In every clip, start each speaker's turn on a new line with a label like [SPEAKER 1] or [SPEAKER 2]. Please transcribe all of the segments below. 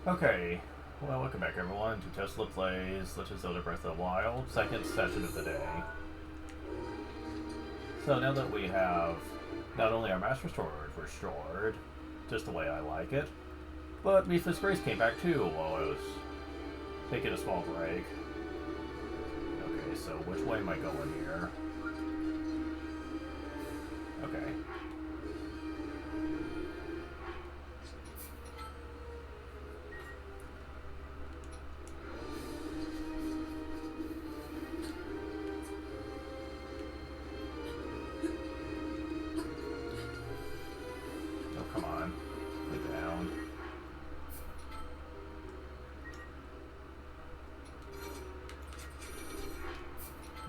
[SPEAKER 1] Okay, well, welcome back everyone to Tesla Plays Legend of Zelda Breath of the Wild, second session of the day. So now that we have not only our Master Sword restored, just the way I like it, but Mipha's Grace came back too while I was taking a small break. Okay, so which way am I going here? Okay.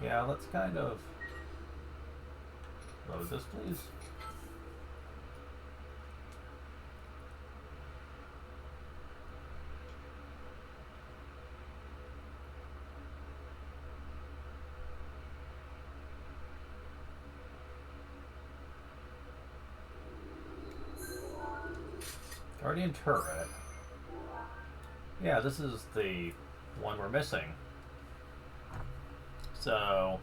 [SPEAKER 1] Yeah, let's kind of load this, please. Guardian turret. Yeah, this is the one we're missing. So,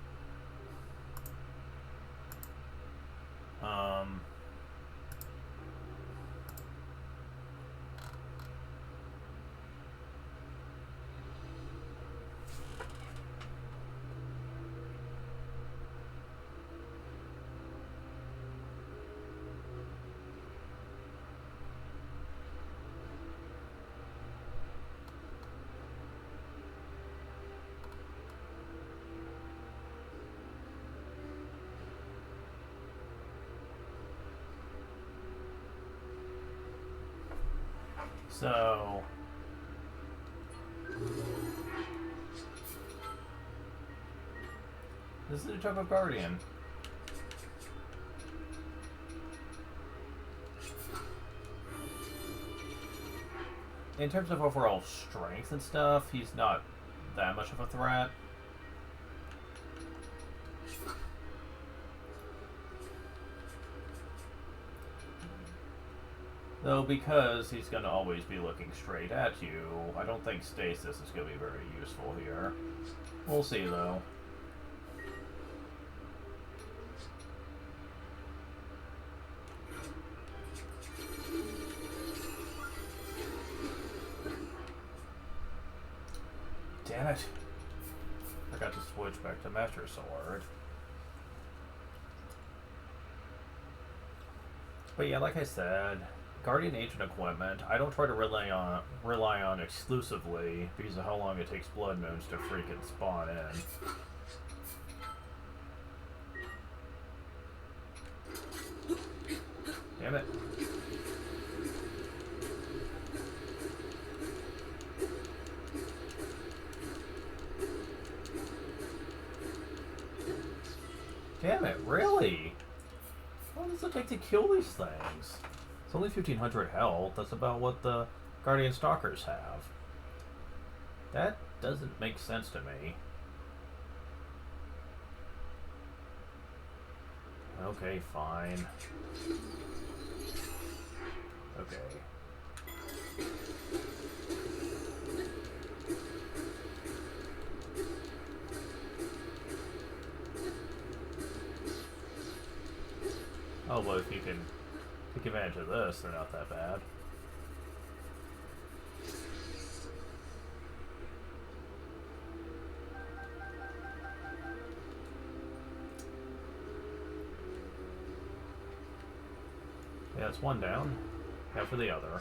[SPEAKER 1] this is the type of Guardian. In terms of overall strength and stuff, he's not that much of a threat. Though, because he's going to always be looking straight at you, I don't think stasis is going to be very useful here. We'll see, though. Damn it. Forgot to switch back to Master Sword. But yeah, like I said, Guardian Agent equipment, I don't try to rely on exclusively because of how long it takes blood moons to freaking spawn in. Damn it. Damn it, really? How long does it take to kill these things? It's only 1500 health. That's about what the Guardian Stalkers have. That doesn't make sense to me. Okay, fine. Okay. Oh, well, if you can take advantage of this, they're not that bad. Yeah, it's one down. Now for the other.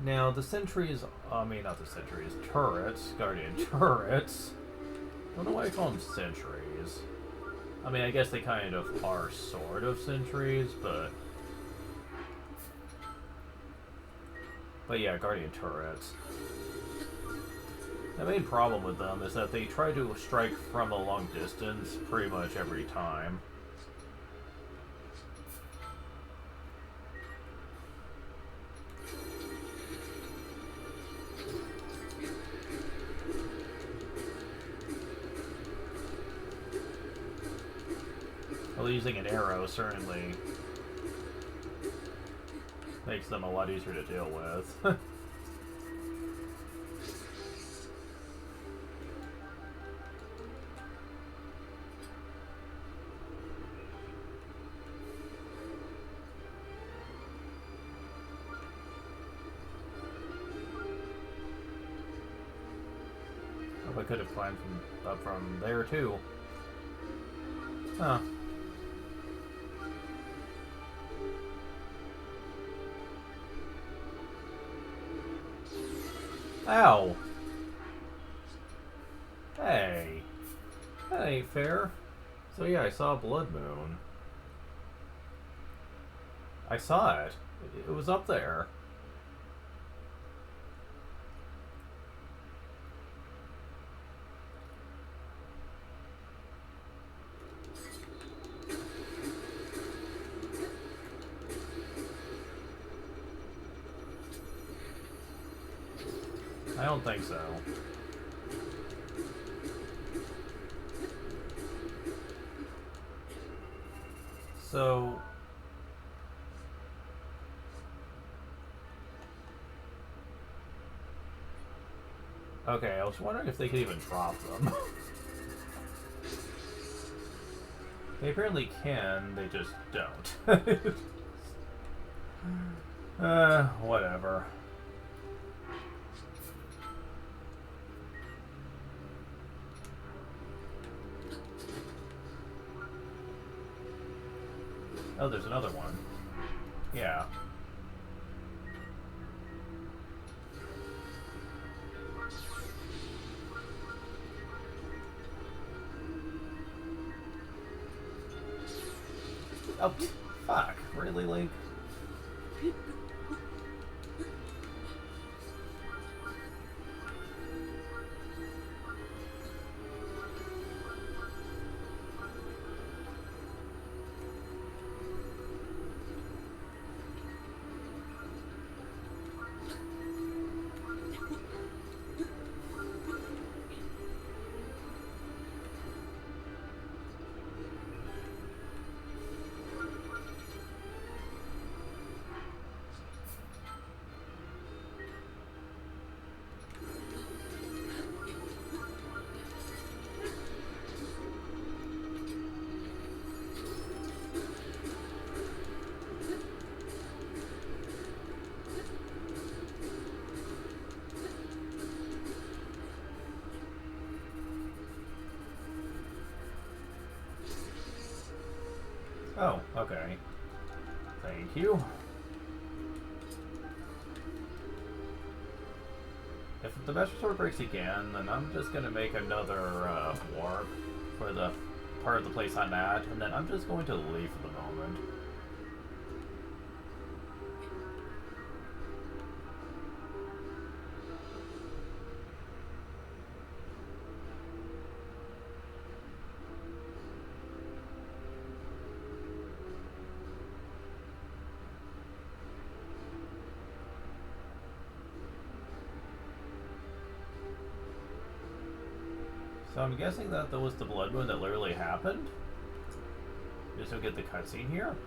[SPEAKER 1] Now, the sentries, not the sentries, turrets, Guardian turrets. I don't know why I call them sentries. I mean, I guess they kind of are sort of sentries, but yeah, Guardian turrets. The main problem with them is that they try to strike from a long distance pretty much every time. Well, using an arrow certainly makes them a lot easier to deal with. could have climbed up from there too. Huh. Ow! Hey. That ain't fair. So yeah, I saw a blood moon. I saw it. It was up there. I don't think so. So... okay, I was wondering if they could even drop them. They apparently can, they just don't. Whatever. Oh, there's another one. Yeah. Oh, fuck. Really, Link? Oh, okay. Thank you. If the Master Sword breaks again, then I'm just gonna make another warp for the part of the place I'm at, and then I'm just going to leave for the moment. So I'm guessing that was the blood moon that literally happened? Just to get the cutscene here?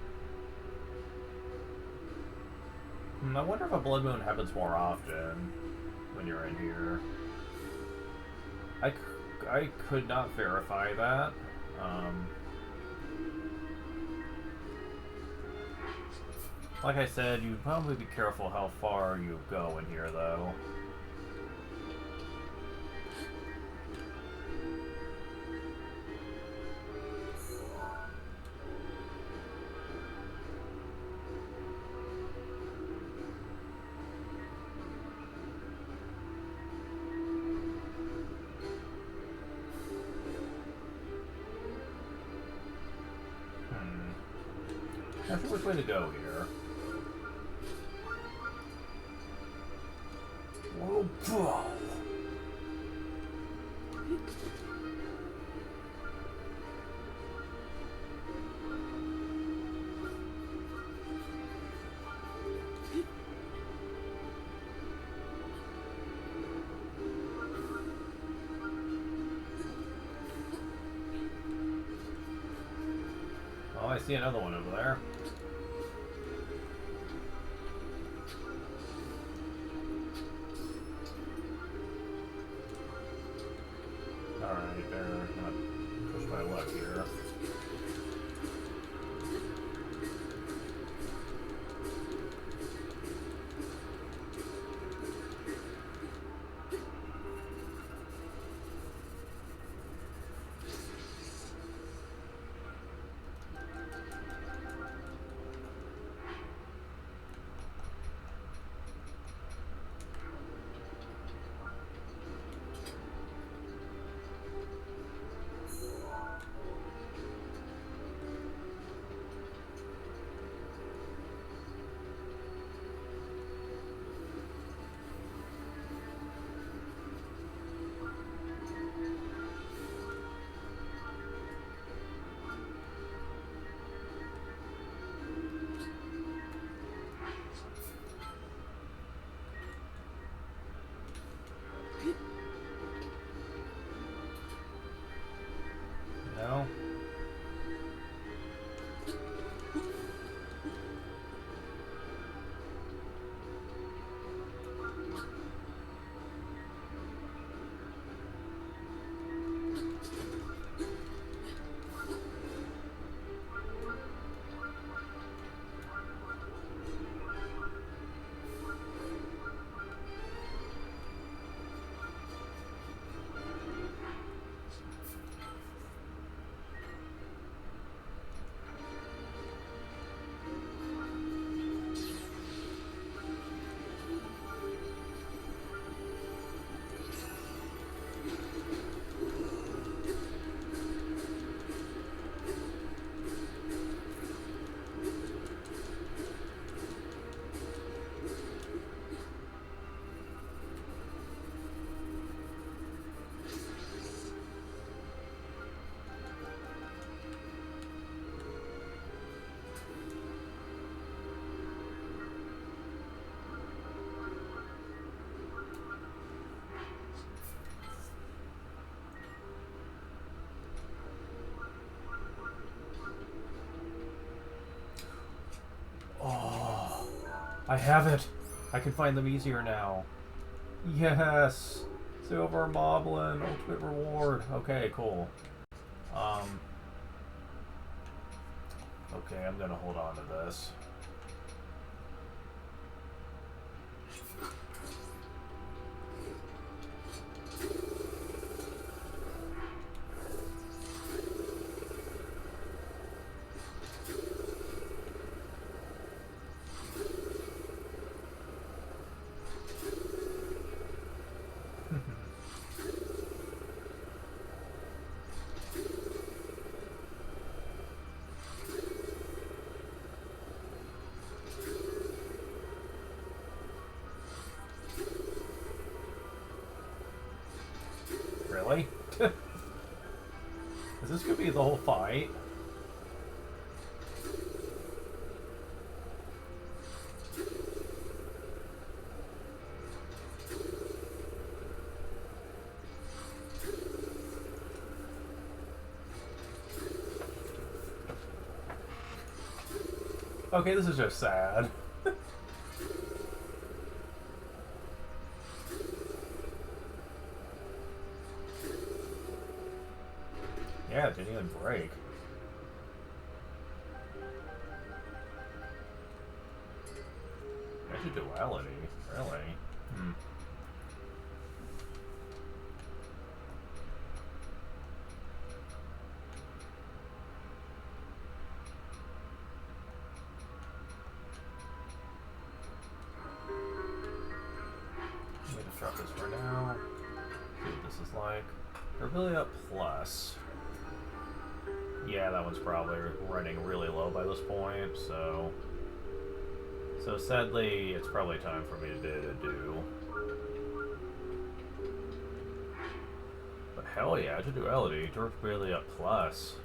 [SPEAKER 1] I wonder if a blood moon happens more often when you're in here. I could not verify that. Like I said, you'd probably be careful how far you go in here, though. Not sure which way to go here. Whoa, bro! Oh, I see another one over there. Alright, better not push my luck here. I have it! I can find them easier now. Yes! Silver Moblin, ultimate reward. Okay, cool. Okay, I'm gonna hold on to this. Really? Is this gonna be the whole fight? Okay, this is just sad. Yeah, it didn't even break. Actually, duality, really? Hmm. I'm gonna drop this for now. See what this is like. Revelia Plus. Yeah, that one's probably running really low by this point, so... So sadly, it's probably time for me to do. But hell yeah, to duality, Revelia Plus.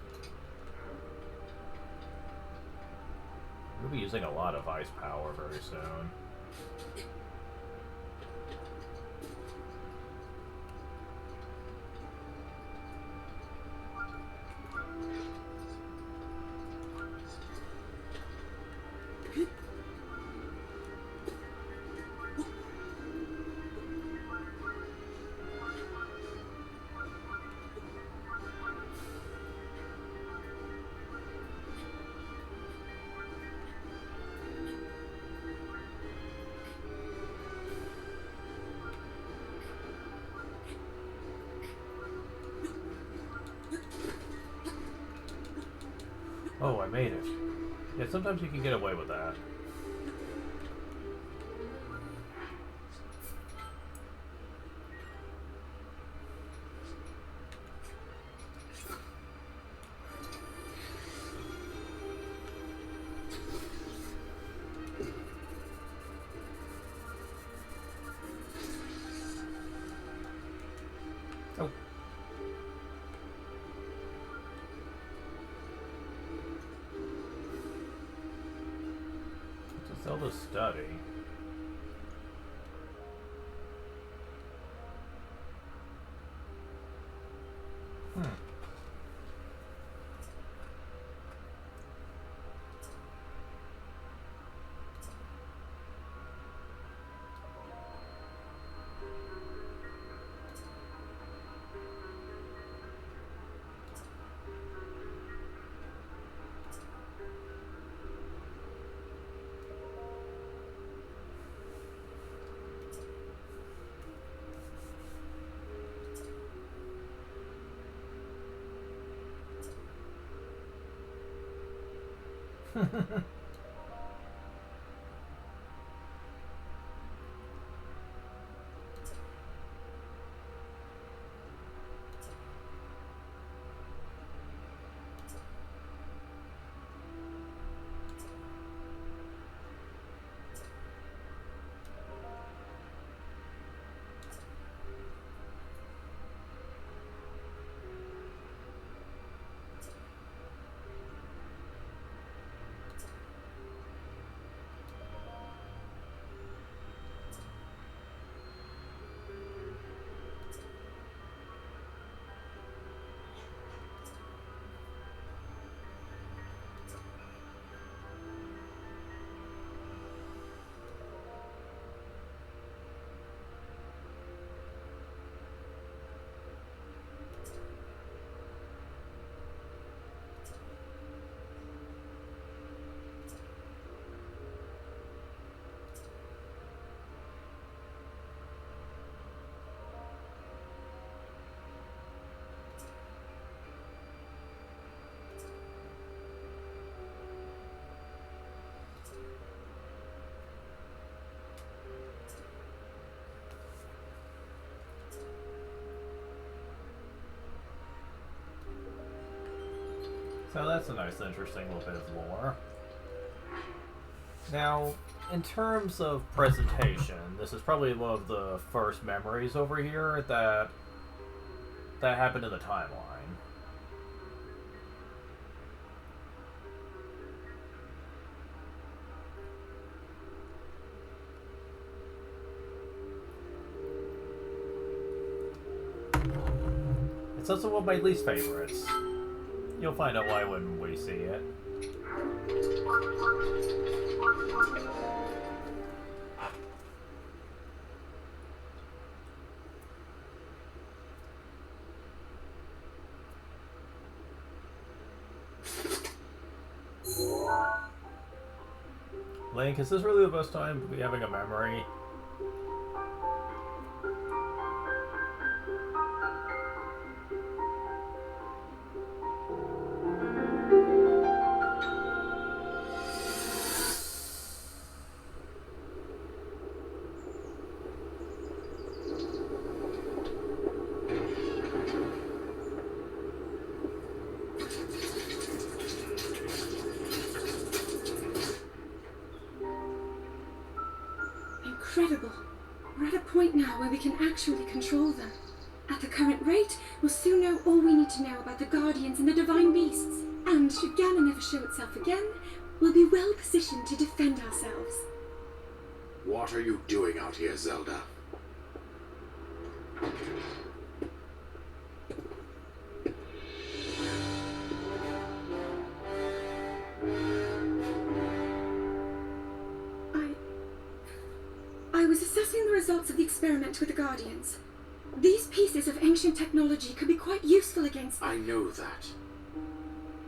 [SPEAKER 1] We'll be using a lot of ice power very soon. Oh, I made it. Yeah, sometimes you can get away with that. Oh. It's a Zelda study. So that's a nice, interesting little bit of lore. Now, in terms of presentation, this is probably one of the first memories over here that happened in the timeline. It's also one of my least favorites. You'll find out why when we see it. Link, is this really the best time to be having a memory?
[SPEAKER 2] Incredible. We're at a point now where we can actually control them. At the current rate, we'll soon know all we need to know about the Guardians and the Divine Beasts. And should Ganon ever show itself again, we'll be well positioned to defend ourselves.
[SPEAKER 3] What are you doing out here, Zelda?
[SPEAKER 2] I was assessing the results of the experiment with the Guardians. These pieces of ancient technology could be quite useful against them.
[SPEAKER 3] I know that.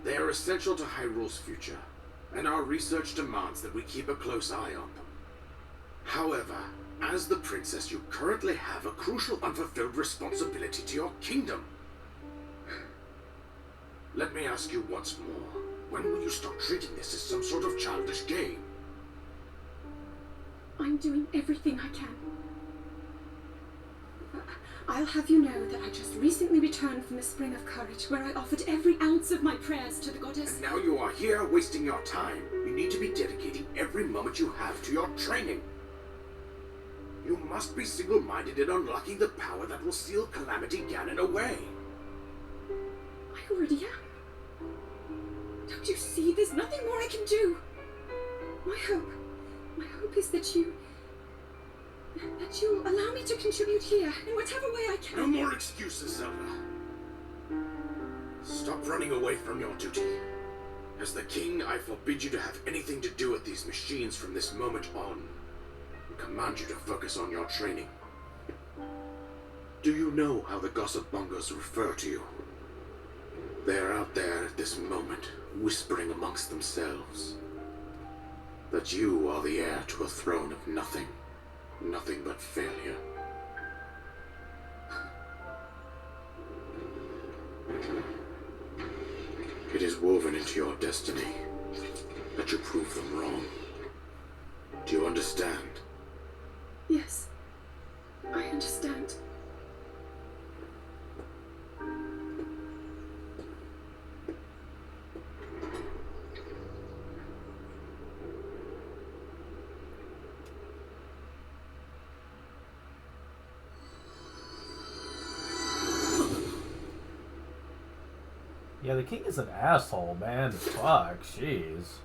[SPEAKER 3] They are essential to Hyrule's future, and our research demands that we keep a close eye on them. However, as the princess, you currently have a crucial unfulfilled responsibility to your kingdom. Let me ask you once more, when will you stop treating this as some sort of childish game?
[SPEAKER 2] I'm doing everything I can. I'll have you know that I just recently returned from the Spring of Courage, where I offered every ounce of my prayers to the goddess.
[SPEAKER 3] And now you are here wasting your time. You need to be dedicating every moment you have to your training. You must be single-minded in unlocking the power that will seal Calamity Ganon away.
[SPEAKER 2] I already am. Don't you see? There's nothing more I can do. My hope is that you'll allow me to contribute here in whatever way I can.
[SPEAKER 3] No more excuses, Zelda. Stop running away from your duty. As the king, I forbid you to have anything to do with these machines from this moment on, and command you to focus on your training. Do you know how the gossip mongers refer to you? They are out there at this moment, whispering amongst themselves that you are the heir to a throne of nothing but failure. It is woven into your destiny that you prove them wrong. Do you understand?
[SPEAKER 2] Yes, I understand.
[SPEAKER 1] Yeah, the king is an asshole, man. Fuck, jeez.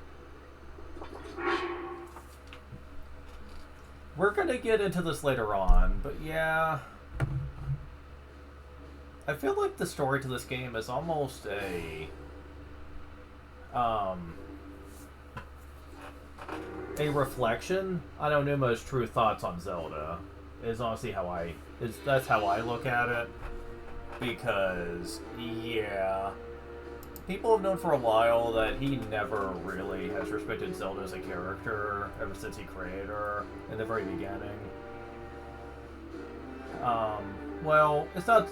[SPEAKER 1] We're gonna get into this later on, but yeah. I feel like the story to this game is almost a reflection on Onuma's true thoughts on Zelda. Is honestly that's how I look at it. Because, yeah, people have known for a while that he never really has respected Zelda as a character ever since he created her in the very beginning. Well, it's not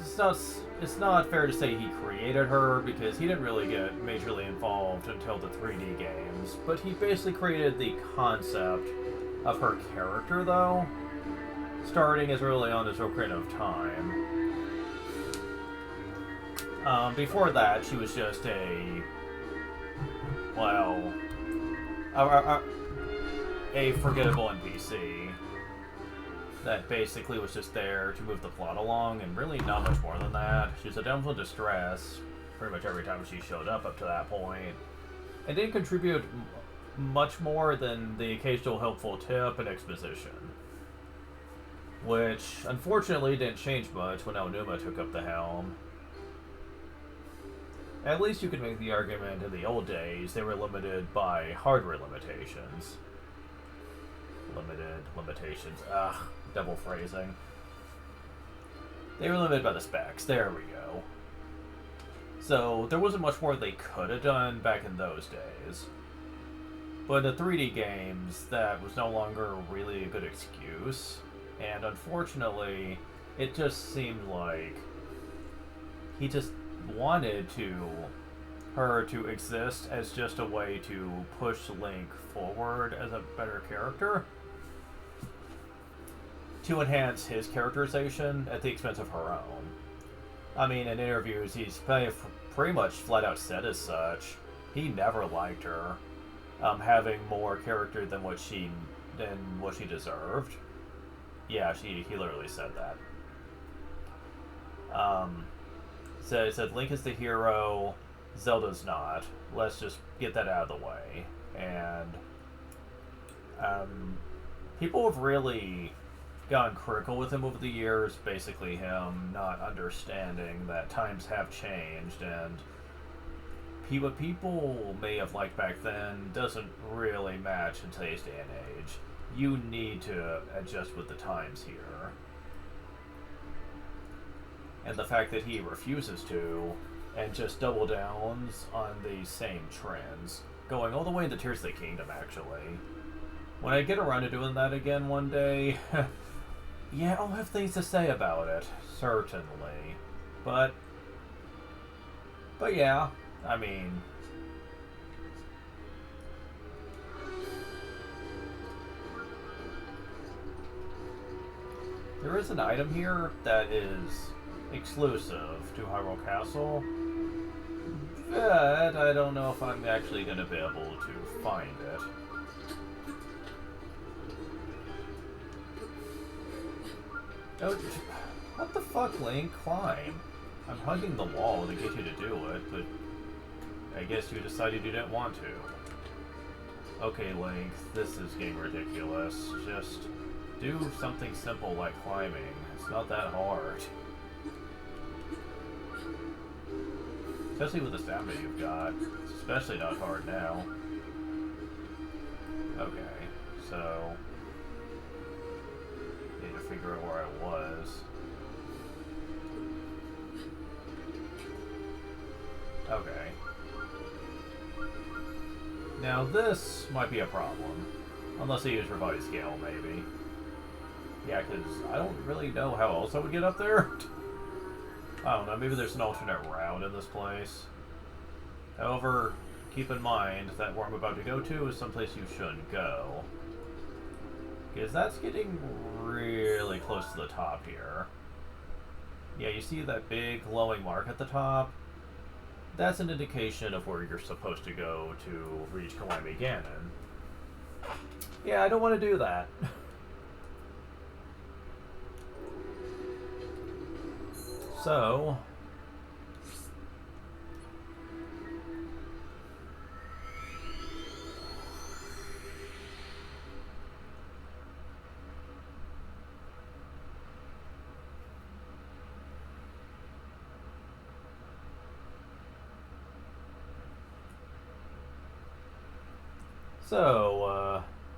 [SPEAKER 1] fair to say he created her because he didn't really get majorly involved until the 3D games, but he basically created the concept of her character, though, starting as early on as Ocarina of Time. Before that, she was just a well, a forgettable NPC that basically was just there to move the plot along, and really not much more than that. She's a damsel in distress pretty much every time she showed up to that point, and didn't contribute much more than the occasional helpful tip and exposition, which unfortunately didn't change much when Aonuma took up the helm. At least you could make the argument in the old days they were limited by hardware limitations. Limitations. Ugh, double phrasing. They were limited by the specs. There we go. So there wasn't much more they could have done back in those days. But in the 3D games, that was no longer really a good excuse. And unfortunately, it just seemed like he just wanted her to exist as just a way to push Link forward as a better character, to enhance his characterization at the expense of her own. I mean, in interviews, he's pretty much flat out said as such. He never liked her having more character than what she deserved. Yeah, he literally said that. So it said Link is the hero, Zelda's not. Let's just get that out of the way. And people have really gotten critical with him over the years, basically him not understanding that times have changed, and what people may have liked back then doesn't really match in today's day and age. You need to adjust with the times here. And the fact that he refuses to, and just double downs on these same trends, going all the way into Tears of the Kingdom, actually. When I get around to doing that again one day, yeah, I'll have things to say about it, certainly. But yeah, I mean, there is an item here that is exclusive to Hyrule Castle, but I don't know if I'm actually going to be able to find it. Oh, what the fuck, Link? Climb. I'm hugging the wall to get you to do it, but I guess you decided you didn't want to. Okay, Link, this is getting ridiculous. Just do something simple like climbing. It's not that hard. Especially with the stamina you've got. It's especially not hard now. Okay, so need to figure out where I was. Okay. Now this might be a problem. Unless I use revised scale, maybe. Yeah, because I don't really know how else I would get up there. I don't know, maybe there's an alternate route in this place. However, keep in mind that where I'm about to go to is someplace you shouldn't go. Because that's getting really close to the top here. Yeah, you see that big glowing mark at the top? That's an indication of where you're supposed to go to reach Kawaii Ganon. Yeah, I don't want to do that. So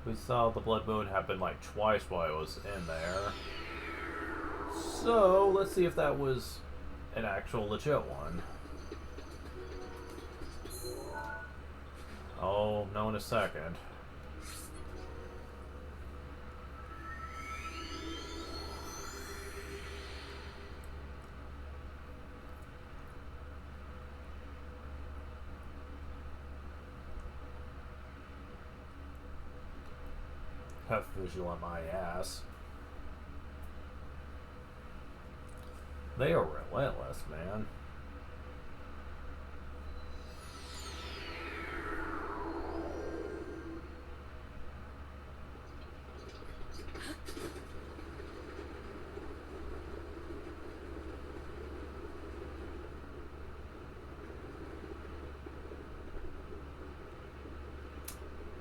[SPEAKER 1] we saw the Blood Moon happen like twice while I was in there. So, let's see if that was an actual legit one. Oh, no, in a second. Have visual on my ass. They are relentless, man.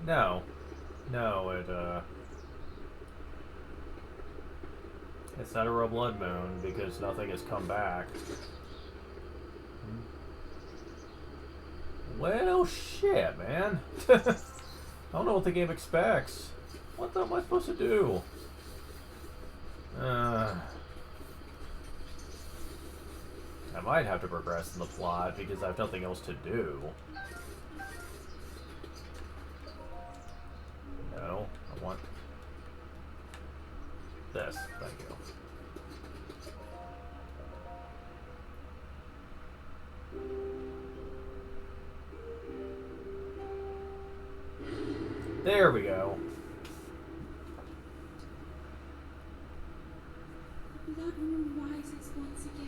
[SPEAKER 1] No. No, it's not a real blood moon because nothing has come back. Well, shit, man. I don't know what the game expects. What the am I supposed to do? I might have to progress in the plot because I have nothing else to do. No, I want this. Thank you. There we go.
[SPEAKER 2] The blood moon rises once again.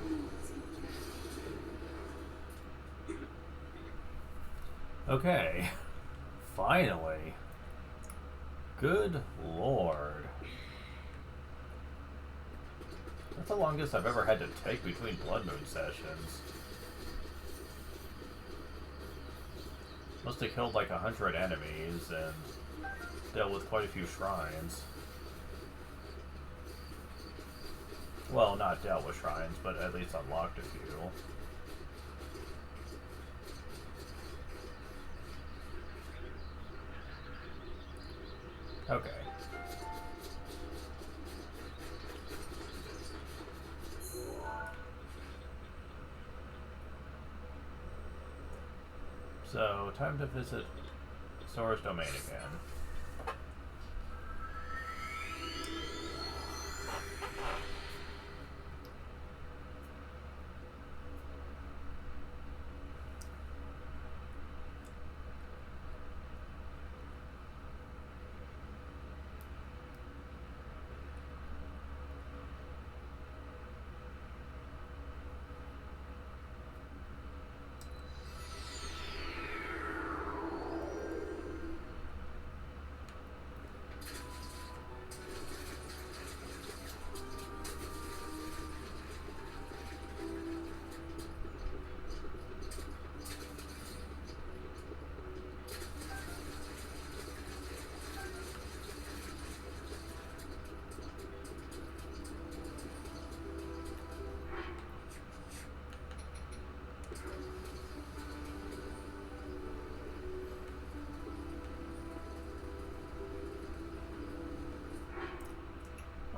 [SPEAKER 2] Please be careful.
[SPEAKER 1] Okay. Finally. Good lord. That's the longest I've ever had to take between Blood Moon sessions. Must have killed like 100 enemies and dealt with quite a few shrines. Well, not dealt with shrines, but at least unlocked a few. Okay. So, time to visit Sora's domain again.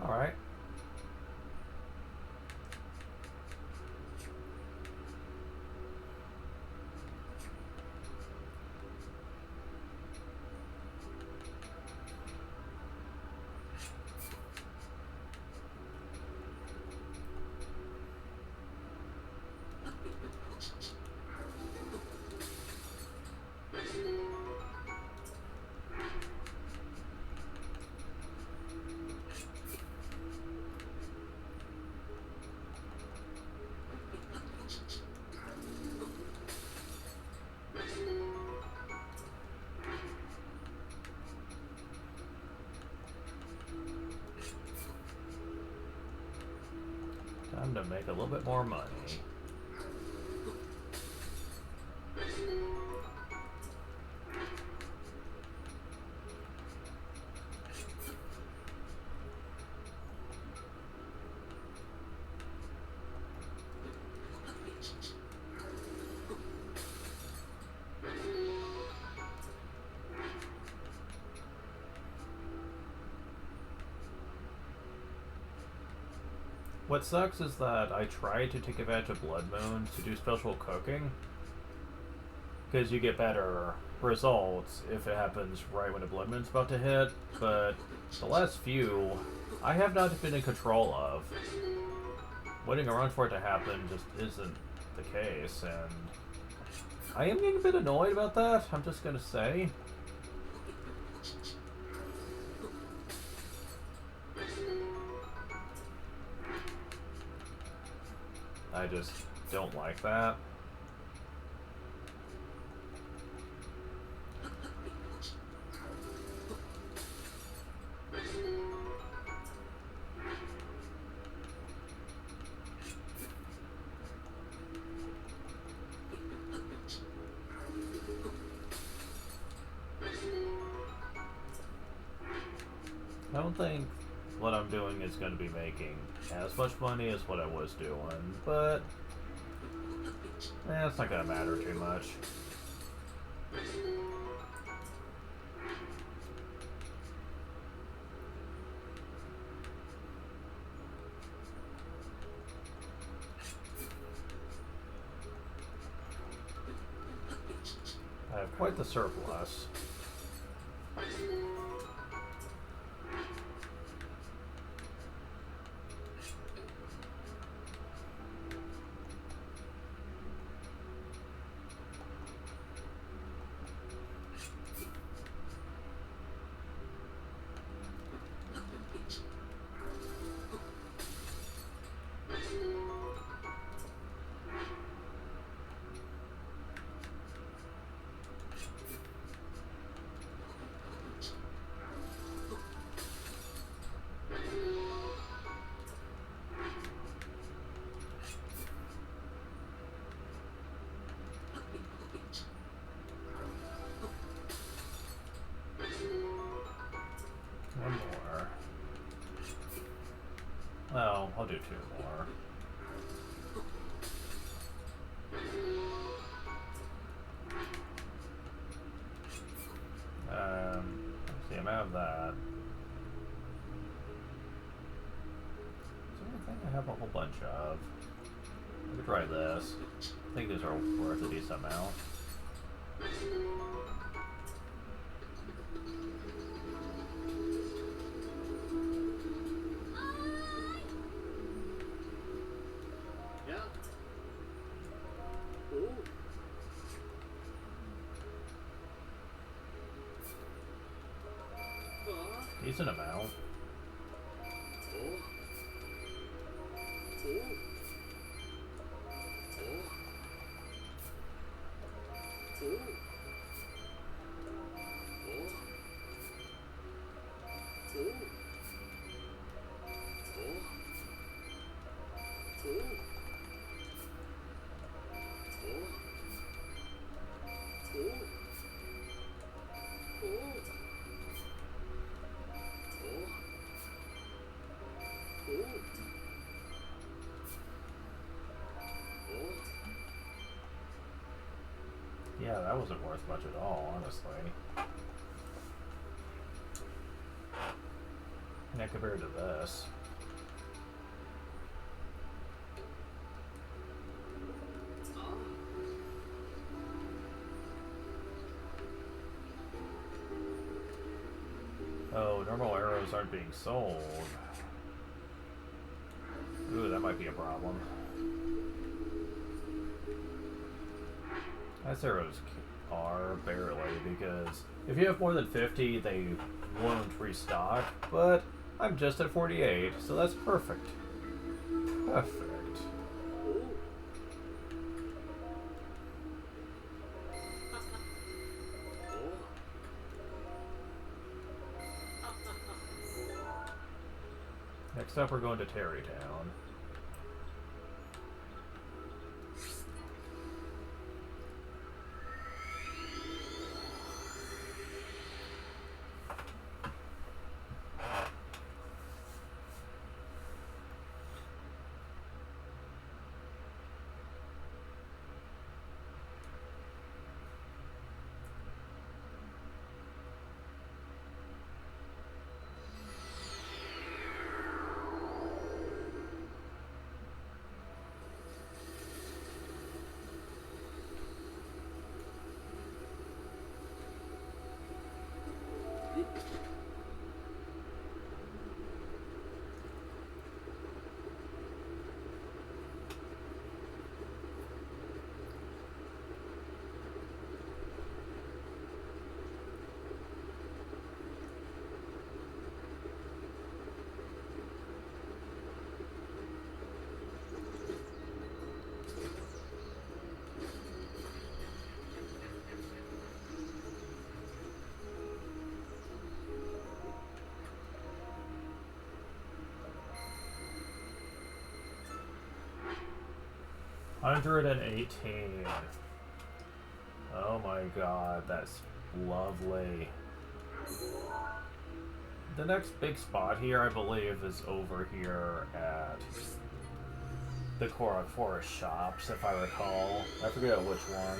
[SPEAKER 1] Alright. Time to make a little bit more money. What sucks is that I tried to take advantage of Blood Moon to do special cooking, because you get better results if it happens right when a Blood Moon's about to hit, but the last few, I have not been in control of. Waiting around for it to happen just isn't the case, and I am getting a bit annoyed about that, I'm just gonna say. I just don't like that. I don't think what I'm doing is going to be making as much money as what I was doing, but it's not going to matter too much. I have quite the surplus. One more. Well, I'll do two more. Let's see, I'm out of that. Is there anything I have a whole bunch of? I could try this. I think these are worth a decent amount. Decent amount. Yeah, that wasn't worth much at all, honestly. And compared to this. Oh, normal arrows aren't being sold. Ooh, that might be a problem. As arrows are, barely, because if you have more than 50, they won't restock, but I'm just at 48, so that's perfect. Perfect. Next up, we're going to Terrytown. $118. Oh my god, that's lovely. the next big spot here, I believe, is over here at the Korok Forest shops, if I recall. I forget which one.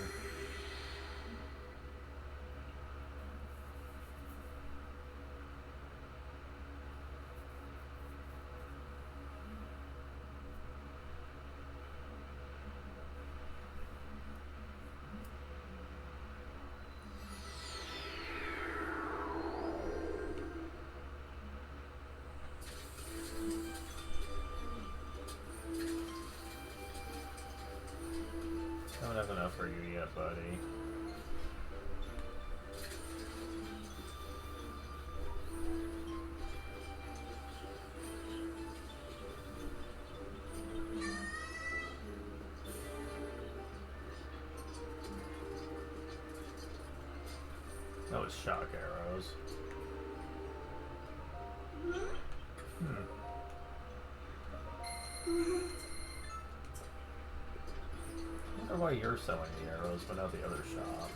[SPEAKER 1] I don't have enough for you yet, buddy. That was shock arrows. I wonder why you're selling the arrows, but not the other shop.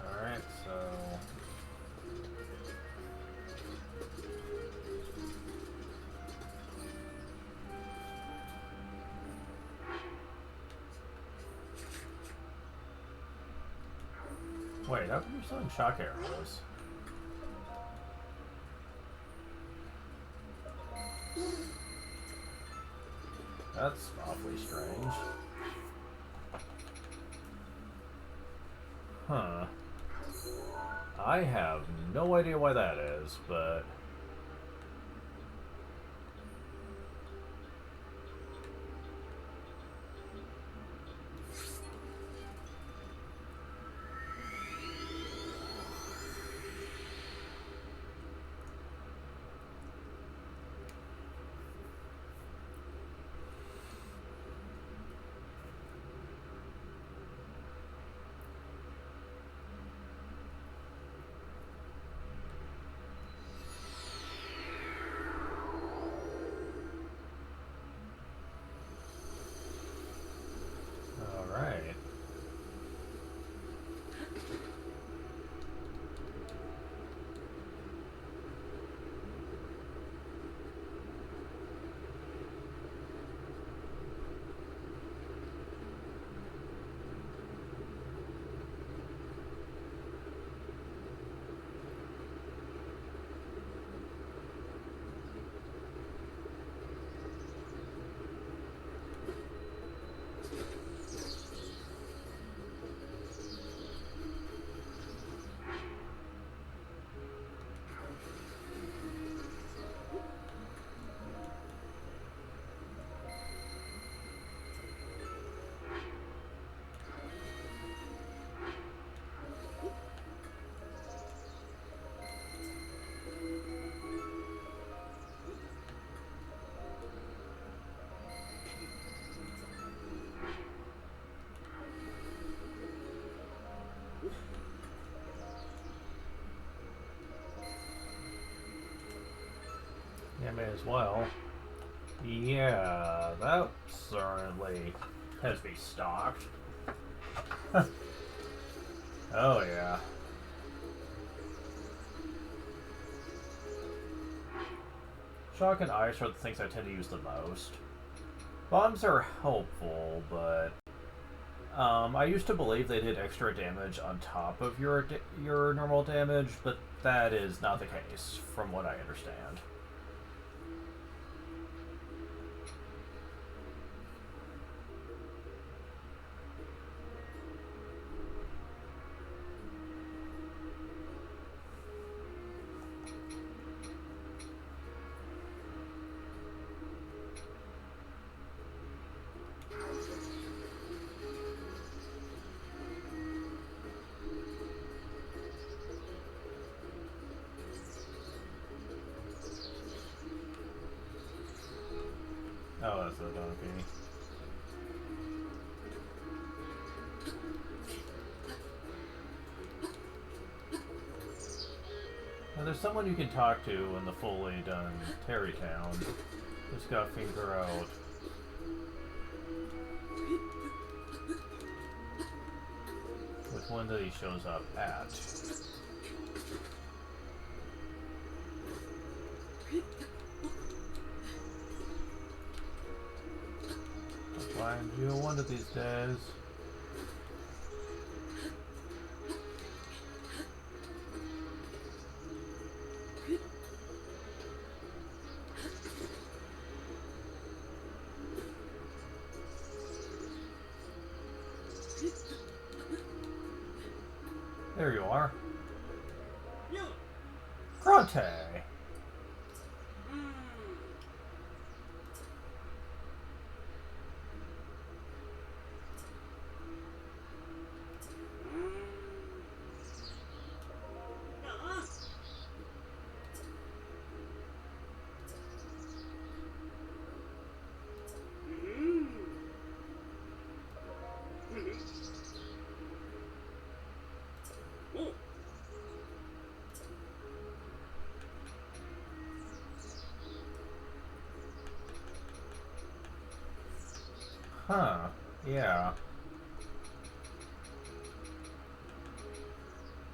[SPEAKER 1] Alright, so... Wait, how come you're selling shock arrows? That's awfully strange. Huh. I have no idea why that is, but... Alright. Yeah, may as well. Yeah, that certainly has to be stocked. Oh yeah. Shock and ice are the things I tend to use the most. Bombs are helpful, but I used to believe they did extra damage on top of your normal damage, but that is not the case, from what I understand. Oh, that's a donkey. Now, there's someone you can talk to in the fully done Terrytown. Just gotta figure out which one that he shows up at. I'll find you one of these days. There you are. Bronte! Huh, yeah.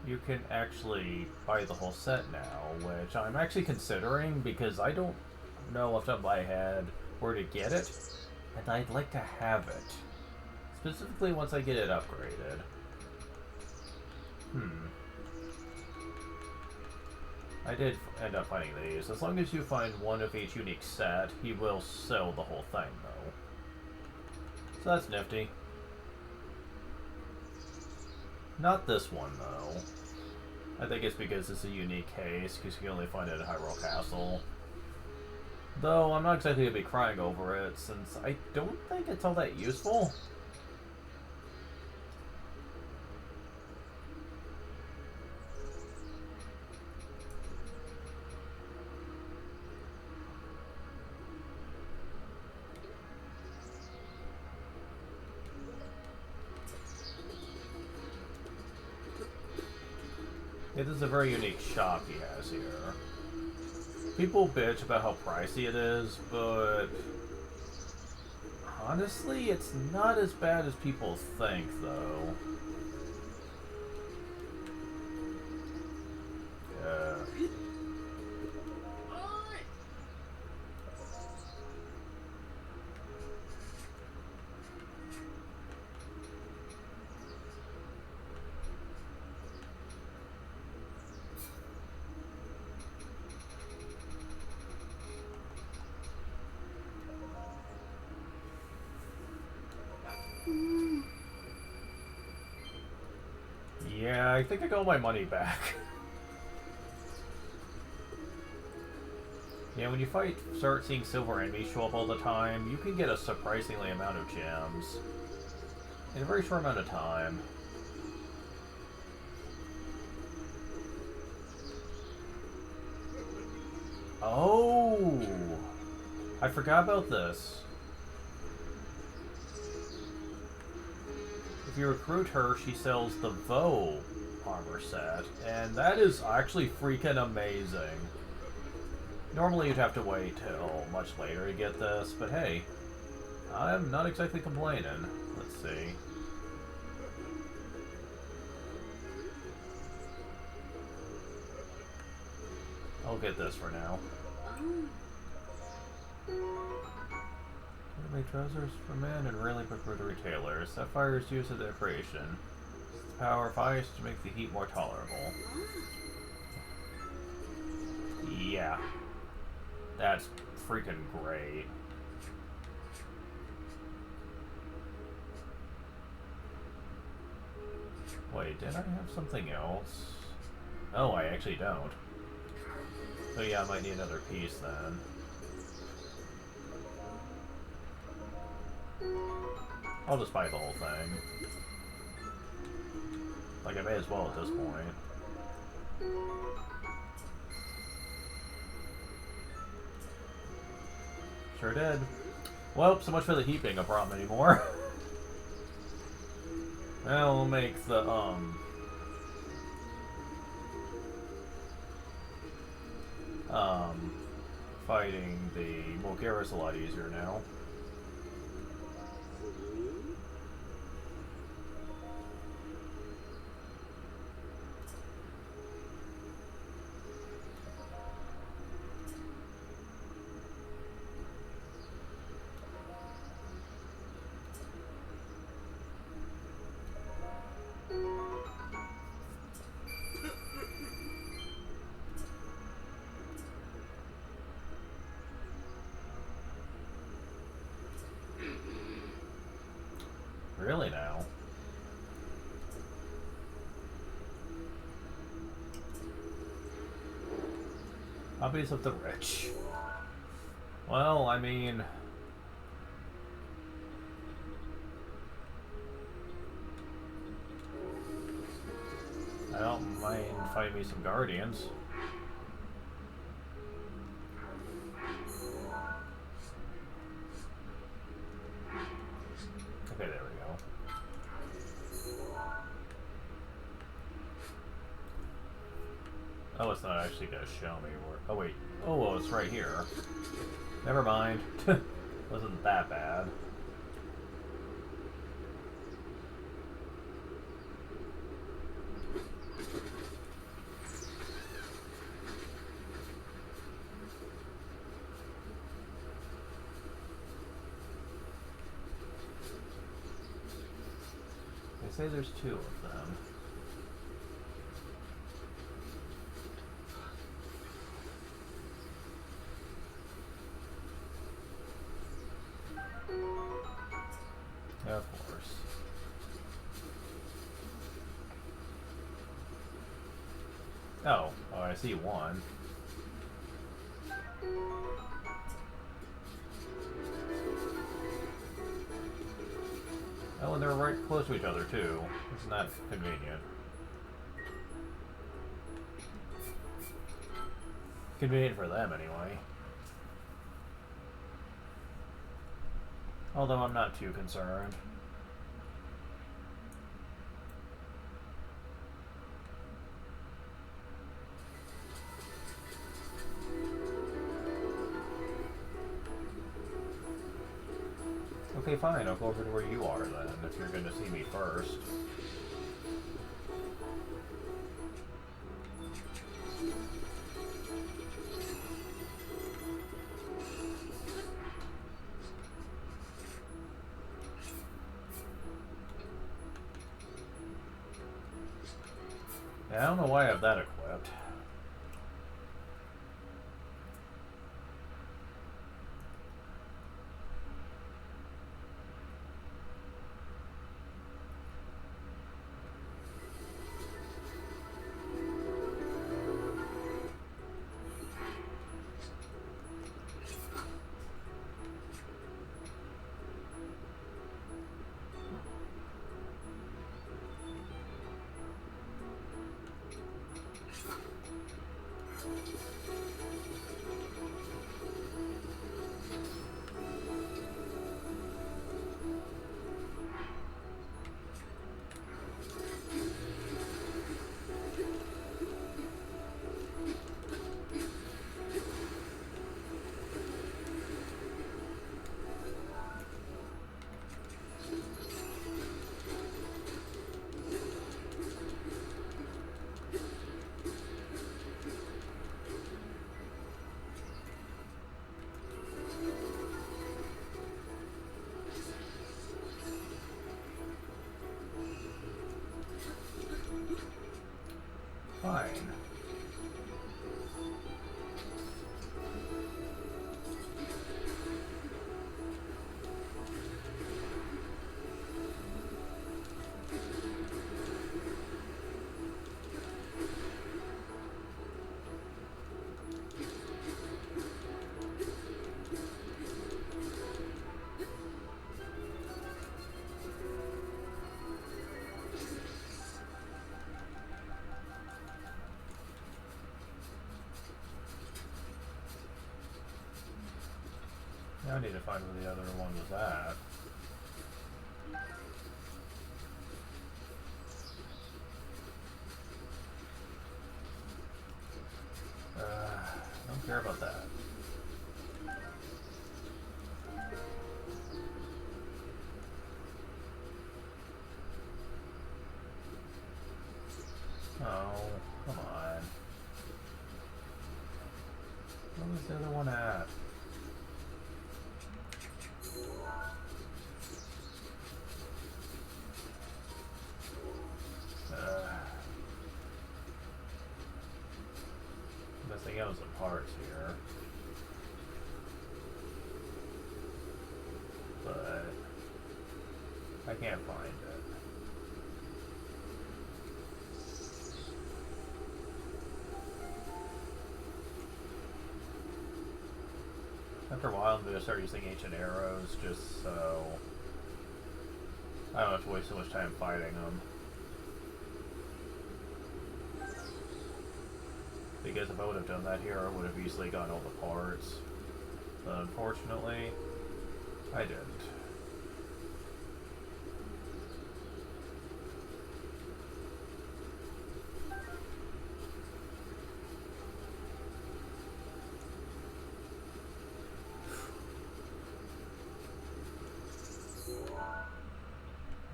[SPEAKER 1] You can actually buy the whole set now, which I'm actually considering because I don't know off the top of my head where to get it, and I'd like to have it. Specifically once I get it upgraded. I did end up finding these. As long as you find one of each unique set, he will sell the whole thing, though. So that's nifty. Not this one, though. I think it's because it's a unique case, because you can only find it at Hyrule Castle. Though, I'm not exactly going to be crying over it, since I don't think it's all that useful. Yeah, this is a very unique shop he has here. People bitch about how pricey it is, but honestly, it's not as bad as people think, though. Yeah, I think I got my money back. Yeah, when you start seeing silver enemies show up all the time, you can get a surprisingly amount of gems in a very short amount of time. Oh! I forgot about this. If you recruit her, she sells the Vo armor set, and that is actually freaking amazing. Normally you'd have to wait till much later to get this, but hey, I'm not exactly complaining. Let's see. I'll get this for now. Make trousers for men and rarely prefer the retailers. Sapphire is used as decoration. It's the power of ice to make the heat more tolerable. Yeah. That's freaking great. Wait, did I have something else? Oh, I actually don't. So yeah, I might need another piece then. I'll just buy the whole thing. Like, I may as well at this point. Sure did. Well, so much for the heat being a problem anymore. Well, we'll make the, Fighting the Mulgaris a lot easier now. Really now? Hobbies of the rich. Well, I mean... I don't mind fighting me some guardians. Okay, there we go. Oh, it's not actually going to show me where... Oh, wait. Oh, well, it's right here. Never mind. Wasn't that bad. They say there's 2 of them. Of course. Oh, I see one. Oh, and they're right close to each other, too. Isn't that convenient? Convenient for them, anyway. Although I'm not too concerned. Okay, fine. I'll go over to where you are then, if you're going to see me first. Yeah, I don't know why I have that equipped. Fine. Now I need to find where the other one was at. care about that. Oh, come on. Where was the other one at? Missing out some parts here. But I can't find it. After a while, I'm going to start using ancient arrows just so I don't have to waste so much time fighting them. Because if I would have done that here, I would have easily gotten all the parts. But unfortunately, I didn't.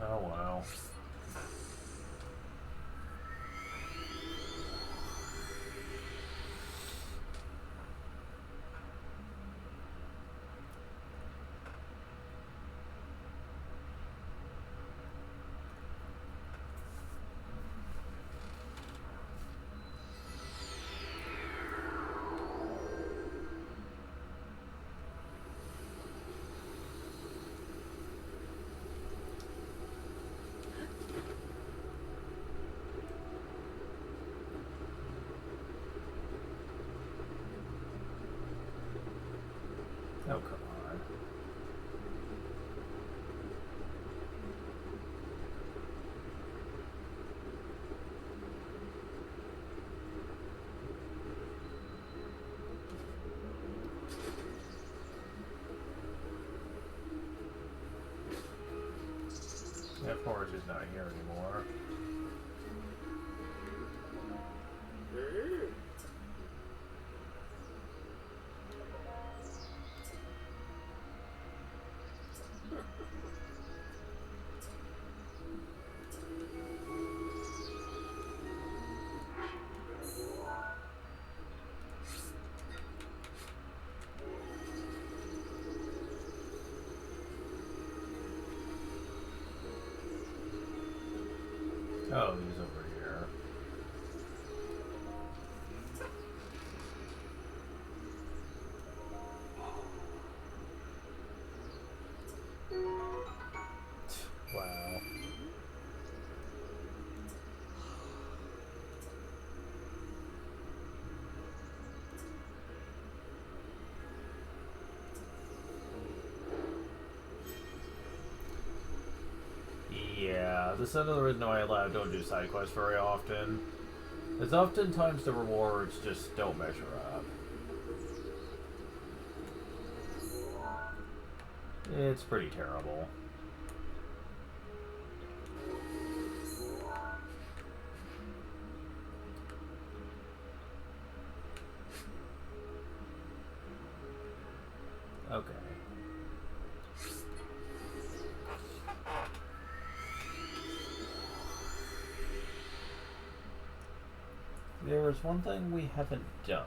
[SPEAKER 1] Oh wow. Oh, come on. Yeah, Forge is not here anymore. Oh, he's over here. Wow. Yeah, this is another reason why I don't do side quests very often. Is oftentimes the rewards just don't measure up. It's pretty terrible. Okay. There is one thing we haven't done.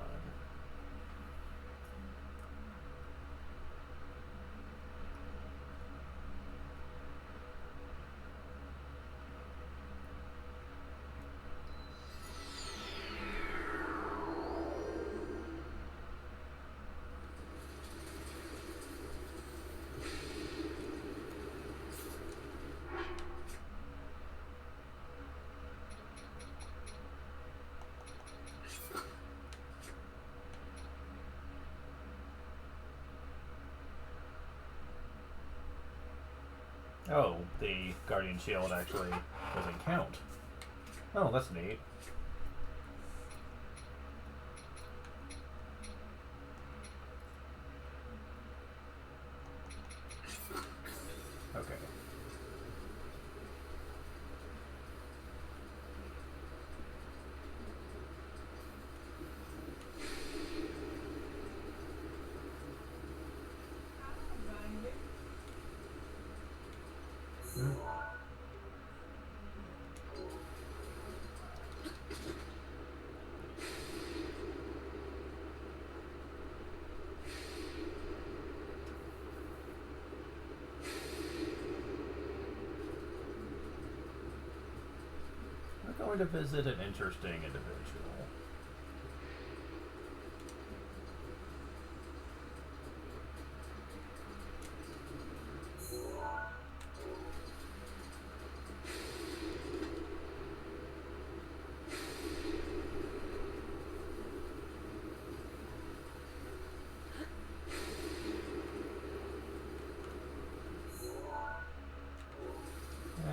[SPEAKER 1] Oh, the Guardian Shield actually doesn't count. Oh, that's neat. Okay. going to visit an interesting individual.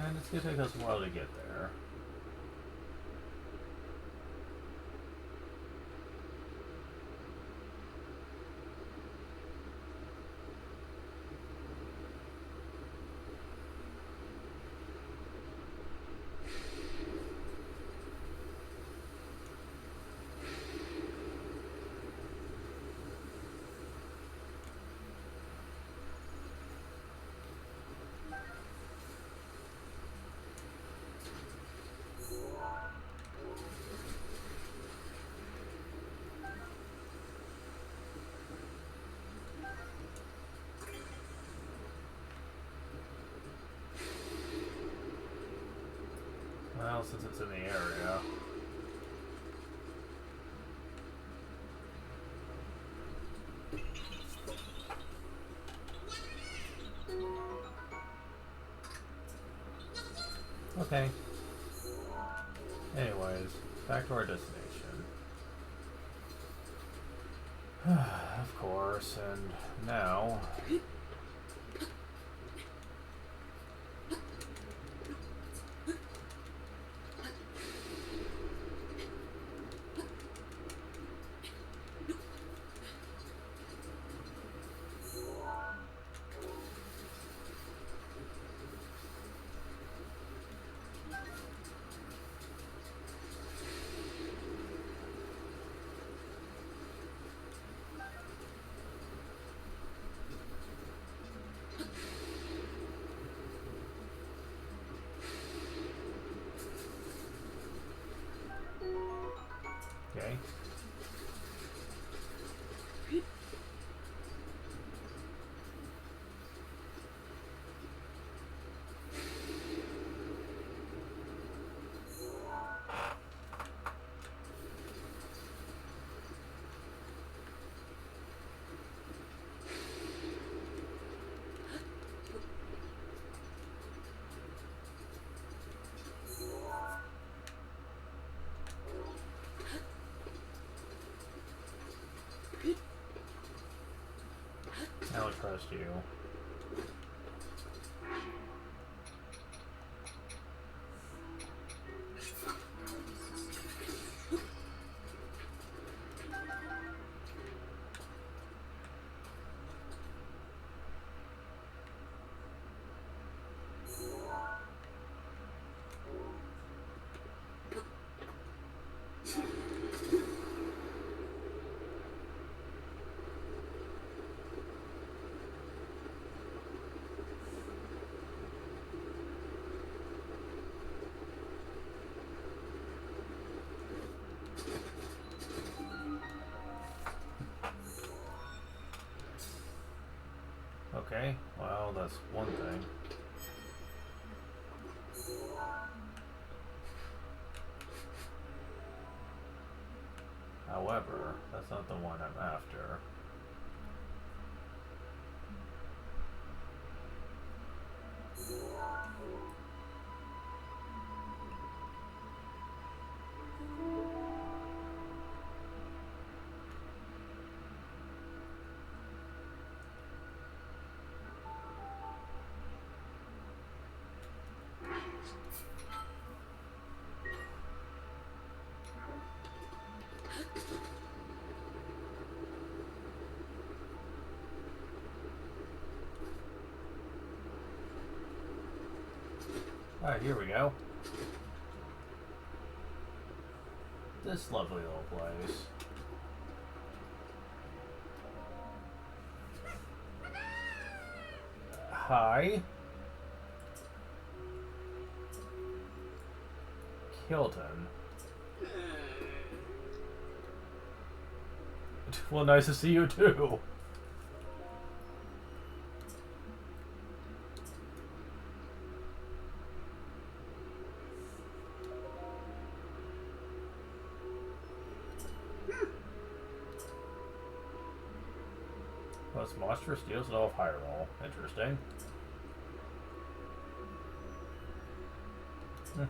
[SPEAKER 1] And it's going to take us a while to get there. Well, since it's in the area. Okay. Anyways, back to our destination. Of course, and now... Okay. Now I trust you. Okay, well, that's one thing. However, that's not the one I'm after. Alright, here we go. This lovely little place. Hi. Hilton. Well, nice to see you too. Plus, monster steals it all of Hyrule. Interesting. Hmm.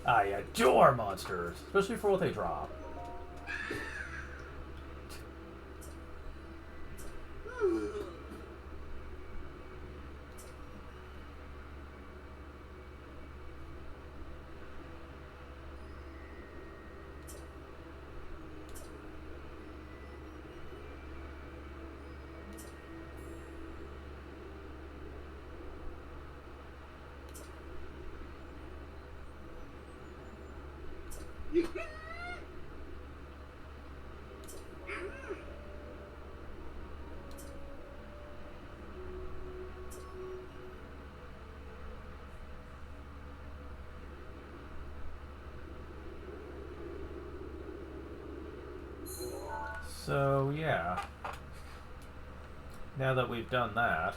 [SPEAKER 1] I adore monsters, especially for what they drop. So, yeah. Now that we've done that,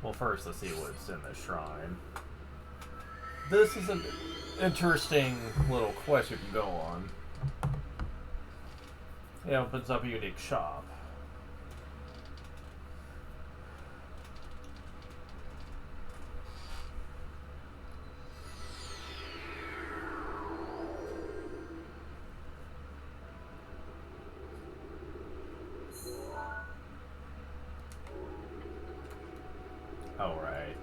[SPEAKER 1] well, first let's see what's in the shrine. This is an interesting little quest you can go on. It opens up a unique shop. Oh, right.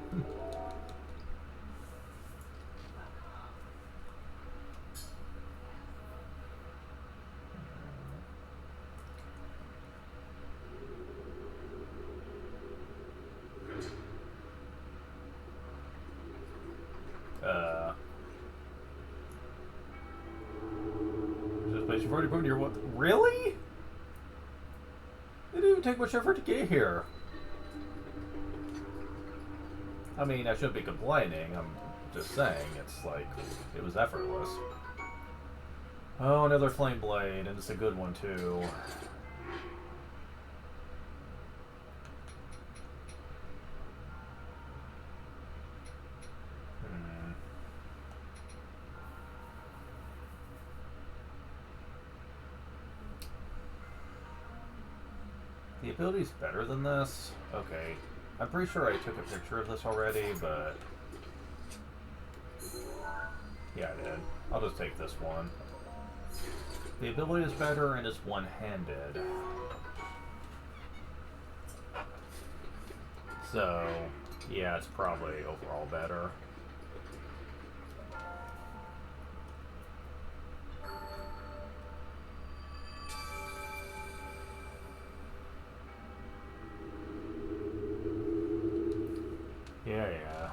[SPEAKER 1] Just place you've already put in your what? Really? It didn't even take much effort to get here. I mean, I shouldn't be complaining. I'm just saying, it's like, it was effortless. Oh, another flame blade, and it's a good one, too. The ability's better than this? Okay. I'm pretty sure I took a picture of this already, but... yeah, I did. I'll just take this one. The ability is better and it's one-handed. So, yeah, it's probably overall better. Yeah, yeah.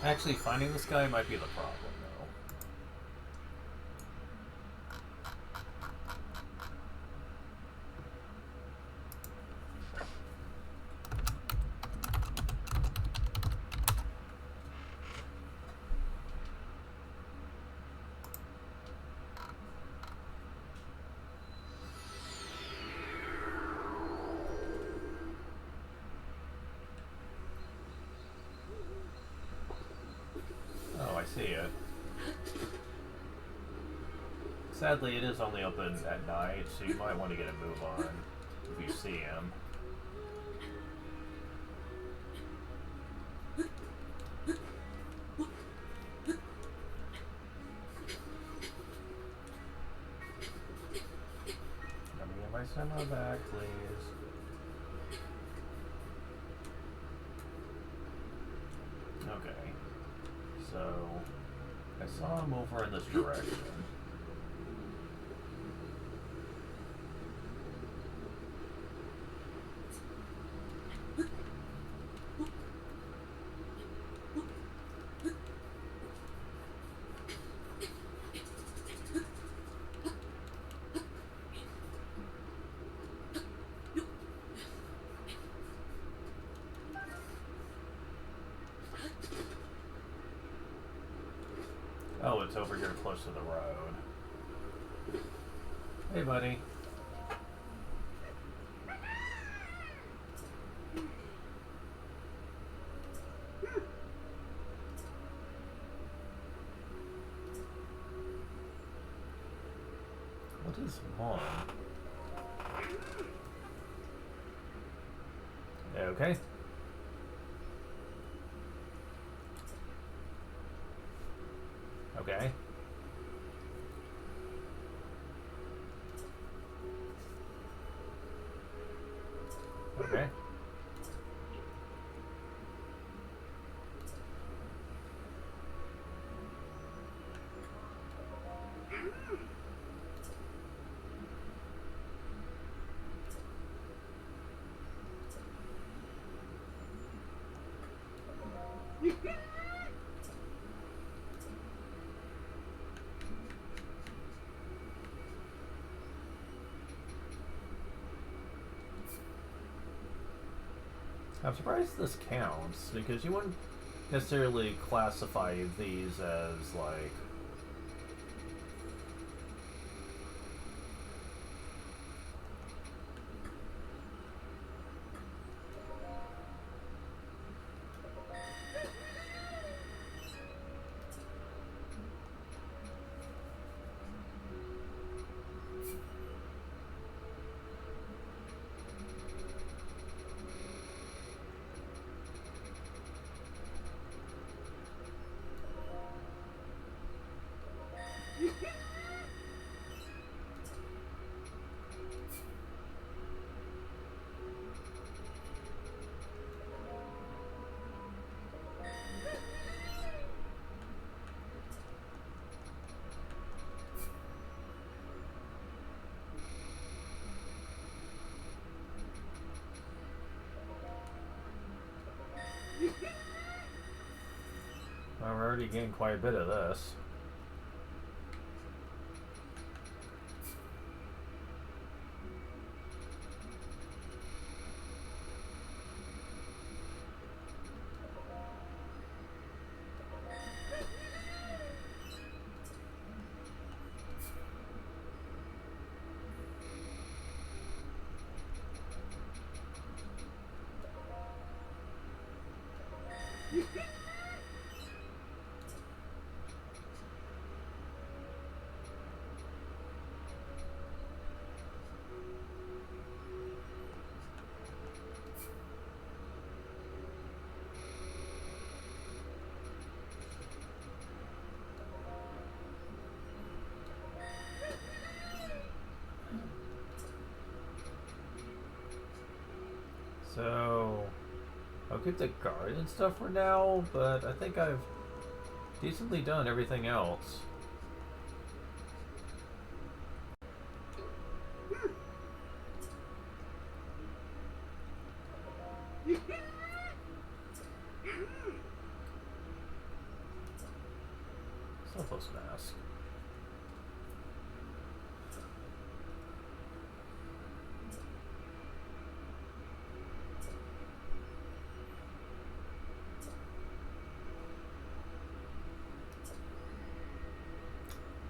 [SPEAKER 1] Actually, finding this guy might be the problem, though. Oh, I see it. Sadly, it is only open at night, so you might want to get a move on if you see him. Let me get my semi back, please. Okay. So, I saw him over in this direction. Oh, it's over here close to the road. Hey, buddy. What is one? Okay. Okay. Okay. I'm surprised this counts, because you wouldn't necessarily classify these as, like... Well, we're already getting quite a bit of this. So, I'll keep the guardian stuff for now, but I think I've decently done everything else. Selfless mask.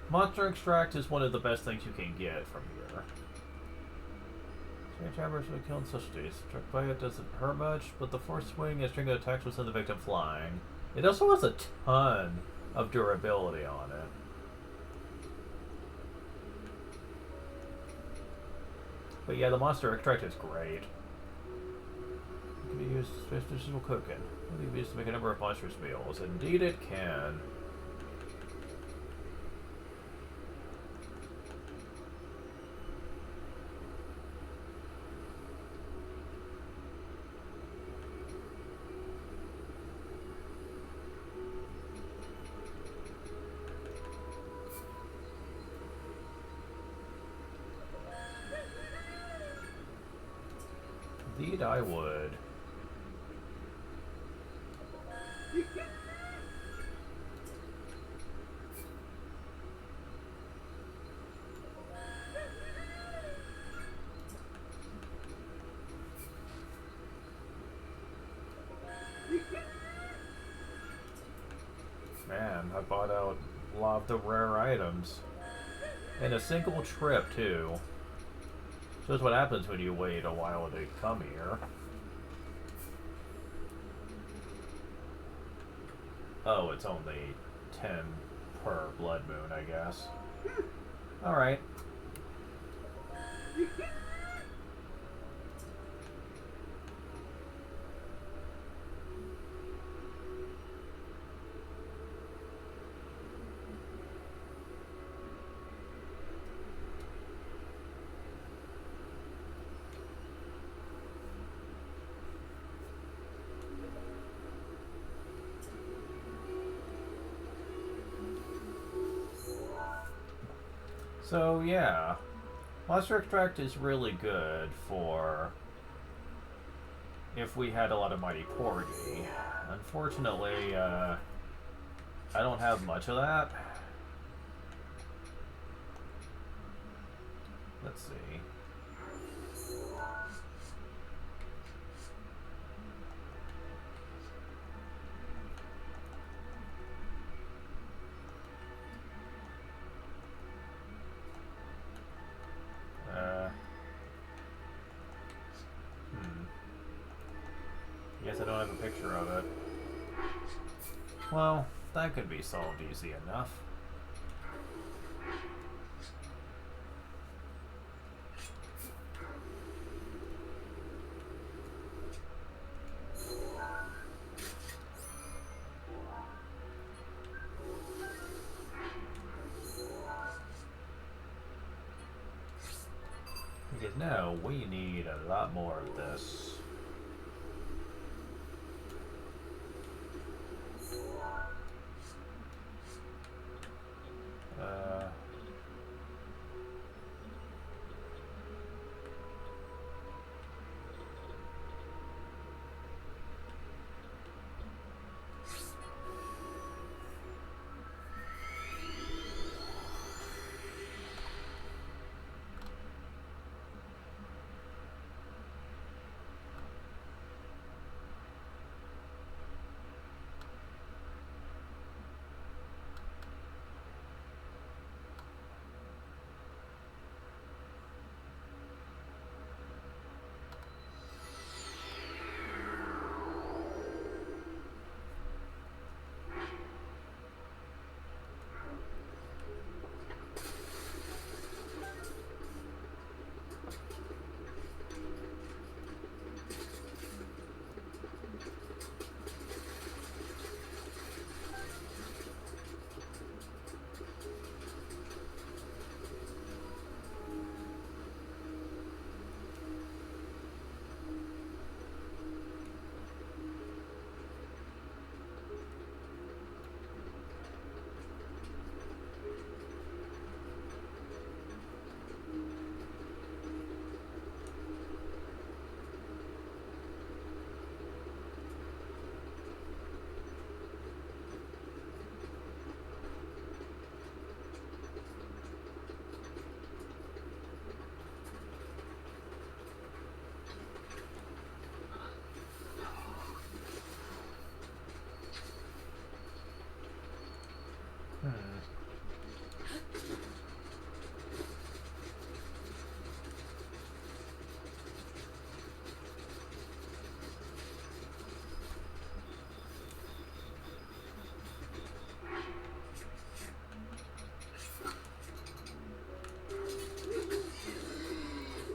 [SPEAKER 1] Monster extract is one of the best things you can get from here. Strange hammers will kill necessities. Struck by it doesn't hurt much, but the force swing and string of attacks will send the victim flying. It also has a ton of durability on it. But yeah, the monster extract is great. It can be used as traditional cooking. It can be used to make a number of monsters' meals. Indeed it can. Indeed, I would. Man, I bought out a lot of the rare items. In a single trip, too. Shows what happens when you wait a while to come here. Oh, it's only 10 per blood moon, I guess. Alright. So, yeah. Monster Extract is really good for if we had a lot of Mighty Porgy. Unfortunately, I don't have much of that. Let's see. Guess I don't have a picture of it. Well, that could be solved easy enough. Because now we need a lot more of this.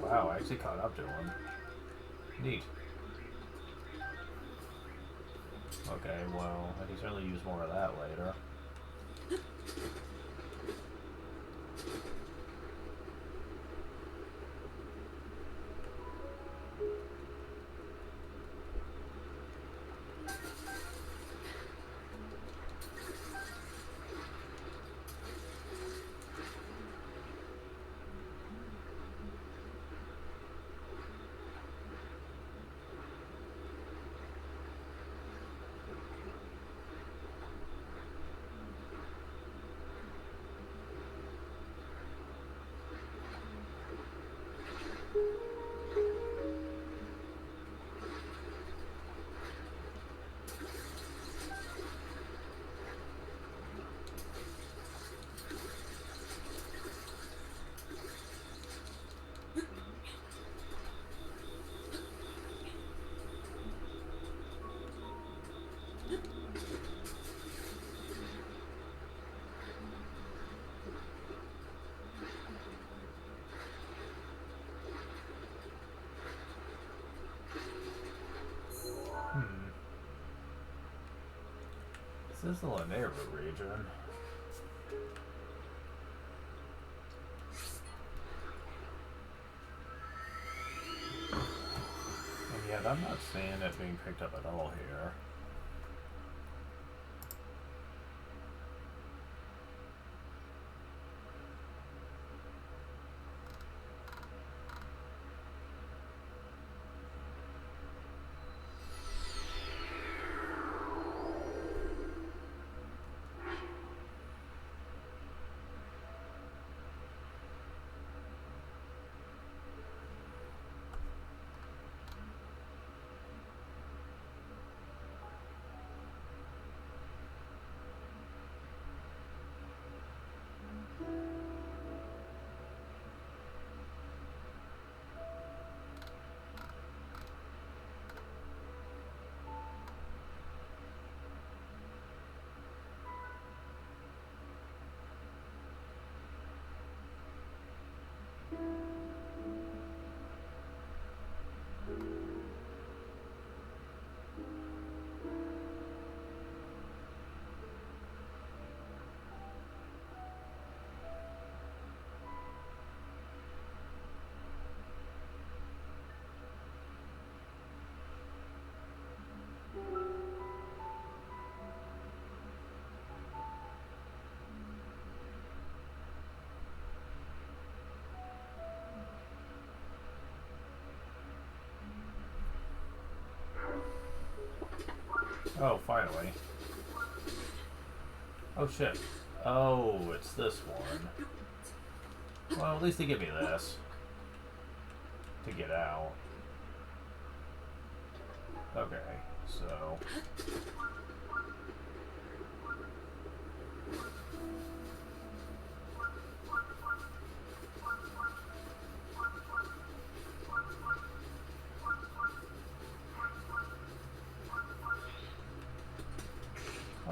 [SPEAKER 1] Wow, I actually caught up to him. Neat. Okay, well, I can certainly use more of that later. This is the Lanera region. And yet I'm not seeing it being picked up at all here. Oh, finally. Oh shit. Oh, it's this one. Well, at least they give me this. To get out. Okay, so...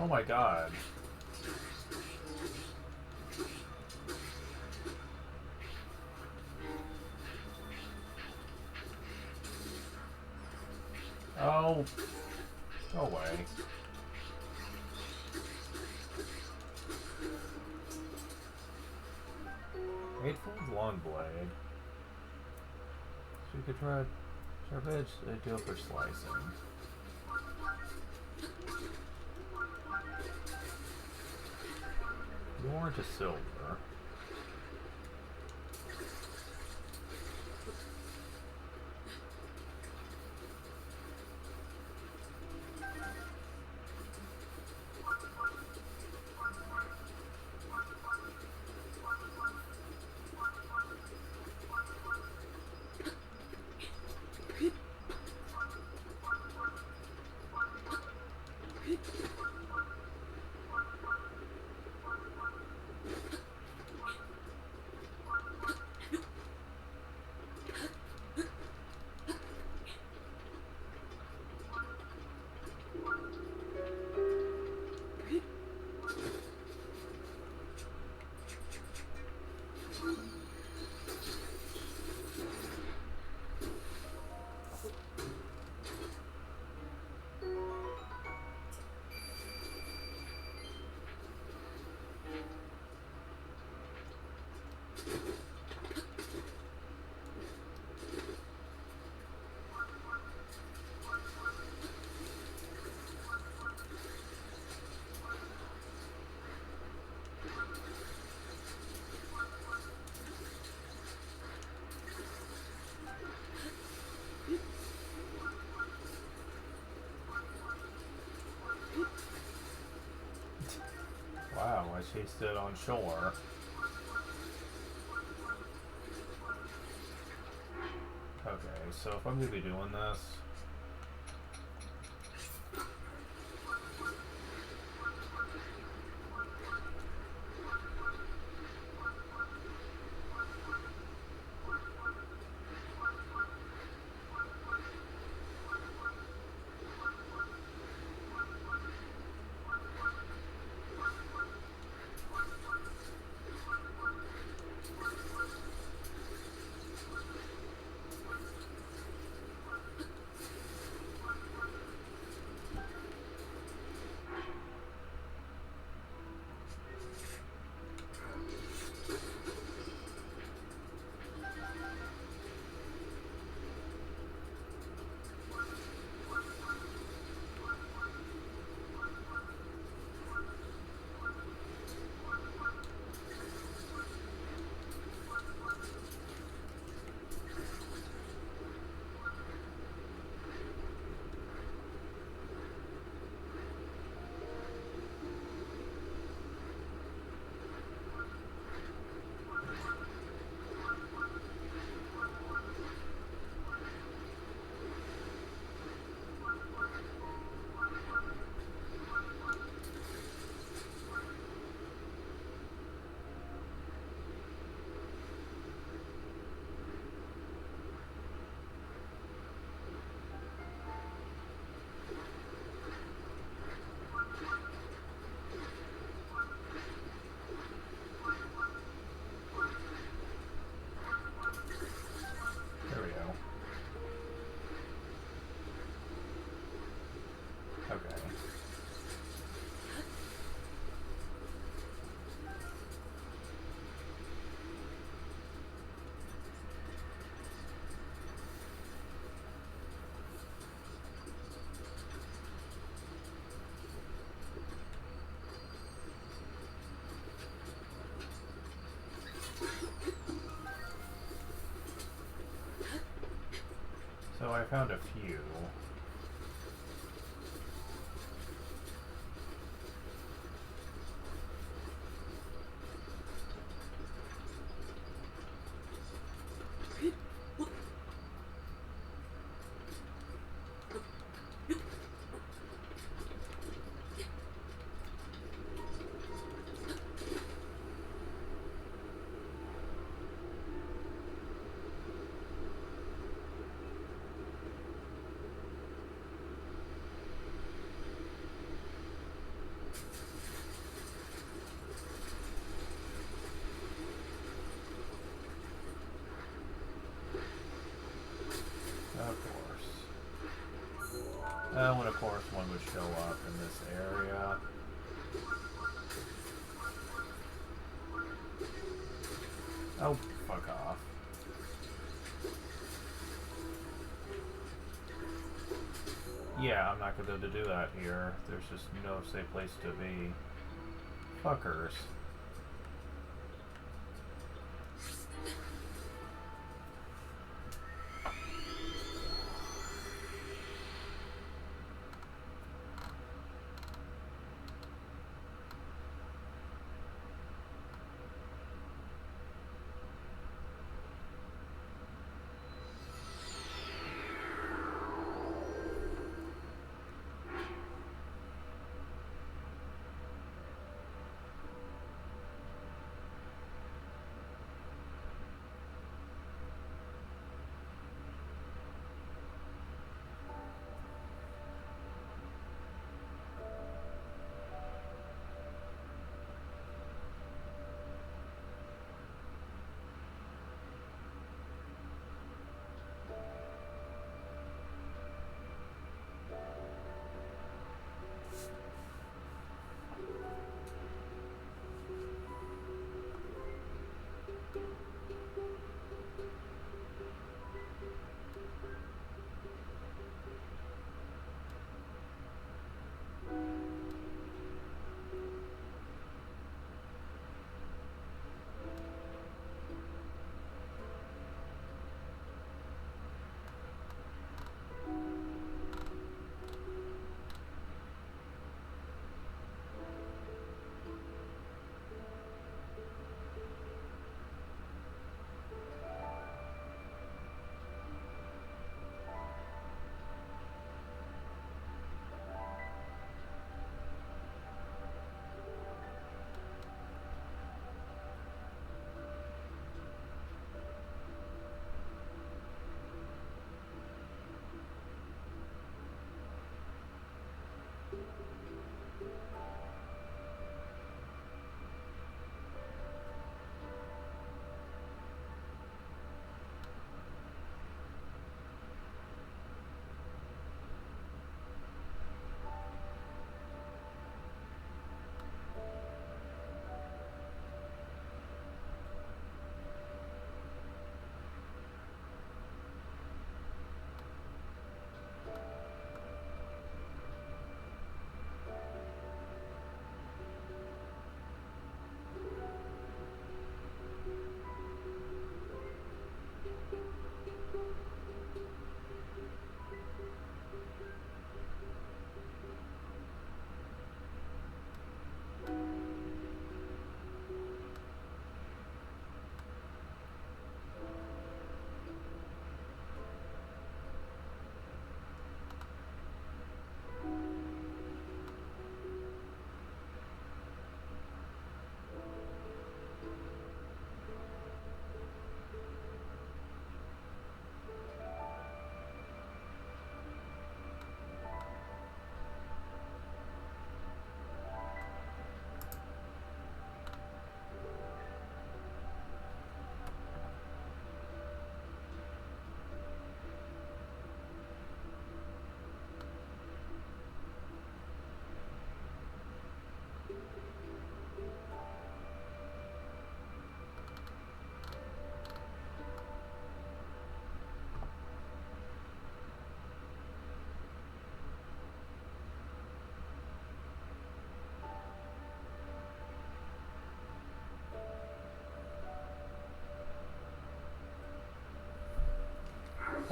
[SPEAKER 1] Oh my god. Oh. Go away. Eightfold long blade. So you could try sharp edge, ideal for slicing. More to silver. Wow, I chased it on shore. Okay, so if I'm going to be doing this... found a few. Of course. And of course one would show up in this area. Oh, fuck off. Yeah, I'm not gonna be able to do that here. There's just no safe place to be. Fuckers.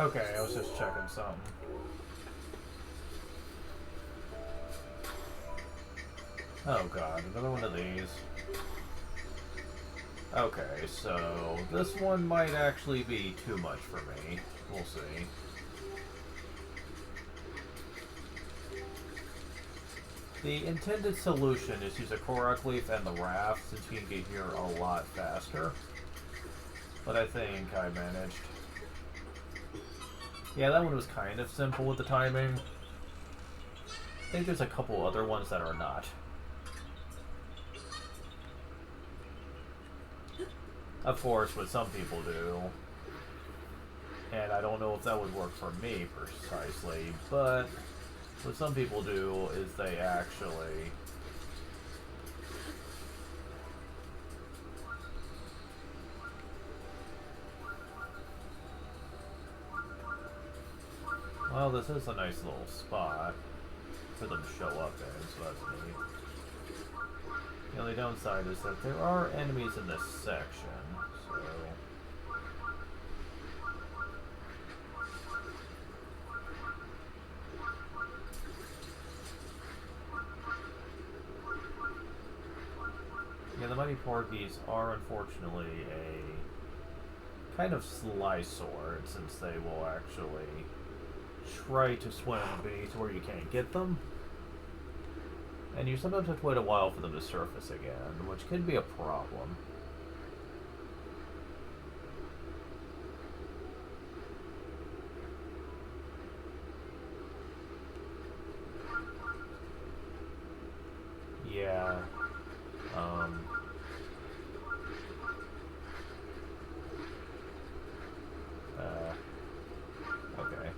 [SPEAKER 1] Okay, I was just checking something. Oh god, another one of these. Okay, so this one might actually be too much for me. We'll see. The intended solution is use a Korok leaf and the raft since you can get here a lot faster. But I think I managed. Yeah, that one was kind of simple with the timing. I think there's a couple other ones that are not. Of course, what some people do. And I don't know if that would work for me precisely, but what some people do is they actually well, this is a nice little spot for them to show up in, so that's neat. The only downside is that there are enemies in this section, so yeah, the Mighty Porgies are unfortunately a kind of sly sort, since they will actually try to swim beneath where you can't get them. And you sometimes have to wait a while for them to surface again, which can be a problem. Yeah. Okay.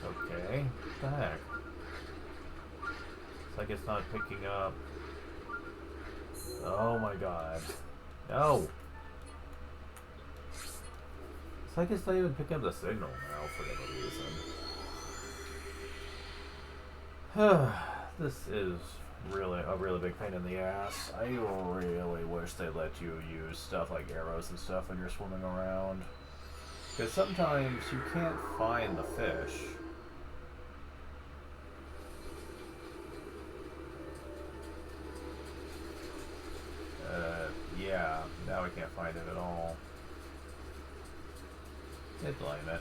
[SPEAKER 1] Okay. What the heck? It's like it's not picking up. Oh my god. No! It's like it's not even picking up the signal now for whatever reason. This is really a really big pain in the ass. I really wish they let you use stuff like arrows and stuff when you're swimming around. Because sometimes you can't find the fish. Yeah, now we can't find it at all. Can't blame it.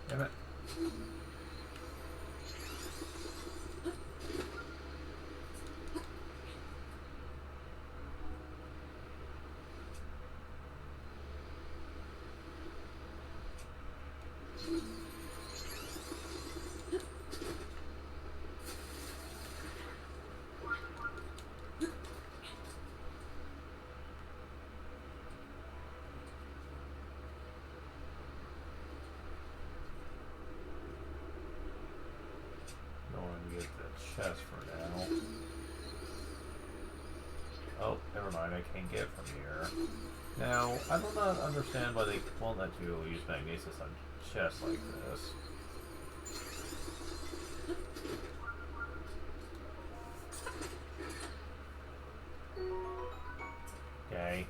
[SPEAKER 1] Damn it. Chest for now. Oh, never mind, I can't get from here. Now, I do not understand why they won't let you use magnesis on chests like this. Okay.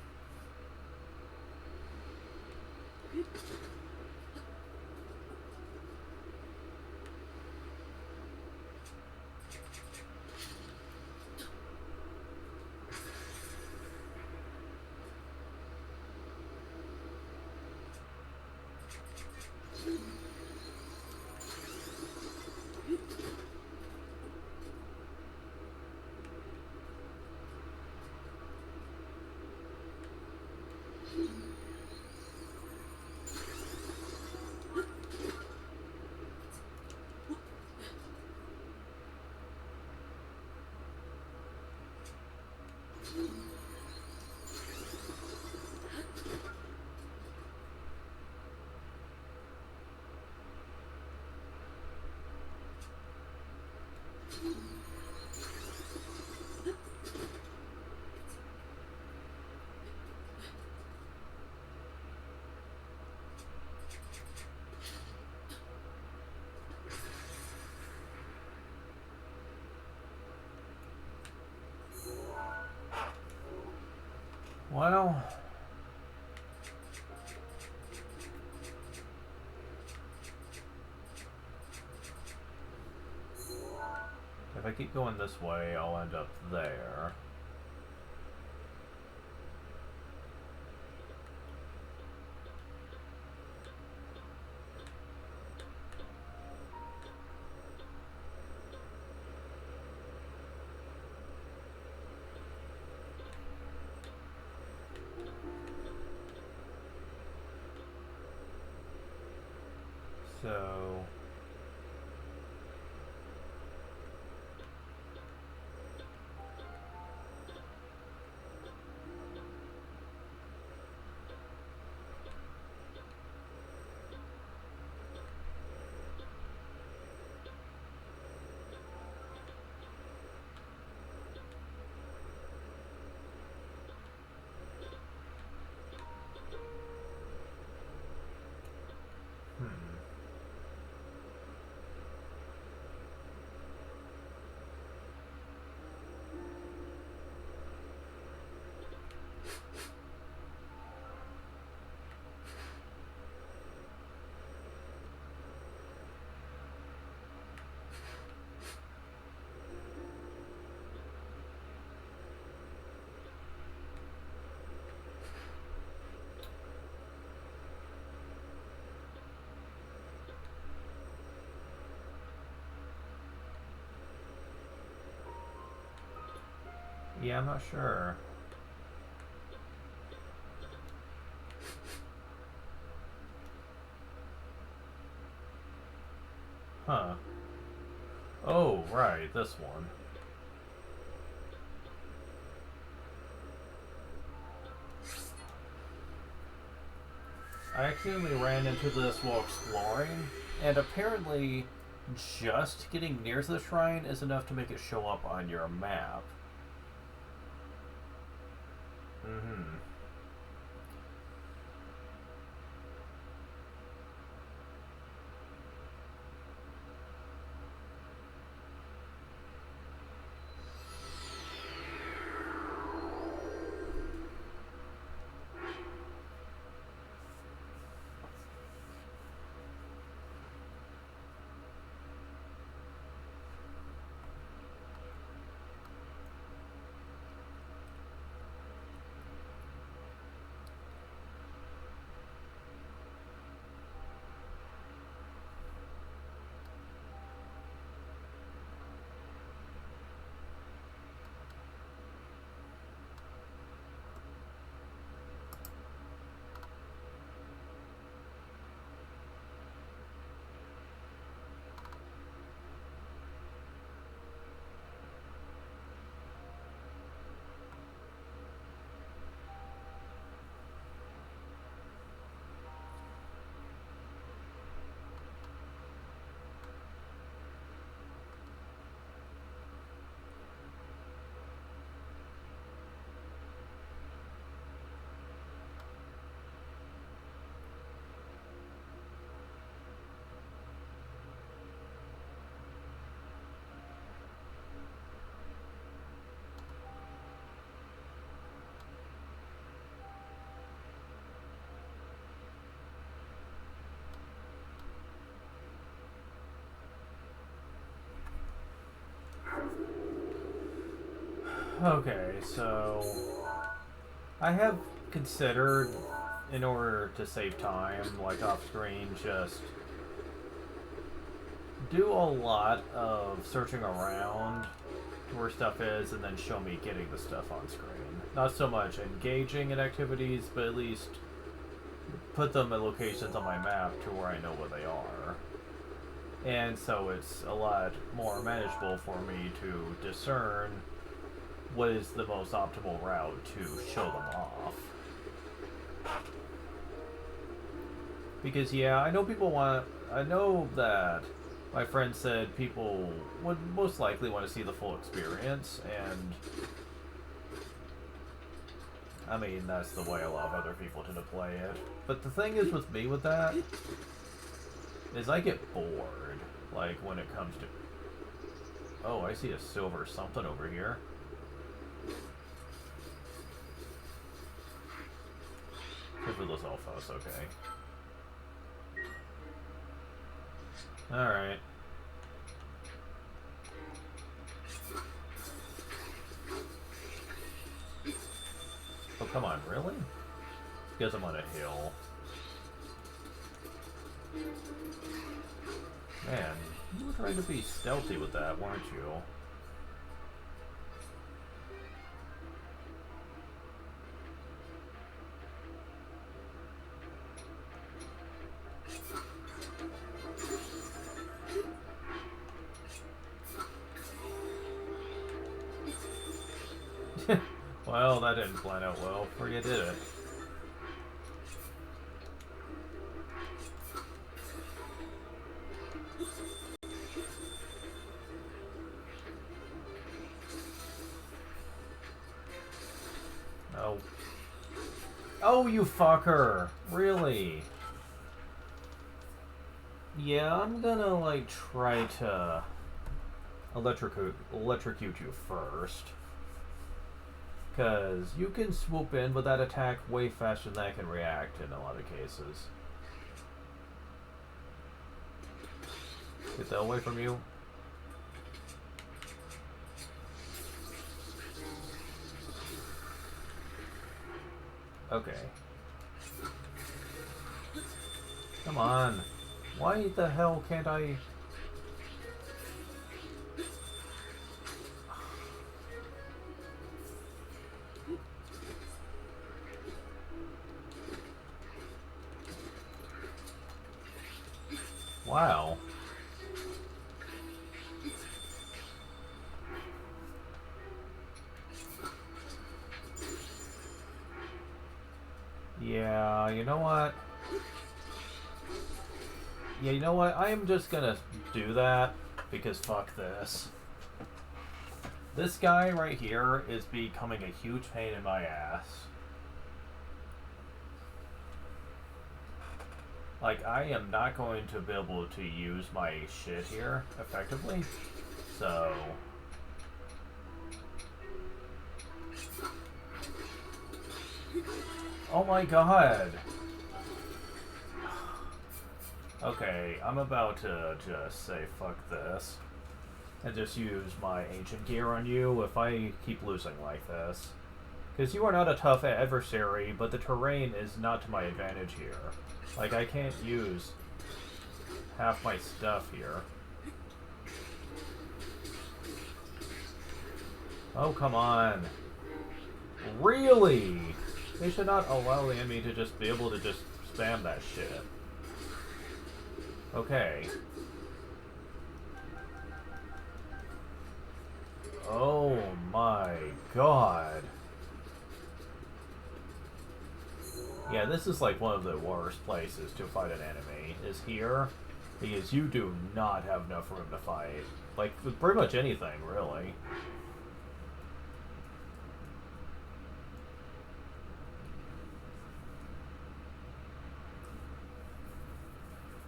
[SPEAKER 1] Well... if I keep going this way, I'll end up there. So... yeah, I'm not sure. Huh. Oh, right, this one. I accidentally ran into this while exploring, and apparently just getting near to the shrine is enough to make it show up on your map. Mm-hmm. Okay, so I have considered, in order to save time, like off screen, just do a lot of searching around to where stuff is and then show me getting the stuff on screen. Not so much engaging in activities, but at least put them at locations on my map to where I know where they are. And so it's a lot more manageable for me to discern what is the most optimal route to show them off. Because, yeah, I know people want... I know that my friend said people would most likely want to see the full experience, and... I mean, that's the way a lot of other people tend to play it. But the thing is with me with that, is I get bored, like, when it comes to... Oh, I see a silver something over here. of those alphas, okay. Alright. Oh, come on, really? Because I'm on a hill. Man, you were trying to be stealthy with that, weren't you? Well, that didn't plan out well for you, did it? Oh. Oh, you fucker! Really? Yeah, I'm gonna, like, try to electrocute you first. Because you can swoop in with that attack way faster than I can react in a lot of cases. Get that away from you. Okay. Come on. Why the hell can't I... Wow. Yeah, you know what? Yeah, you know what? I am just gonna do that because fuck this. This guy right here is becoming a huge pain in my ass. Like, I am not going to be able to use my shit here effectively, so... Oh my god! Okay, I'm about to just say fuck this. And just use my ancient gear on you if I keep losing like this. Because you are not a tough adversary, but the terrain is not to my advantage here. Like, I can't use half my stuff here. Oh, come on. Really? They should not allow the enemy to just be able to just spam that shit. Okay. Oh my god. Yeah, this is like one of the worst places to fight an enemy, is here, because you do not have enough room to fight. Like, with pretty much anything, really.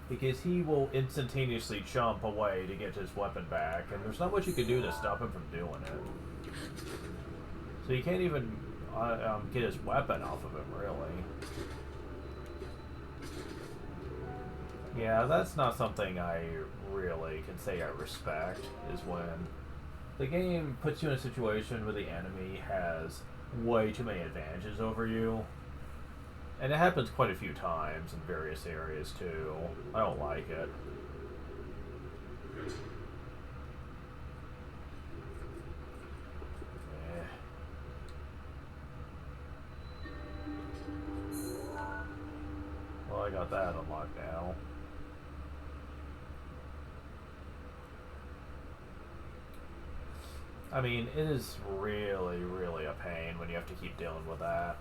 [SPEAKER 1] Because he will instantaneously jump away to get his weapon back, and there's not much you can do to stop him from doing it. So you can't even get his weapon off of him, really. Yeah, that's not something I really can say I respect, is when the game puts you in a situation where the enemy has way too many advantages over you. And it happens quite a few times in various areas, too. I don't like it. Well, I got that unlocked now. I mean, it is really, really a pain when you have to keep dealing with that.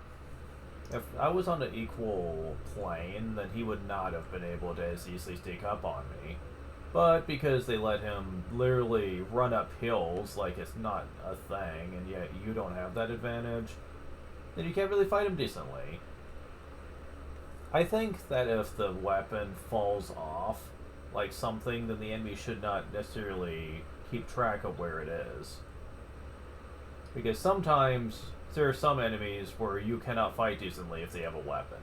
[SPEAKER 1] If I was on an equal plane, then he would not have been able to as easily sneak up on me. But because they let him literally run up hills like it's not a thing, and yet you don't have that advantage, then you can't really fight him decently. I think that if the weapon falls off, like something, then the enemy should not necessarily keep track of where it is. Because sometimes there are some enemies where you cannot fight decently if they have a weapon.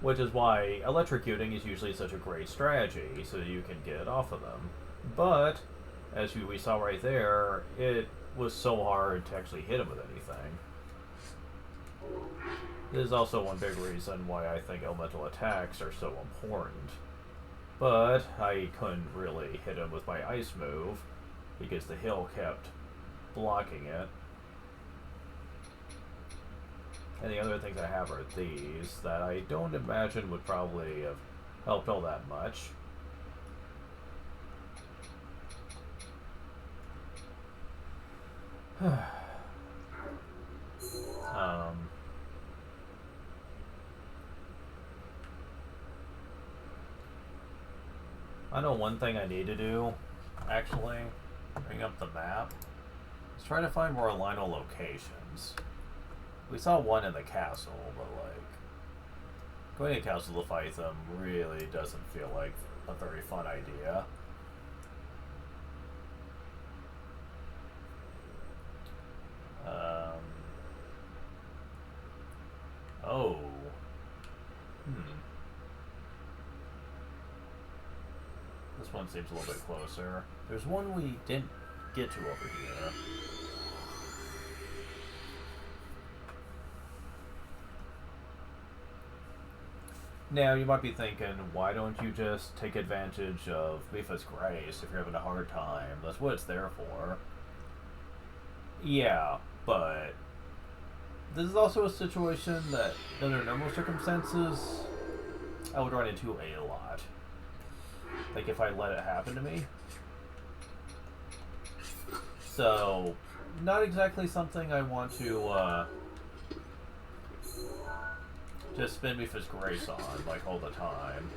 [SPEAKER 1] Which is why electrocuting is usually such a great strategy, so you can get off of them. But, as we saw right there, it was so hard to actually hit him with anything. This is also one big reason why I think elemental attacks are so important. But I couldn't really hit him with my ice move, because the hill kept blocking it. And the other things I have are these, that I don't imagine would probably have helped all that much. I know one thing I need to do, actually, bring up the map, is try to find more Lionel locations. We saw one in the castle, but like, going to the castle to fight them really doesn't feel like a very fun idea. Oh. This one seems a little bit closer. There's one we didn't get to over here. Now, you might be thinking, why don't you just take advantage of Mipha's Grace if you're having a hard time? That's what it's there for. Yeah, but this is also a situation that, under normal circumstances, I would run into a lot. Like, if I let it happen to me. So, not exactly something I want to, just spin Mipha's Grace on, like, all the time.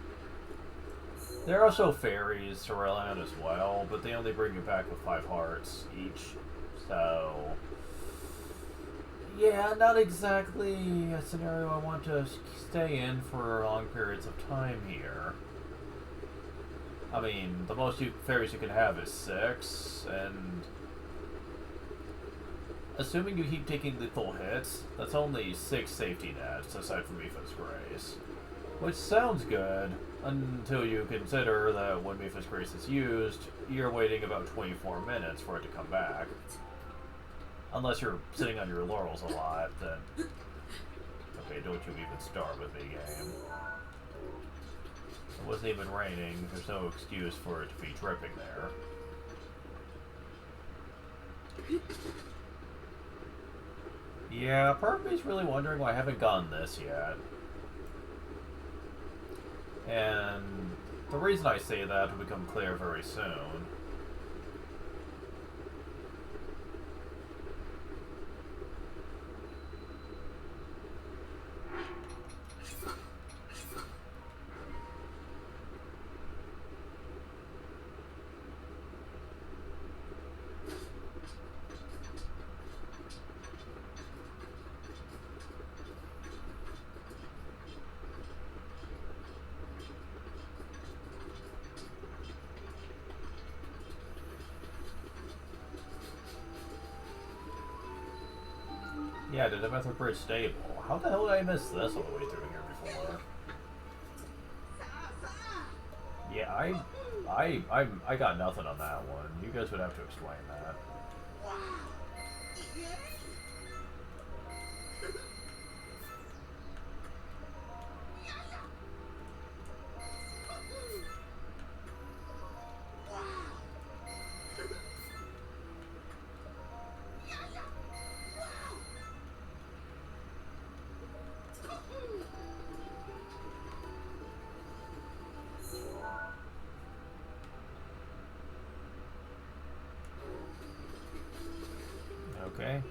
[SPEAKER 1] There are also fairies around as well, but they only bring you back with 5 hearts each. So, yeah, not exactly a scenario I want to stay in for long periods of time here. I mean, the most fairies you can have is 6, and assuming you keep taking lethal hits, that's only 6 safety nets, aside from Mipha's Grace. Which sounds good, until you consider that when Mipha's Grace is used, you're waiting about 24 minutes for it to come back. Unless you're sitting on your laurels a lot, then... Okay, don't you even start with me, game. It wasn't even raining, there's no excuse for it to be dripping there. Yeah, part of me's really wondering why I haven't gotten this yet. And the reason I say that will become clear very soon. Yeah, the Demether Bridge stable. How the hell did I miss this all the way through here before? Yeah, I got nothing on that one. You guys would have to explain that. Okay.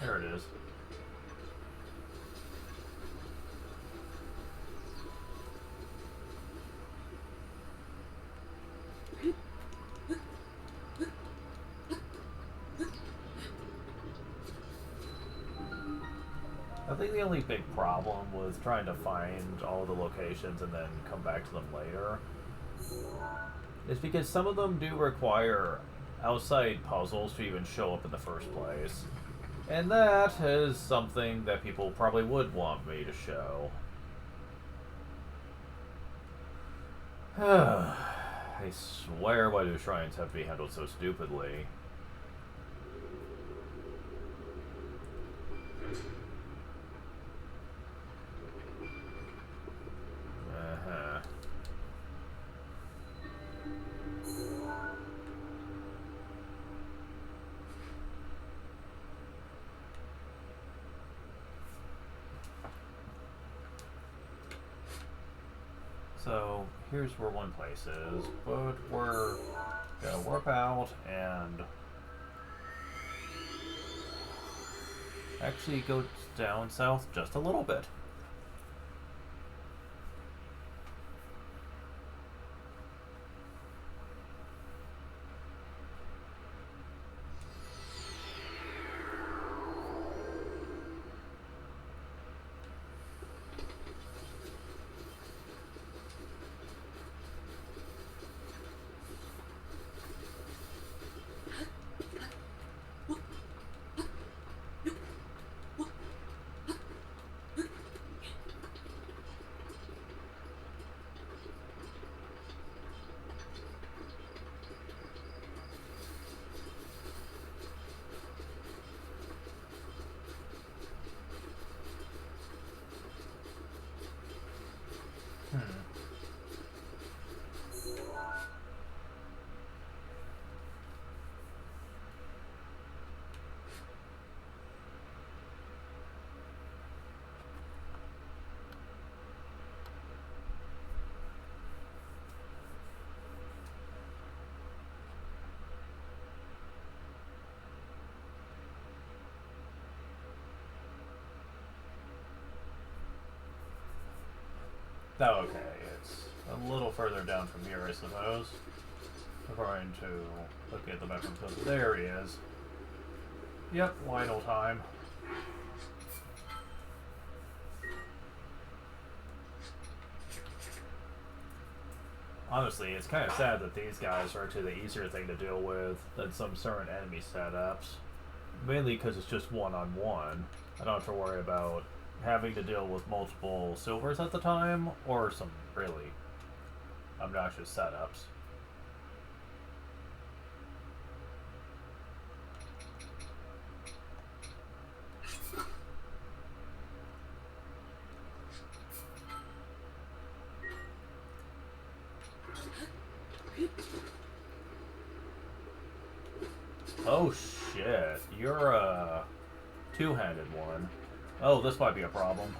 [SPEAKER 1] There it is. I think the only big problem was trying to find all the locations and then come back to them later is because some of them do require outside puzzles to even show up in the first place. And that is something that people probably would want me to show. I swear why do shrines have to be handled so stupidly? So, here's where one place is, but we're gonna warp out and actually go down south just a little bit. Oh, okay, it's a little further down from here, I suppose. According to looking at the map and stuff. There he is. Yep, Lionel time. Honestly, it's kind of sad that these guys are actually the easier thing to deal with than some certain enemy setups. Mainly because it's just one-on-one. I don't have to worry about having to deal with multiple silvers at the time, or some really obnoxious setups. Oh shit, you're a two-handed one. Oh, this might be a problem.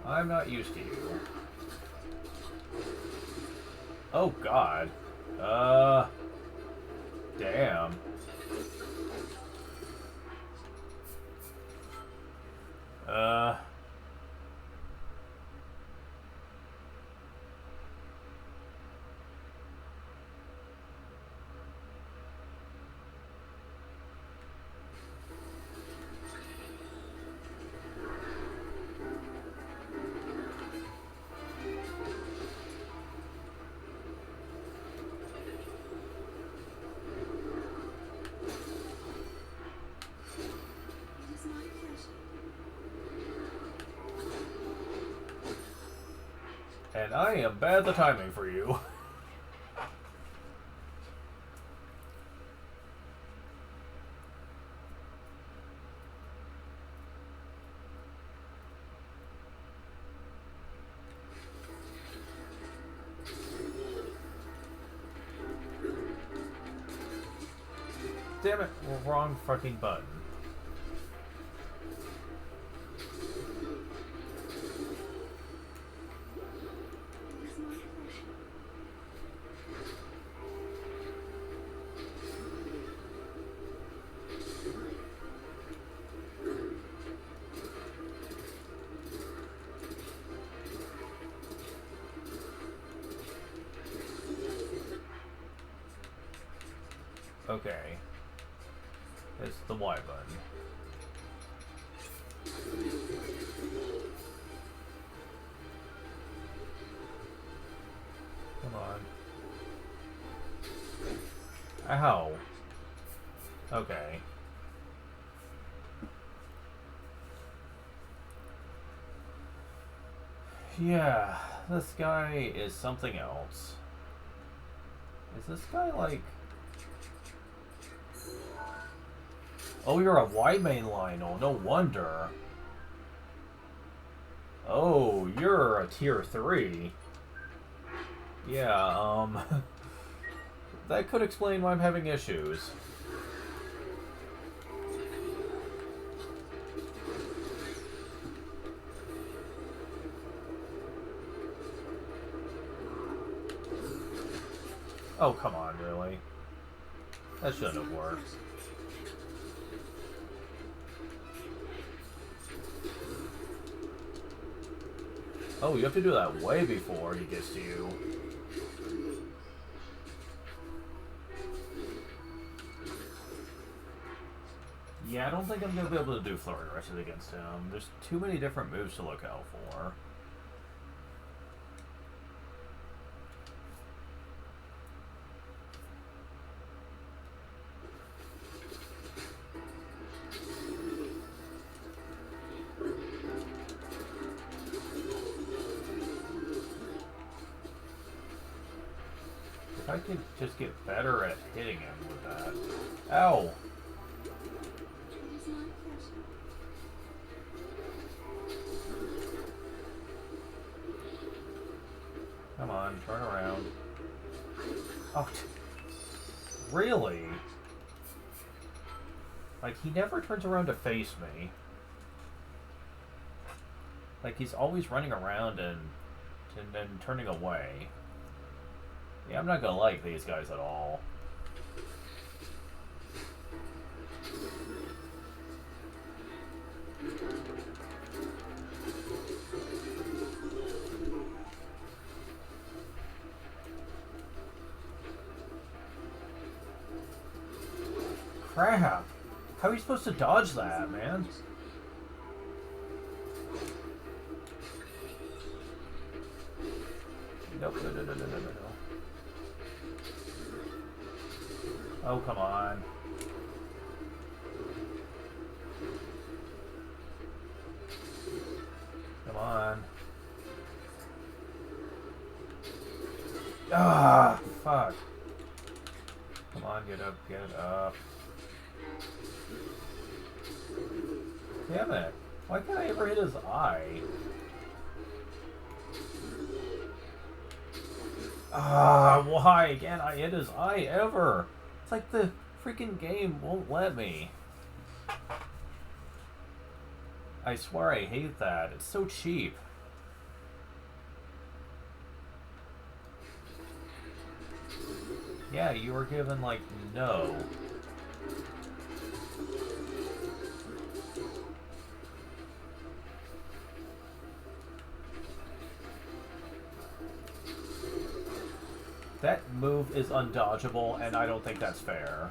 [SPEAKER 1] I'm not used to you. Oh god. Damn. And I am bad at the timing for you. Damn it, wrong fucking button. Okay. It's the Y button. Ow. Okay. Yeah, this guy is something else. Is this guy like... Oh, you're a wide main Lionel. No wonder. Oh, you're a tier 3. Yeah, that could explain why I'm having issues. Oh, come on, really? That shouldn't have worked. Oh, you have to do that way before he gets to you. Yeah, I don't think I'm going to be able to do Flurry Rushes against him. There's too many different moves to look out for. If I could just get better at hitting him with that. Ow! Come on, turn around. Oh, really? Like, he never turns around to face me. Like, he's always running around and turning away. Yeah, I'm not gonna like these guys at all. Crap! How are you supposed to dodge that, man? Nope, no. Oh, come on. Come on. Ah, fuck. Come on, get up, get up. Damn it. Why can't I ever hit his eye? Ah, why again? I hit his eye ever. It's like the freaking game won't let me. I swear I hate that. It's so cheap. Yeah, you were given, like, no. That move is undodgeable, and I don't think that's fair.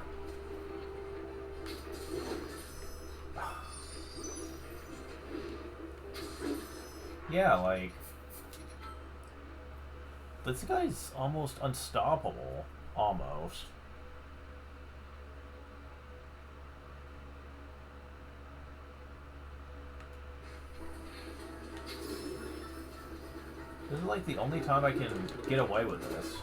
[SPEAKER 1] Yeah, like... This guy's almost unstoppable. Almost. This is like the only time I can get away with this.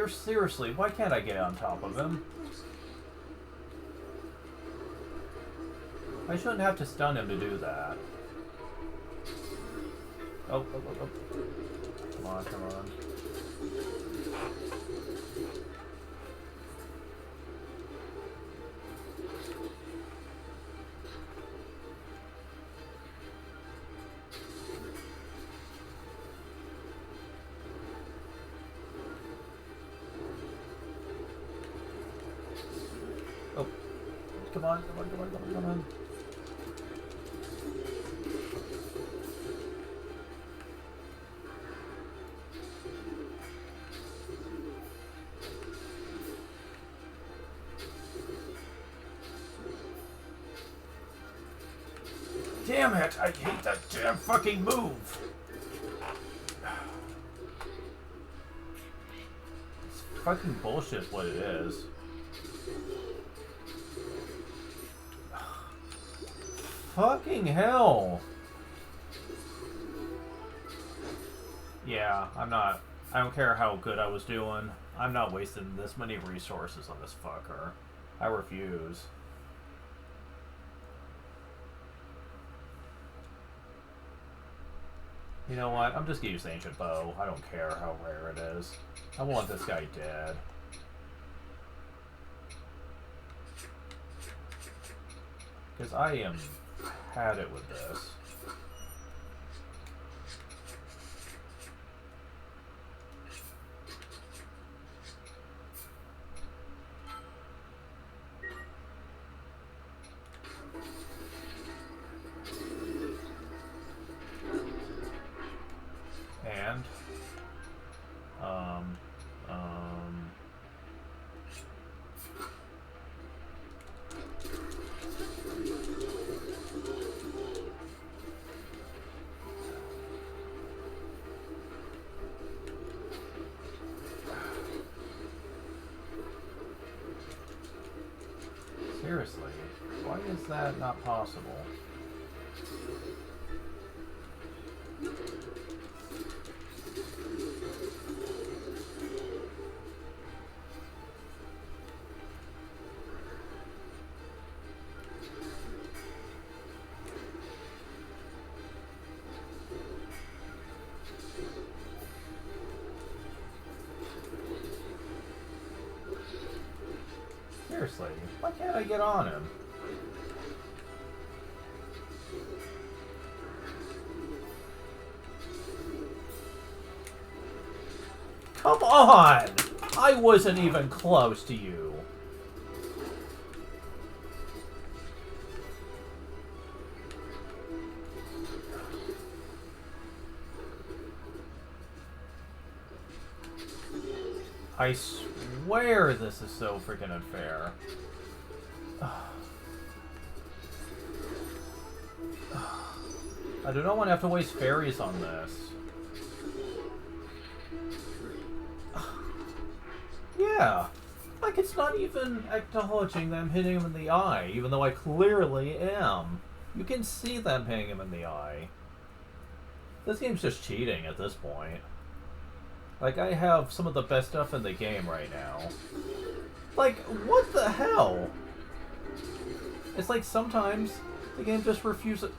[SPEAKER 1] Seriously, why can't I get on top of him? I shouldn't have to stun him to do that. Oh. Come on. Oh. Come on. Damn it! I hate that damn fucking move! It's fucking bullshit what it is. Fucking hell! Yeah, I don't care how good I was doing. I'm not wasting this many resources on this fucker. I refuse. You know what? I'm just gonna use the Ancient Bow. I don't care how rare it is. I want this guy dead. Because I am had it with this. And seriously, why is that not possible? Seriously, why can't I get on him? Come on! I wasn't even close to you. I swear this is so freaking unfair. I do not want to have to waste fairies on this. Yeah. Like, it's not even acknowledging them hitting him in the eye, even though I clearly am. You can see them hitting him in the eye. This game's just cheating at this point. Like, I have some of the best stuff in the game right now. Like, what the hell? It's like sometimes the game just refuses...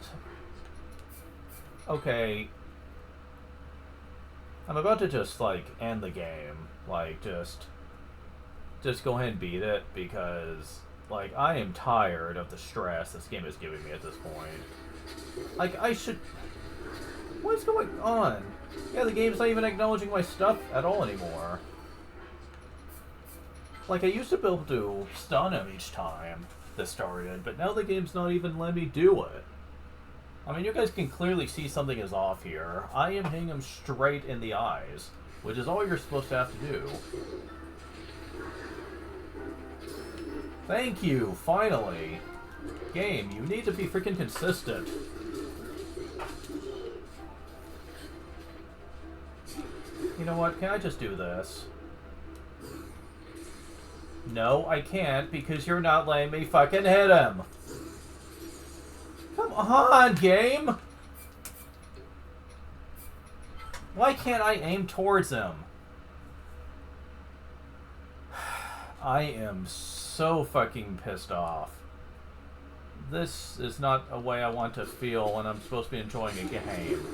[SPEAKER 1] Okay. I'm about to just, like, end the game. Like, just go ahead and beat it, because, like, I am tired of the stress this game is giving me at this point. Like, I should... What's going on? Yeah, the game's not even acknowledging my stuff at all anymore. Like, I used to be able to stun him each time this started, but now the game's not even letting me do it. I mean, you guys can clearly see something is off here. I am hitting him straight in the eyes, which is all you're supposed to have to do. Thank you, finally. Game, you need to be freaking consistent. You know what, can I just do this? No, I can't, because you're not letting me fucking hit him. Come on, game! Why can't I aim towards him? I am so fucking pissed off. This is not a way I want to feel when I'm supposed to be enjoying a game.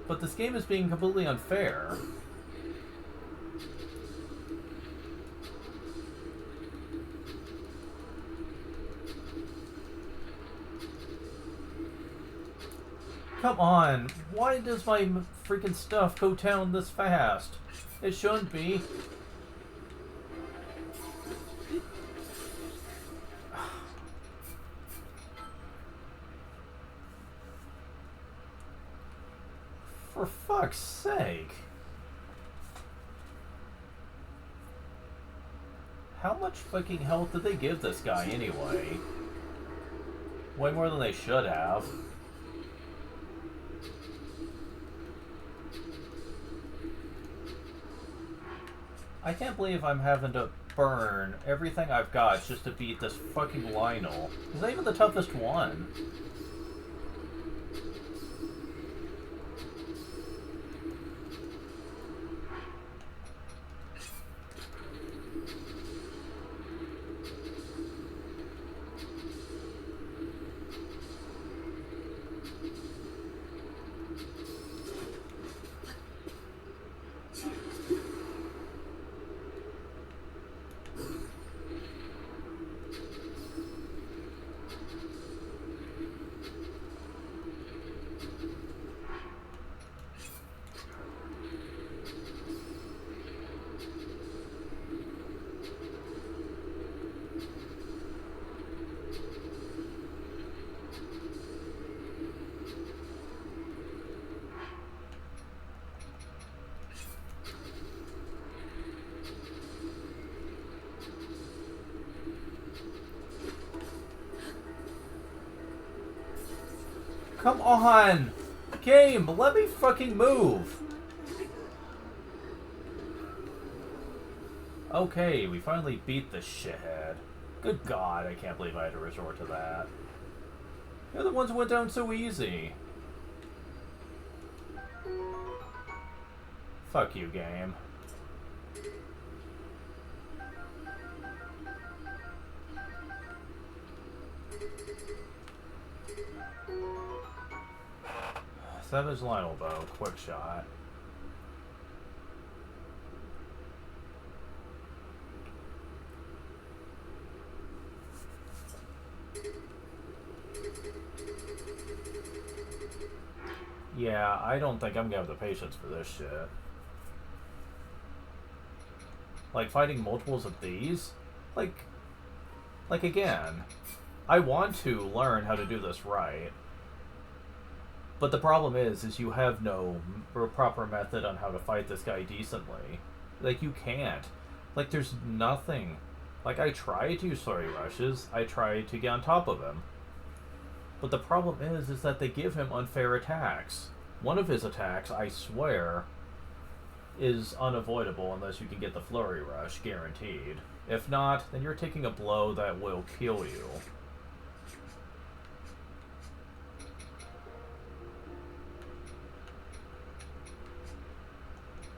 [SPEAKER 1] But this game is being completely unfair. Come on, why does my freaking stuff go down this fast? It shouldn't be. For fuck's sake. How much fucking health did they give this guy anyway? Way more than they should have. I can't believe I'm having to burn everything I've got just to beat this fucking Lionel. Is that even the toughest one? Come on! Game, let me fucking move! Okay, we finally beat this shithead. Good God, I can't believe I had to resort to that. You're the ones who went down so easy. Fuck you, game. Savage Lionel Bow, quick shot. Yeah, I don't think I'm gonna have the patience for this shit. Like, fighting multiples of these? Like again, I want to learn how to do this right. But the problem is you have no proper method on how to fight this guy decently. Like, you can't. Like, there's nothing. Like, I try to use flurry rushes. I try to get on top of him. But the problem is that they give him unfair attacks. One of his attacks, I swear, is unavoidable unless you can get the flurry rush, guaranteed. If not, then you're taking a blow that will kill you.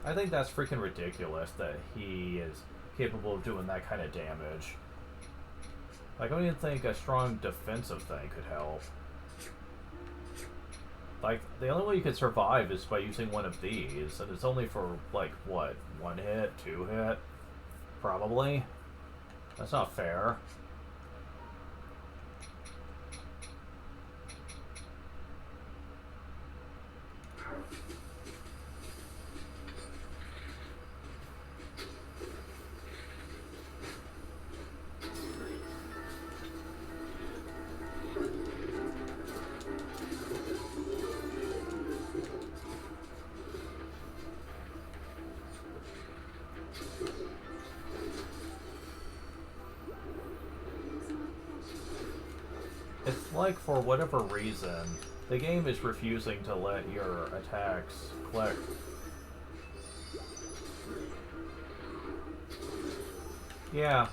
[SPEAKER 1] I think that's freaking ridiculous that he is capable of doing that kind of damage. Like, I don't even think a strong defensive thing could help. Like, the only way you could survive is by using one of these, and it's only for, like, what, 1 hit, 2 hit? Probably. That's not fair. Like, for whatever reason, the game is refusing to let your attacks click. Yeah.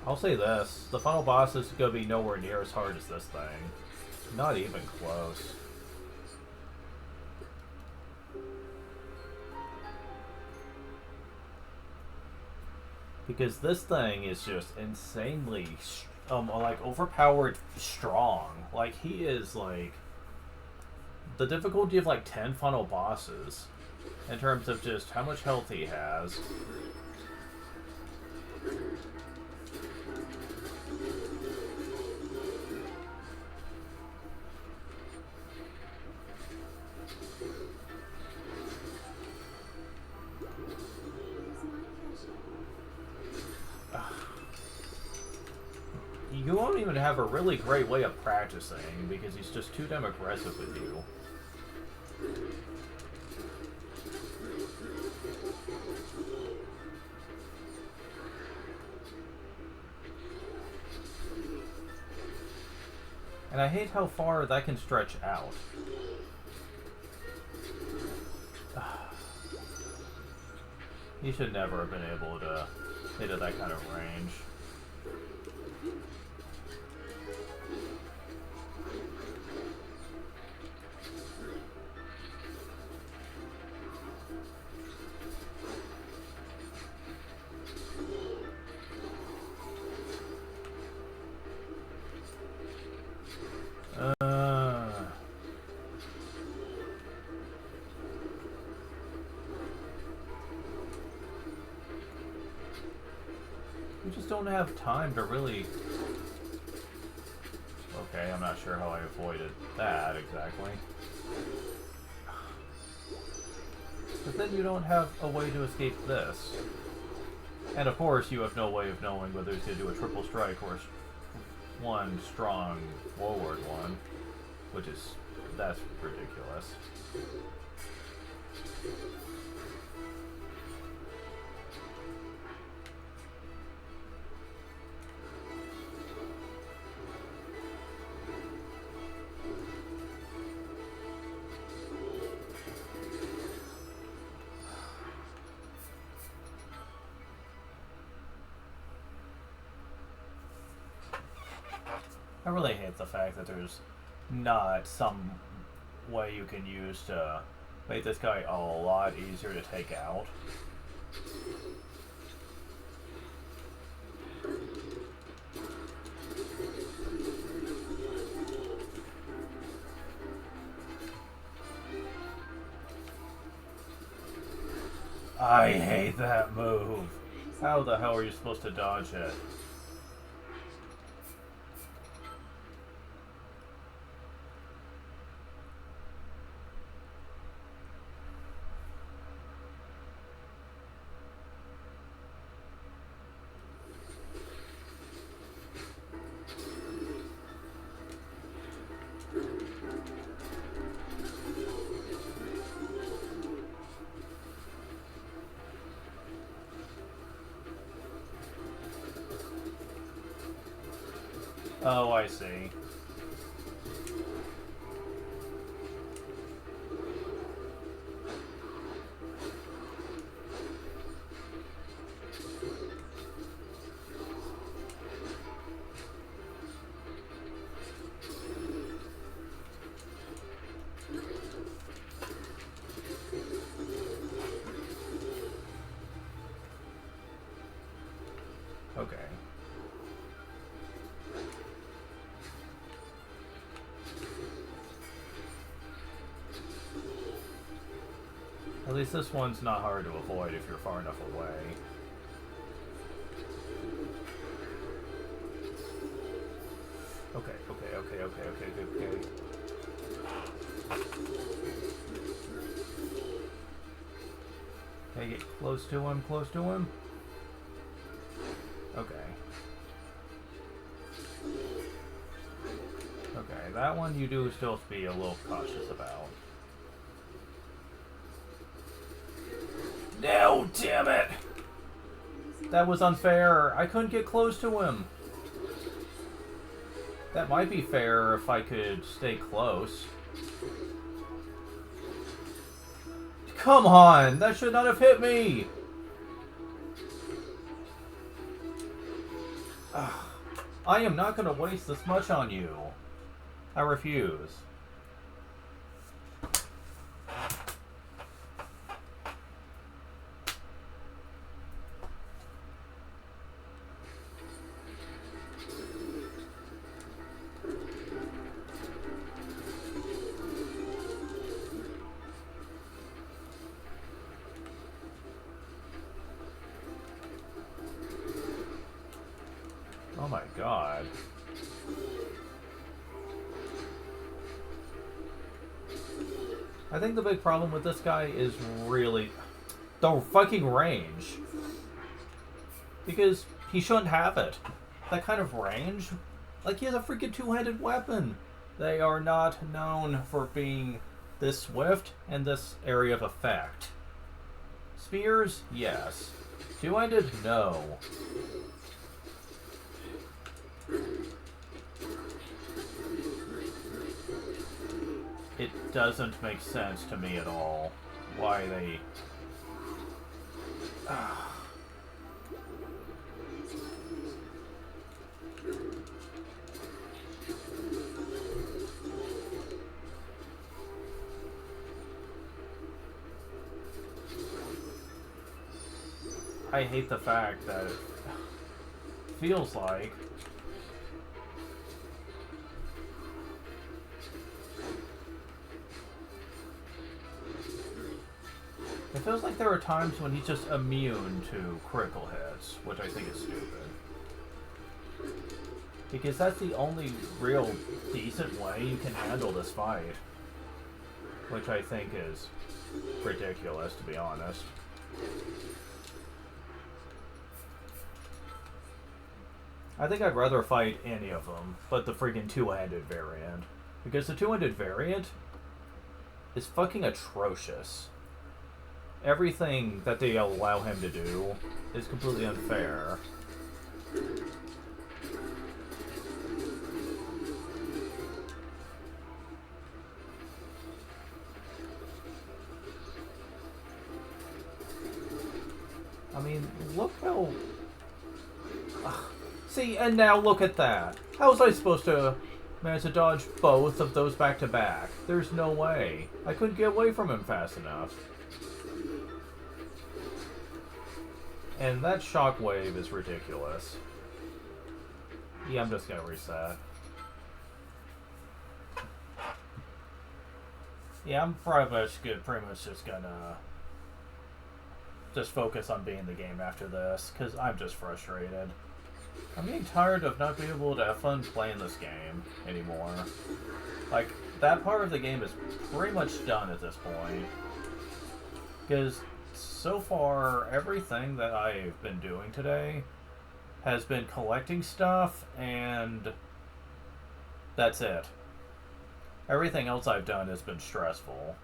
[SPEAKER 1] I'll say this, the final boss is going to be nowhere near as hard as this thing. Not even close. Because this thing is just insanely, like, overpowered strong. Like, he is, like, the difficulty of, like, 10 final bosses in terms of just how much health he has. you won't even have a really great way of practicing because he's just too damn aggressive with you. And I hate how far that can stretch out. He should never have been able to hit at that kind of range. We just don't have time to really... Okay, I'm not sure how I avoided that exactly. But then you don't have a way to escape this. And of course, you have no way of knowing whether he's going to do a triple strike or one strong forward one. Which is... that's ridiculous. I really hate the fact that there's not some way you can use to make this guy a lot easier to take out. I hate that move. How the hell are you supposed to dodge it? Oh, I see. Okay. At least this one's not hard to avoid if you're far enough away. Okay. Okay, get close to him, Okay. Okay, that one you do still have to be a little cautious about. No, damn it! That was unfair. I couldn't get close to him. That might be fair if I could stay close. Come on! That should not have hit me! Ugh. I am not going to waste this much on you. I refuse. Oh my god. I think the big problem with this guy is really the fucking range. Because he shouldn't have it. that kind of range. Like, he has a freaking two-handed weapon. They are not known for being this swift and this area of effect. Spears, yes. Two-handed, no. It doesn't make sense to me at all why they... I hate the fact that it feels like there are times when he's just immune to critical hits, which I think is stupid. Because that's the only real decent way you can handle this fight. Which I think is ridiculous, to be honest. I think I'd rather fight any of them, but the freaking two-handed variant. Because the two-handed variant is fucking atrocious. Everything that they allow him to do is completely unfair. I mean, look how... See, and now look at that. How was I supposed to manage to dodge both of those back to back? There's no way. I couldn't get away from him fast enough. And that shockwave is ridiculous. Yeah, I'm just gonna reset. Yeah, I'm pretty much just gonna just focus on beating the game after this, because I'm just frustrated. I'm getting tired of not being able to have fun playing this game anymore. Like, that part of the game is pretty much done at this point. Because so far, everything that I've been doing today has been collecting stuff, and that's it. Everything else I've done has been stressful.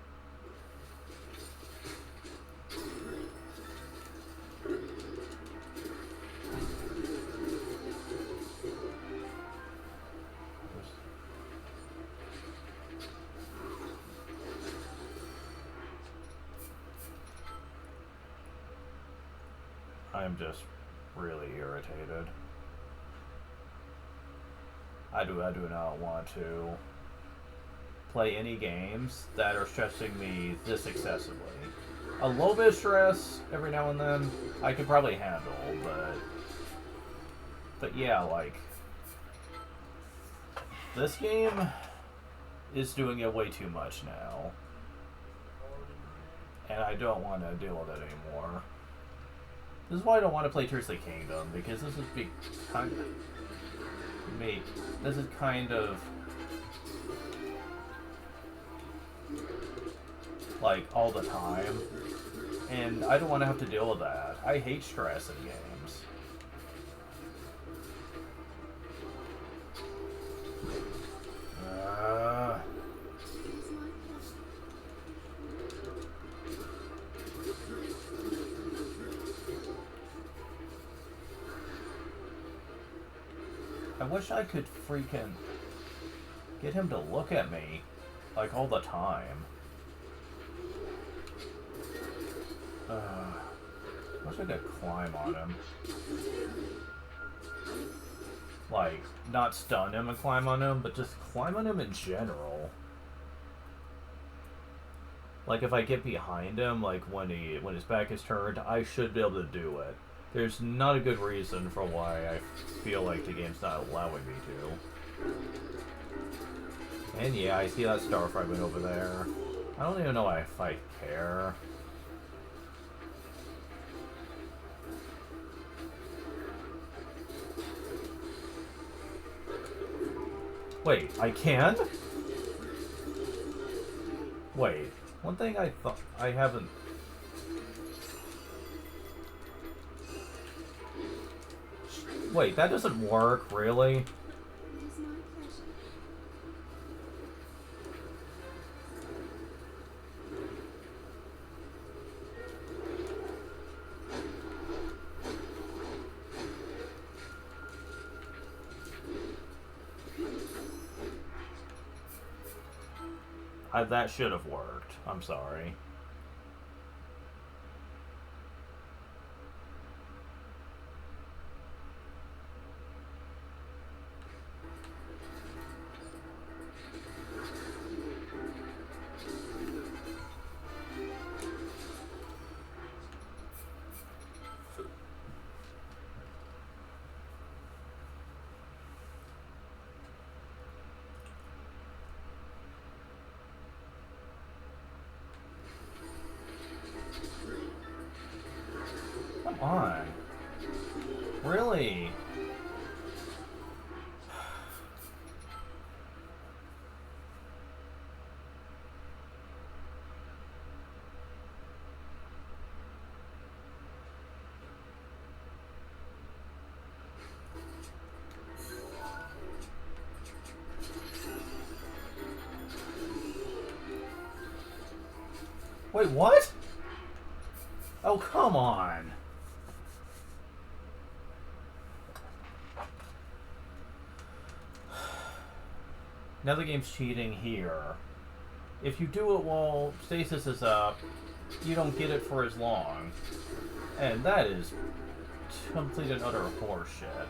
[SPEAKER 1] I'm just really irritated. I do not want to play any games that are stressing me this excessively. A little bit of stress every now and then I could probably handle, but yeah, like, this game is doing it way too much now, and I don't want to deal with it anymore. This is why I don't want to play Tears of the Kingdom, because this is this is kind of like all the time, and I don't want to have to deal with that. I hate stress in games. I wish I could freaking get him to look at me, like, all the time. I wish I could climb on him. Like, not stun him and climb on him, but just climb on him in general. Like, if I get behind him, like, when his back is turned, I should be able to do it. There's not a good reason for why I feel like the game's not allowing me to. And yeah, I see that star fragment over there. I don't even know if I care. Wait, I can? Wait, one thing I thought I haven't... Wait, that doesn't work, really?
[SPEAKER 2] It is my pleasure.
[SPEAKER 1] That should have worked. I'm sorry. Come on. Really? Wait, what? Oh, come on. Now the game's cheating here. If you do it while stasis is up, you don't get it for as long. And that is complete and utter horseshit.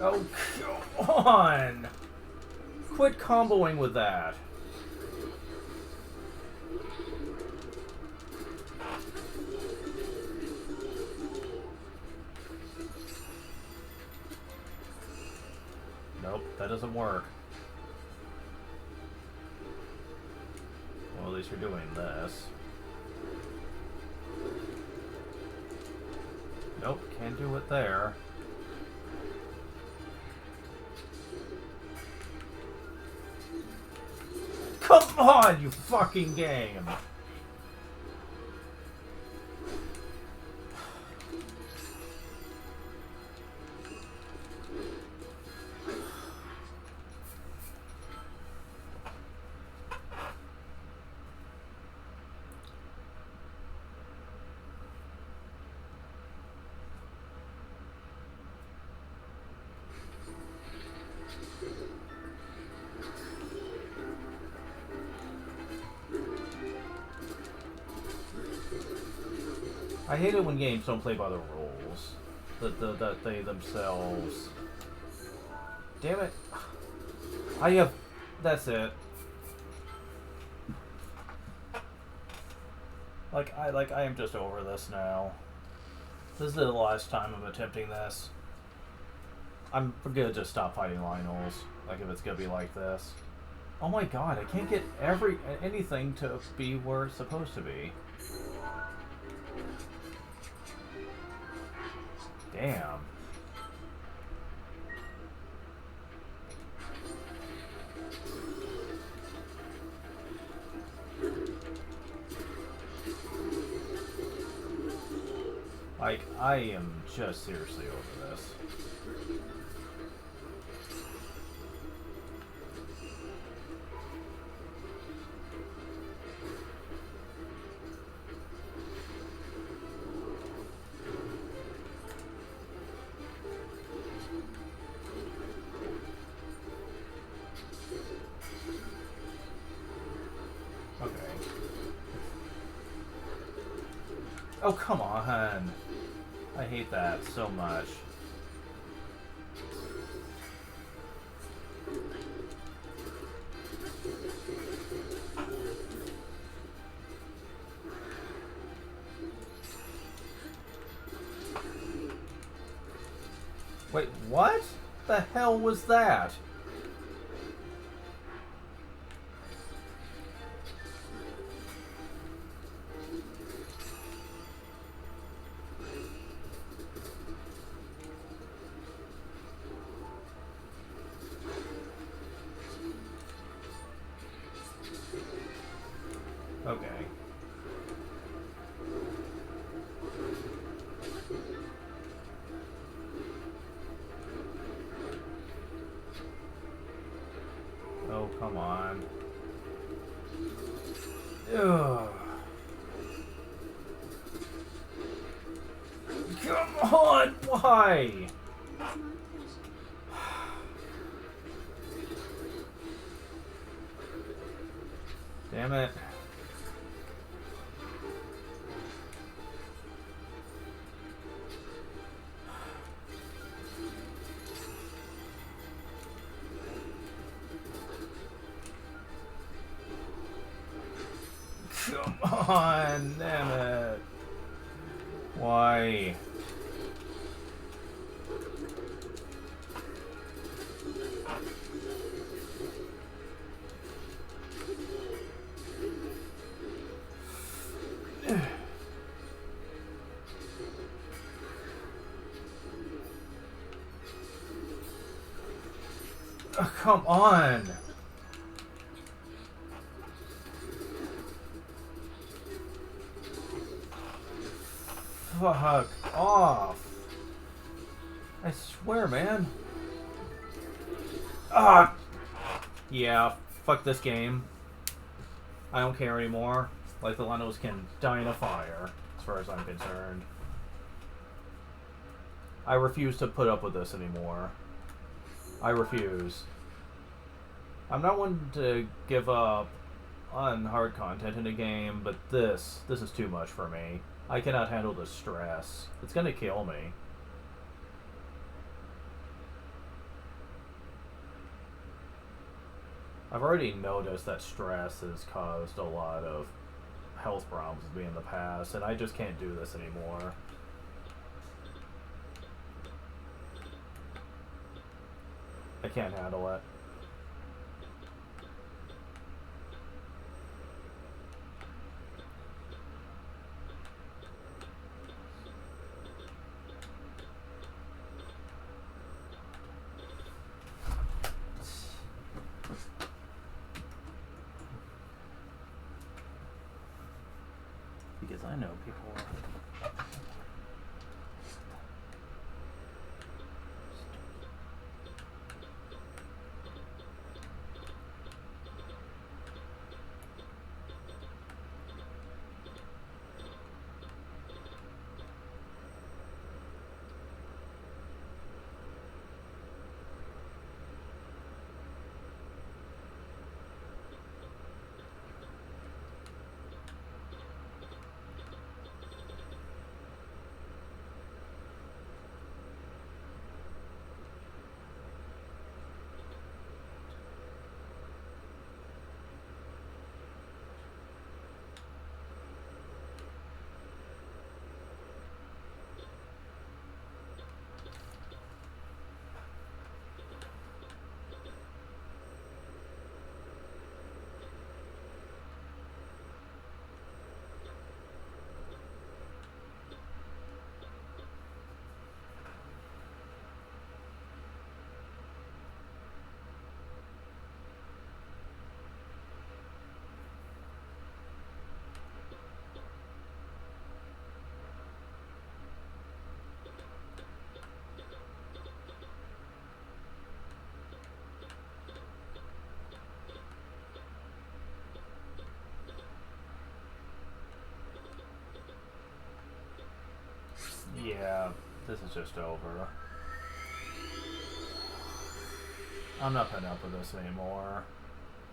[SPEAKER 1] Oh, come on! Quit comboing with that. Nope, that doesn't work. Well, at least you're doing this. Nope, can't do it there. Come on, you fucking game! I hate it when games don't play by the rules that they themselves. Damn it! I have. That's it. I am just over this now. This is the last time I'm attempting this. I'm gonna just stop fighting Lionels. Like if it's gonna be like this. Oh my god! I can't get anything to be where it's supposed to be. Damn. Like, I am just seriously over this. Oh, come on. I hate that so much. What the hell was that? Okay. Oh, come on. Ugh. Come on, why? Damn it. Come on, damn it. Why? Oh, come on. Fuck off. I swear, man. Ah! Yeah, fuck this game. I don't care anymore. Like, the Lennos can die in a fire, as far as I'm concerned. I refuse to put up with this anymore. I refuse. I'm not one to give up on hard content in a game, but this is too much for me. I cannot handle the stress. It's gonna kill me. I've already noticed that stress has caused a lot of health problems with me in the past, and I just can't do this anymore. I can't handle it. Because I know people are... Yeah, this is just over. I'm not putting up with this anymore.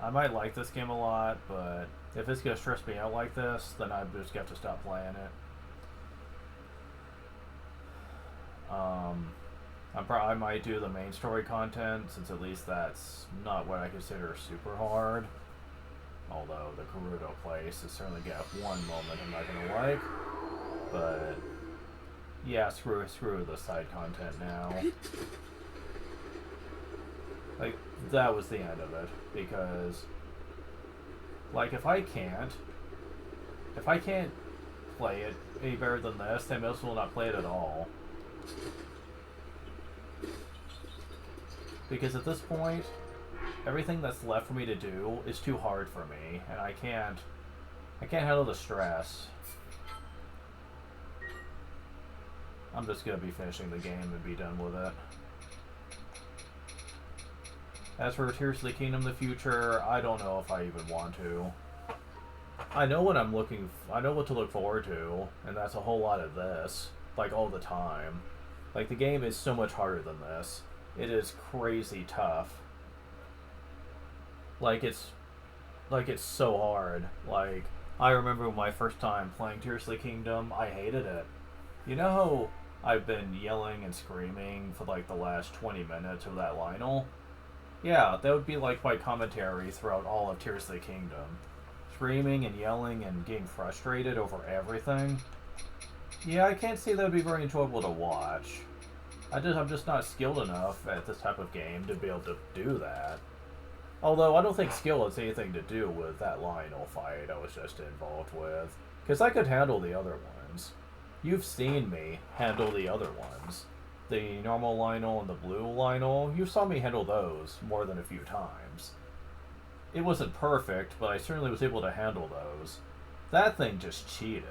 [SPEAKER 1] I might like this game a lot, but if it's gonna stress me out like this, then I just have to stop playing it. I might do the main story content, since at least that's not what I consider super hard. Although the Gerudo place is certainly got one moment I'm not gonna like. But yeah, screw the side content now. Like, that was the end of it. Because, like, if I can't play it any better than this, then I might as well not play it at all. Because at this point, everything that's left for me to do is too hard for me, and I can't handle the stress. I'm just gonna be finishing the game and be done with it. As for Tears of the Kingdom in the future, I don't know if I even want to. I know what I know what to look forward to, and that's a whole lot of this, like all the time. Like, the game is so much harder than this. It is crazy tough. Like it's so hard. Like, I remember my first time playing Tears of the Kingdom, I hated it. You know how I've been yelling and screaming for like the last 20 minutes of that Lionel? Yeah, that would be like my commentary throughout all of Tears of the Kingdom. Screaming and yelling and getting frustrated over everything. Yeah, I can't say that would be very enjoyable to watch. I'm just not skilled enough at this type of game to be able to do that. Although, I don't think skill has anything to do with that Lionel fight I was just involved with. Because I could handle the other ones. You've seen me handle the other ones. The normal Lionel and the blue Lionel, you saw me handle those more than a few times. It wasn't perfect, but I certainly was able to handle those. That thing just cheated.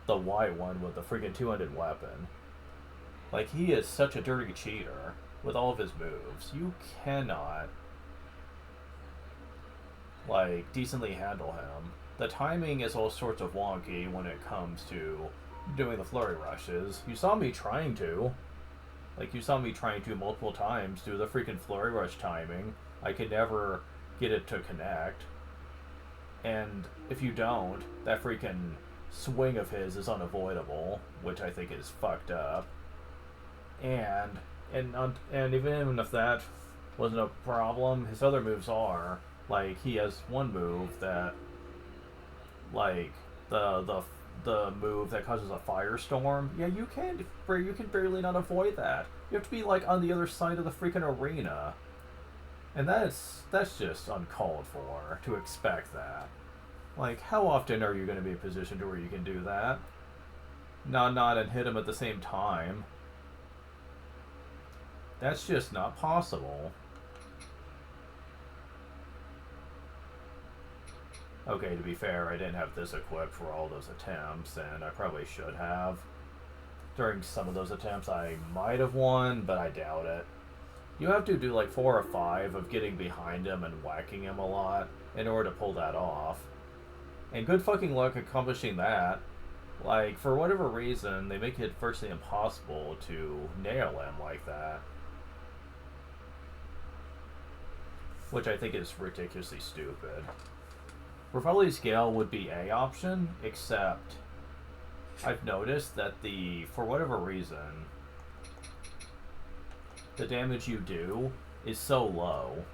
[SPEAKER 1] The white one with the freaking two-handed weapon. Like, he is such a dirty cheater with all of his moves. You cannot, like, decently handle him. The timing is all sorts of wonky when it comes to doing the flurry rushes. You saw me trying to. Like, you saw me trying to multiple times do the freaking flurry rush timing. I could never get it to connect. And if you don't, that freaking swing of his is unavoidable, which I think is fucked up. And even if that wasn't a problem, his other moves are. Like, he has one move that, like, the move that causes a firestorm. Yeah, you can barely not avoid that. You have to be, like, on the other side of the freaking arena. And that's just uncalled for, to expect that. Like, how often are you going to be in a position to where you can do that? Not and hit him at the same time. That's just not possible. Okay, to be fair, I didn't have this equipped for all those attempts, and I probably should have. During some of those attempts, I might have won, but I doubt it. You have to do like 4 or 5 of getting behind him and whacking him a lot in order to pull that off. And good fucking luck accomplishing that. Like, for whatever reason, they make it virtually impossible to nail him like that. Which I think is ridiculously stupid. Probably scale would be a option, except I've noticed that for whatever reason, the damage you do is so low.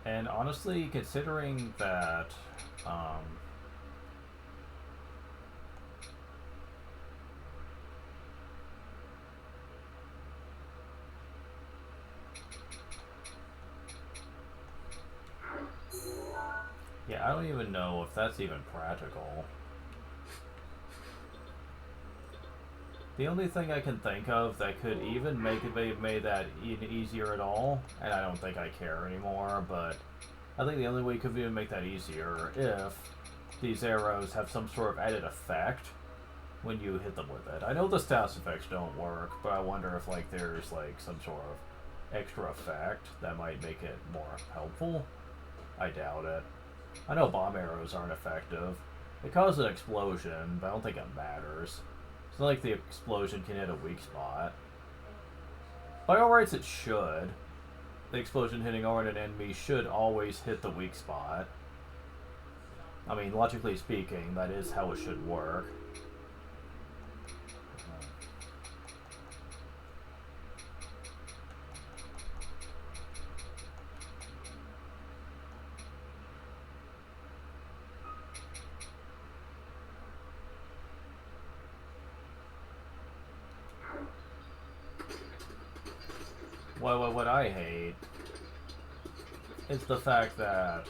[SPEAKER 1] And honestly, considering that, yeah, I don't even know if that's even practical. The only thing I can think of that could even make it made that even easier at all, and I don't think I care anymore, but I think the only way you could even make that easier if these arrows have some sort of added effect when you hit them with it. I know the status effects don't work, but I wonder if like there's like some sort of extra effect that might make it more helpful. I doubt it. I know bomb arrows aren't effective, It caused an explosion, but I don't think it matters. It's not like the explosion can hit a weak spot. By all rights, it should. The explosion hitting over an enemy should always hit the weak spot. I mean, logically speaking, that is how it should work. What I hate is the fact that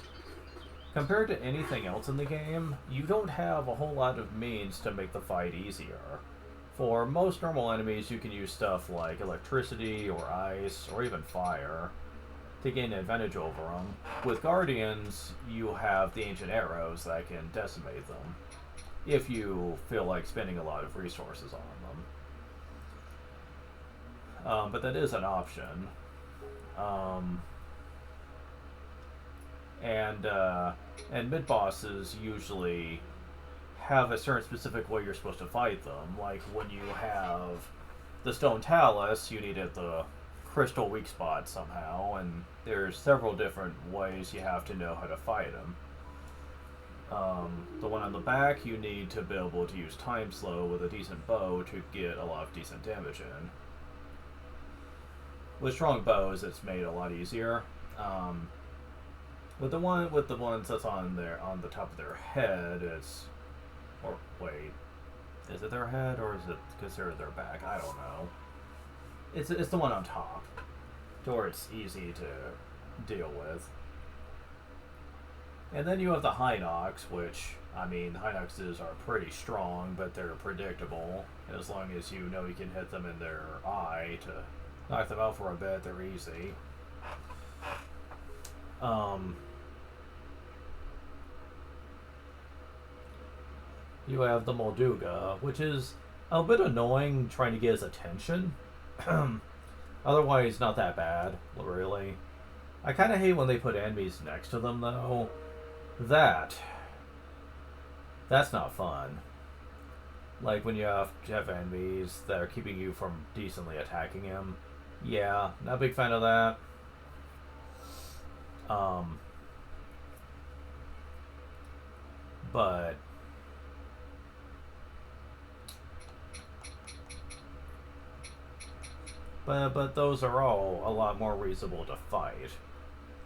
[SPEAKER 1] compared to anything else in the game, you don't have a whole lot of means to make the fight easier. For most normal enemies, you can use stuff like electricity or ice or even fire to gain an advantage over them. With Guardians, you have the ancient arrows that can decimate them if you feel like spending a lot of resources on them. But that is an option. And mid-bosses usually have a certain specific way you're supposed to fight them. Like when you have the Stone Talus, you need at the crystal weak spot somehow, and there's several different ways you have to know how to fight them. The one on the back, you need to be able to use time slow with a decent bow to get a lot of decent damage in. With strong bows, it's made a lot easier. With the ones that's on the top of their head, it's, or wait, is it their head or is it considered their back? I don't know. It's the one on top, to where it's easy to deal with. And then you have the Hinox, which, I mean, Hinoxes are pretty strong, but they're predictable. And as long as you know you can hit them in their eye to knock them out for a bit, they're easy. You have the Molduga, which is a bit annoying trying to get his attention. Otherwise, not that bad, really. I kind of hate when they put enemies next to them, though. That's not fun. Like when you have enemies that are keeping you from decently attacking him. Yeah, not a big fan of that. But those are all a lot more reasonable to fight.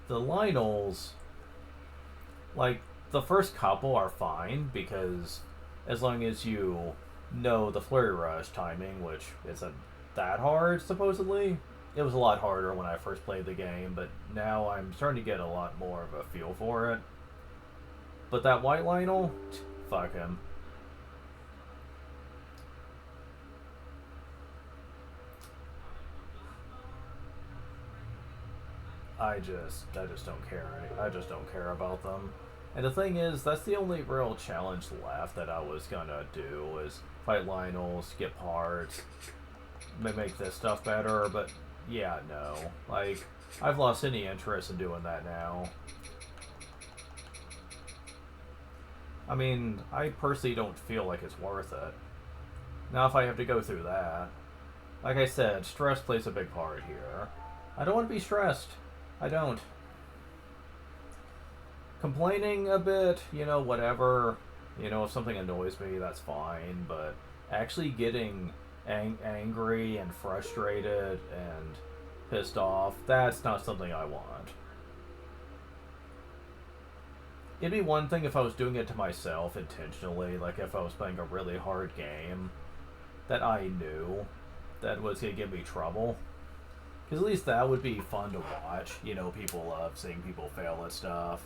[SPEAKER 1] The Lynels, like, the first couple are fine, because as long as you know the Flurry Rush timing, which isn't that hard, supposedly. It was a lot harder when I first played the game, but now I'm starting to get a lot more of a feel for it. But that White Lynel, fuck him. I just don't care. I just don't care about them. And the thing is, that's the only real challenge left that I was gonna do, is fight Lynels, get parts, make this stuff better, but yeah, no. Like, I've lost any interest in doing that now. I mean, I personally don't feel like it's worth it. Now if I have to go through that, like I said, stress plays a big part here. I don't want to be stressed. I don't. Complaining a bit, you know, whatever. You know, if something annoys me, that's fine, but actually getting angry and frustrated and pissed off, that's not something I want. It'd be one thing if I was doing it to myself intentionally, like if I was playing a really hard game that I knew that was going to give me trouble. Because at least that would be fun to watch. You know, people love seeing people fail at stuff.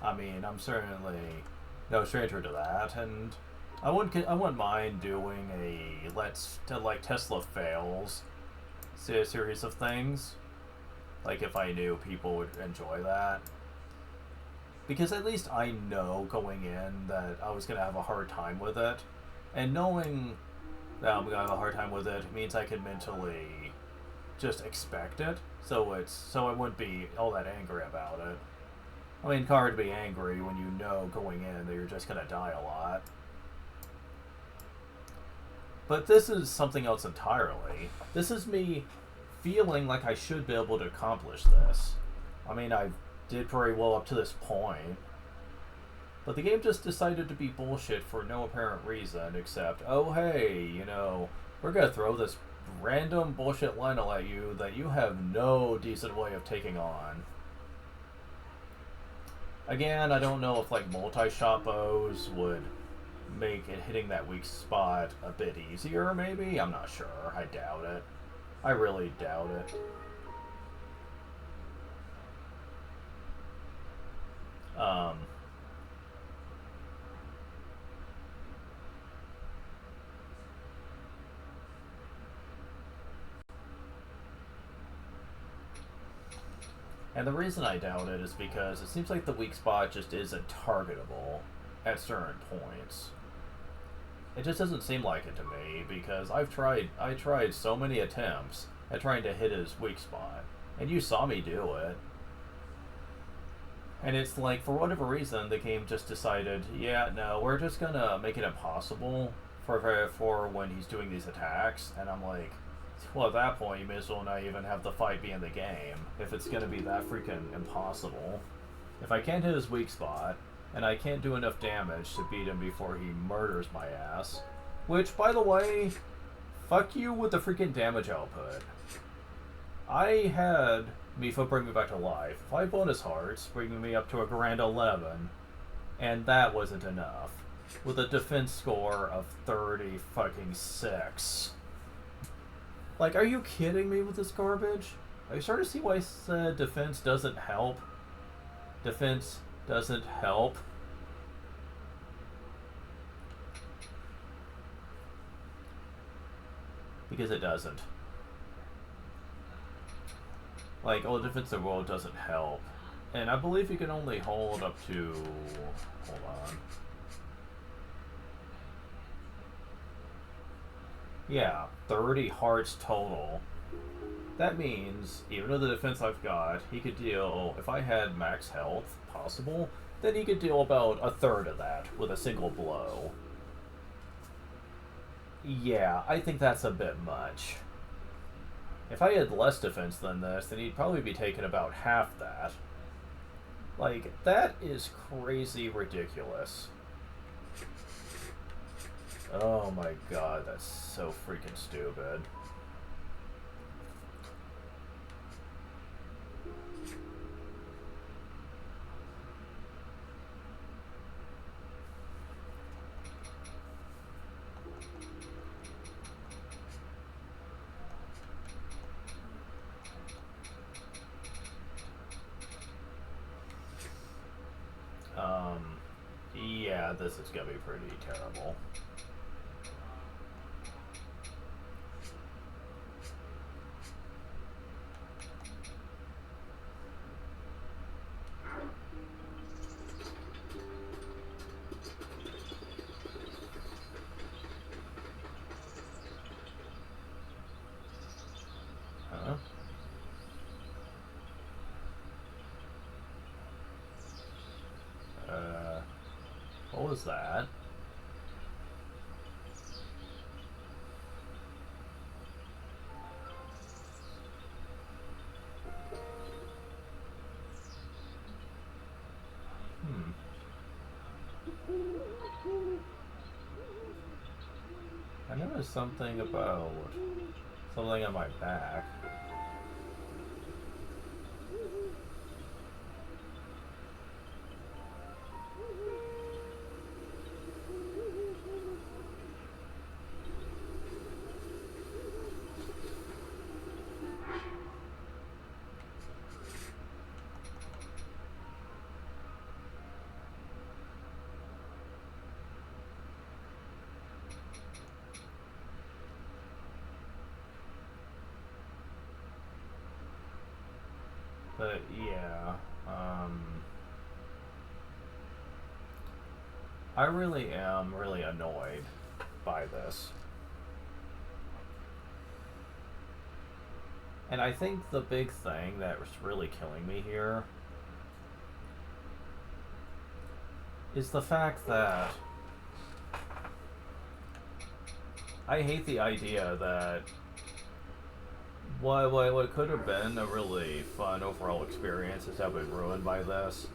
[SPEAKER 1] I mean, I'm certainly no stranger to that, and I wouldn't mind doing like Tesla fails series of things. Like if I knew people would enjoy that. Because at least I know going in that I was going to have a hard time with it. And knowing that I'm going to have a hard time with it means I can mentally just expect it. So I wouldn't be all that angry about it. I mean, hard to be angry when you know going in that you're just gonna die a lot. But this is something else entirely. This is me feeling like I should be able to accomplish this. I mean, I did very well up to this point. But the game just decided to be bullshit for no apparent reason except, oh hey, you know, we're gonna throw this random bullshit Lionel at you that you have no decent way of taking on. Again, I don't know if like multi-shot bows would make it hitting that weak spot a bit easier, maybe? I'm not sure. I doubt it. I really doubt it. And the reason I doubt it is because it seems like the weak spot just isn't targetable at certain points. It just doesn't seem like it to me because I tried so many attempts at trying to hit his weak spot, and you saw me do it. And it's like, for whatever reason, the game just decided, yeah, no, we're just gonna make it impossible for when he's doing these attacks. And I'm like, well, at that point, you may as well not even have the fight be in the game if it's gonna be that freaking impossible. If I can't hit his weak spot, and I can't do enough damage to beat him before he murders my ass, which, by the way, fuck you with the freaking damage output. I had Mifa bring me back to life, 5 bonus hearts, bringing me up to a grand 11, and that wasn't enough, with a defense score of 30 fucking 6. Like, are you kidding me with this garbage? Are you starting to see why I said defense doesn't help? Defense doesn't help. Because it doesn't. Like, oh, defensive roll doesn't help. And I believe you can only hold up to... Hold on. Yeah, 30 hearts total. That means, even though the defense I've got, he could deal, if I had max health possible, then he could deal about a third of that with a single blow. Yeah, I think that's a bit much. If I had less defense than this, then he'd probably be taking about half that. Like, that is crazy ridiculous. Oh my god, that's so freaking stupid. Yeah, this is gonna be pretty terrible. Huh? What was that? I noticed something about something on my back. But yeah, I really am really annoyed by this. And I think the big thing that was really killing me here is the fact that I hate the idea that what could have been a really fun overall experience has now been ruined by this.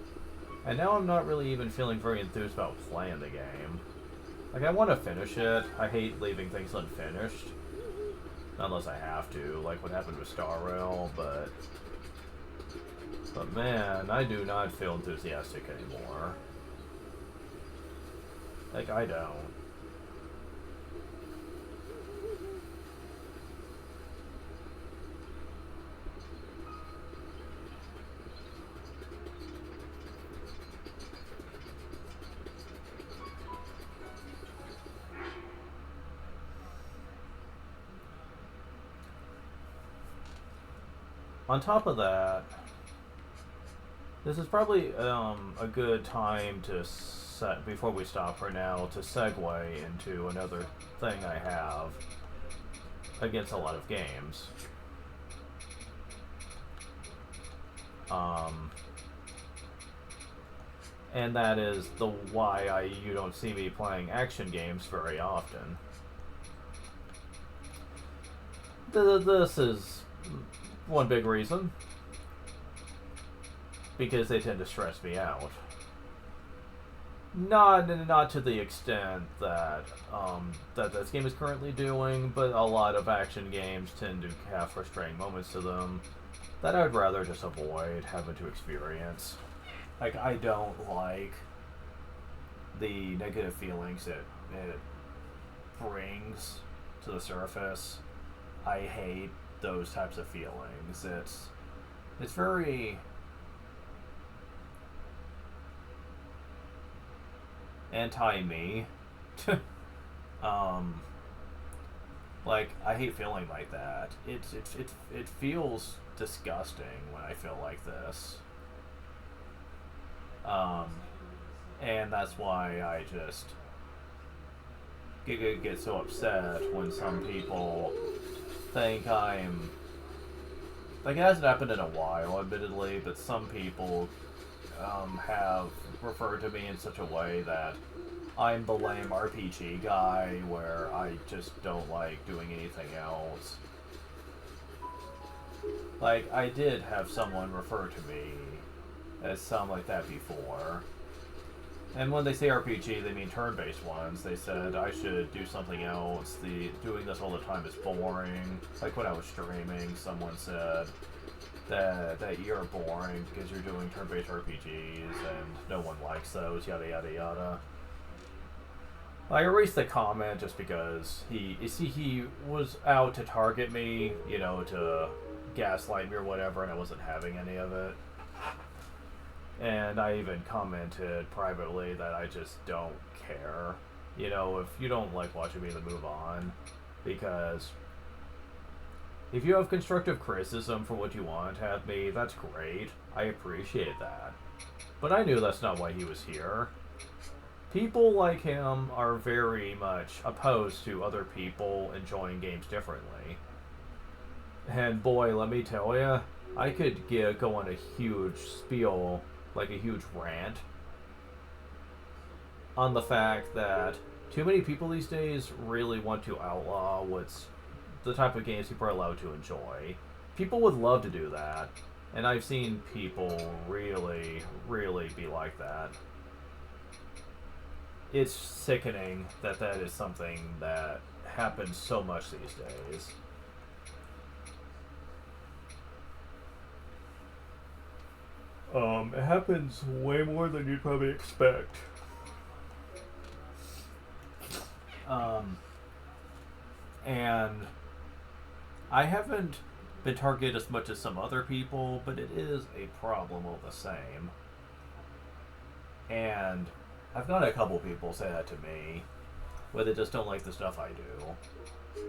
[SPEAKER 1] And now I'm not really even feeling very enthused about playing the game. Like, I want to finish it. I hate leaving things unfinished. Unless I have to, like what happened with Star Rail, but man, I do not feel enthusiastic anymore. Like, I don't. On top of that, this is probably a good time to set, before we stop for now, to segue into another thing I have against a lot of games. And that is the why you don't see me playing action games very often. This is one big reason, because they tend to stress me out. Not to the extent that that this game is currently doing, but a lot of action games tend to have frustrating moments to them that I'd rather just avoid having to experience. Like, I don't like the negative feelings it brings to the surface. I hate those types of feelings. It's very anti-me. Like, I hate feeling like that. It feels disgusting when I feel like this. And that's why I just get so upset when some people think I'm... Like, it hasn't happened in a while, admittedly, but some people have referred to me in such a way that I'm the lame RPG guy, where I just don't like doing anything else. Like, I did have someone refer to me as something like that before. And when they say RPG, they mean turn-based ones. They said I should do something else. Doing this all the time is boring. Like when I was streaming, someone said that you're boring because you're doing turn-based RPGs and no one likes those, yada yada yada. I erased the comment just because he was out to target me, you know, to gaslight me or whatever, and I wasn't having any of it. And I even commented privately that I just don't care. You know, if you don't like watching me, then move on. Because if you have constructive criticism for what you want to have me, that's great. I appreciate that. But I knew that's not why he was here. People like him are very much opposed to other people enjoying games differently. And boy, let me tell you, I could go on a huge spiel, like a huge rant, on the fact that too many people these days really want to outlaw what's the type of games people are allowed to enjoy. People would love to do that, and I've seen people really, really be like that. It's sickening that that is something that happens so much these days. It happens way more than you'd probably expect. And I haven't been targeted as much as some other people, but it is a problem all the same. And I've got a couple people say that to me, where they just don't like the stuff I do.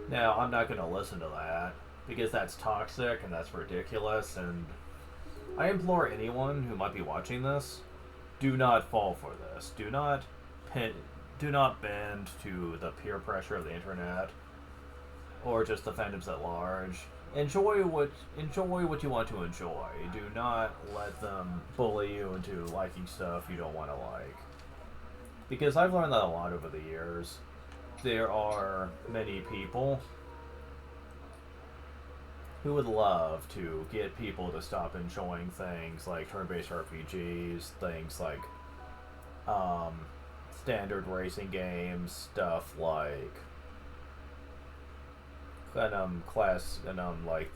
[SPEAKER 1] Now, I'm not going to listen to that, because that's toxic and that's ridiculous, and I implore anyone who might be watching this, do not fall for this. Do not bend to the peer pressure of the internet, or just the fandoms at large. Enjoy what you want to enjoy. Do not let them bully you into liking stuff you don't want to like. Because I've learned that a lot over the years. There are many people who would love to get people to stop enjoying things like turn-based RPGs, things like standard racing games, stuff like like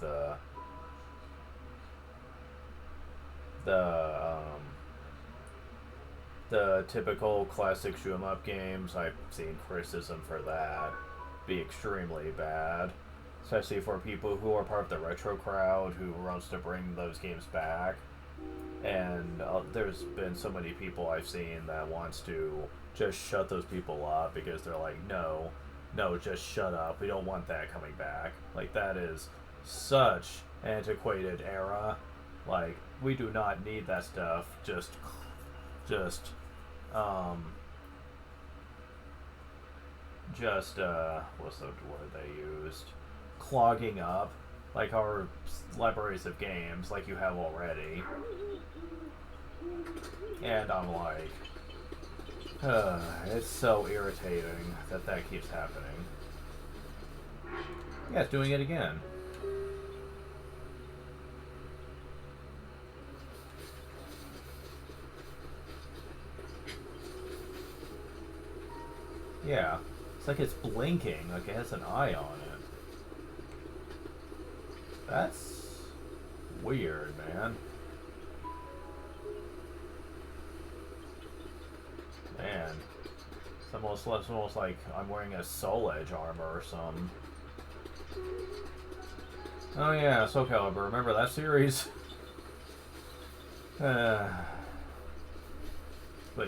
[SPEAKER 1] the typical classic shoot 'em up games. I've seen criticism for that be extremely bad, especially for people who are part of the retro crowd who wants to bring those games back. And there's been so many people I've seen that wants to just shut those people up because they're like, no, just shut up. We don't want that coming back. Like, that is such antiquated era. Like, we do not need that stuff. Just what's the word they used? Clogging up, like, our libraries of games, like you have already. And I'm like, it's so irritating that keeps happening. Yeah, it's doing it again. Yeah, it's like it's blinking, like it has an eye on it. That's weird, man. Man, it's almost like I'm wearing a Soul Edge armor or something. Oh yeah, Soul Calibur, remember that series? But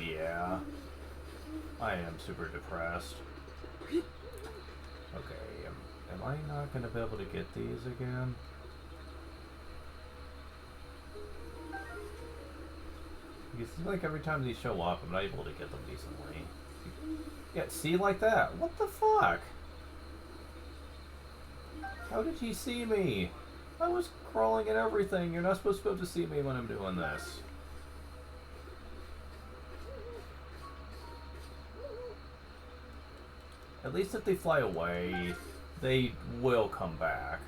[SPEAKER 1] yeah, I am super depressed. Okay, am I not going to be able to get these again? Because it's like every time these show up, I'm not able to get them decently. Yeah, see, like that. What the fuck? How did he see me? I was crawling and everything. You're not supposed to be able to see me when I'm doing this. At least if they fly away, they will come back.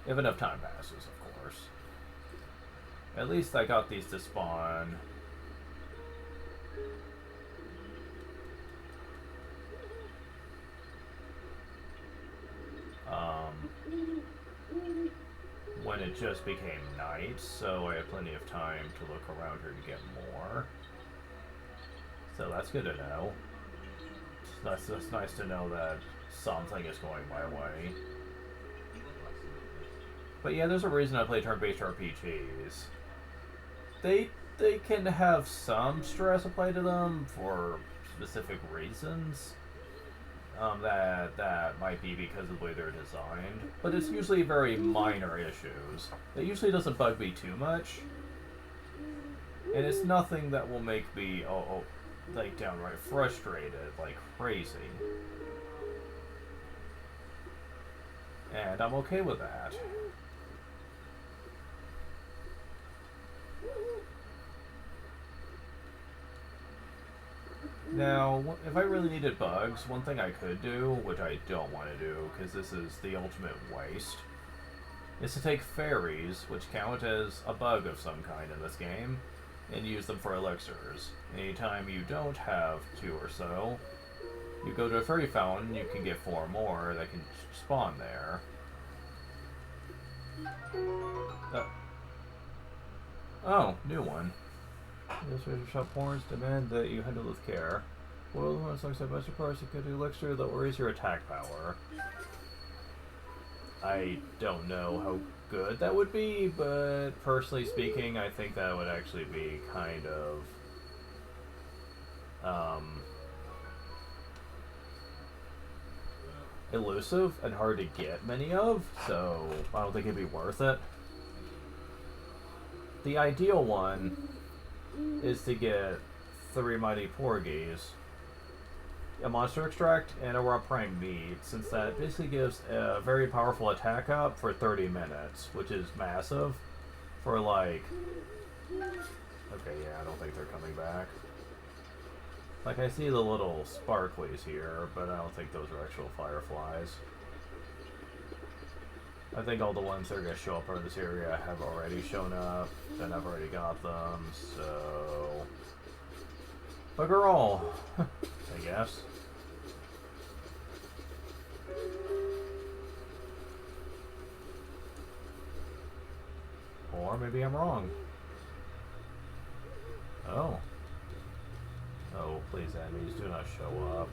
[SPEAKER 1] If enough time passes, of course. At least I got these to spawn. When it just became night, so I have plenty of time to look around here to get more. So that's good to know. That's nice to know that something is going my way. But yeah, there's a reason I play turn-based RPGs. They can have some stress applied to them for specific reasons. That might be because of the way they're designed, but it's usually very minor issues. It usually doesn't bug me too much, and it's nothing that will make me like downright frustrated like crazy. And I'm okay with that. Now, if I really needed bugs, one thing I could do, which I don't want to do, because this is the ultimate waste, is to take fairies, which count as a bug of some kind in this game, and use them for elixirs. Anytime you don't have 2 or so, you go to a fairy fountain, you can get 4 more that can spawn there. Oh, new one. This razor shop warns demand that you handle with care. Well, once like master parts, you could do elixir that will raise your attack power. I don't know how good that would be, but personally speaking, I think that would actually be kind of elusive and hard to get many of, so I don't think it'd be worth it. The ideal one is to get 3 mighty porgies, a monster extract, and a raw prime meat, since that basically gives a very powerful attack up for 30 minutes, which is massive. For like... Okay, yeah, I don't think they're coming back. Like, I see the little sparklies here, but I don't think those are actual fireflies. I think all the ones that are going to show up in this area have already shown up, and I've already got them, so... Bugger all, I guess. Or maybe I'm wrong. Oh. Oh, please, enemies, do not show up.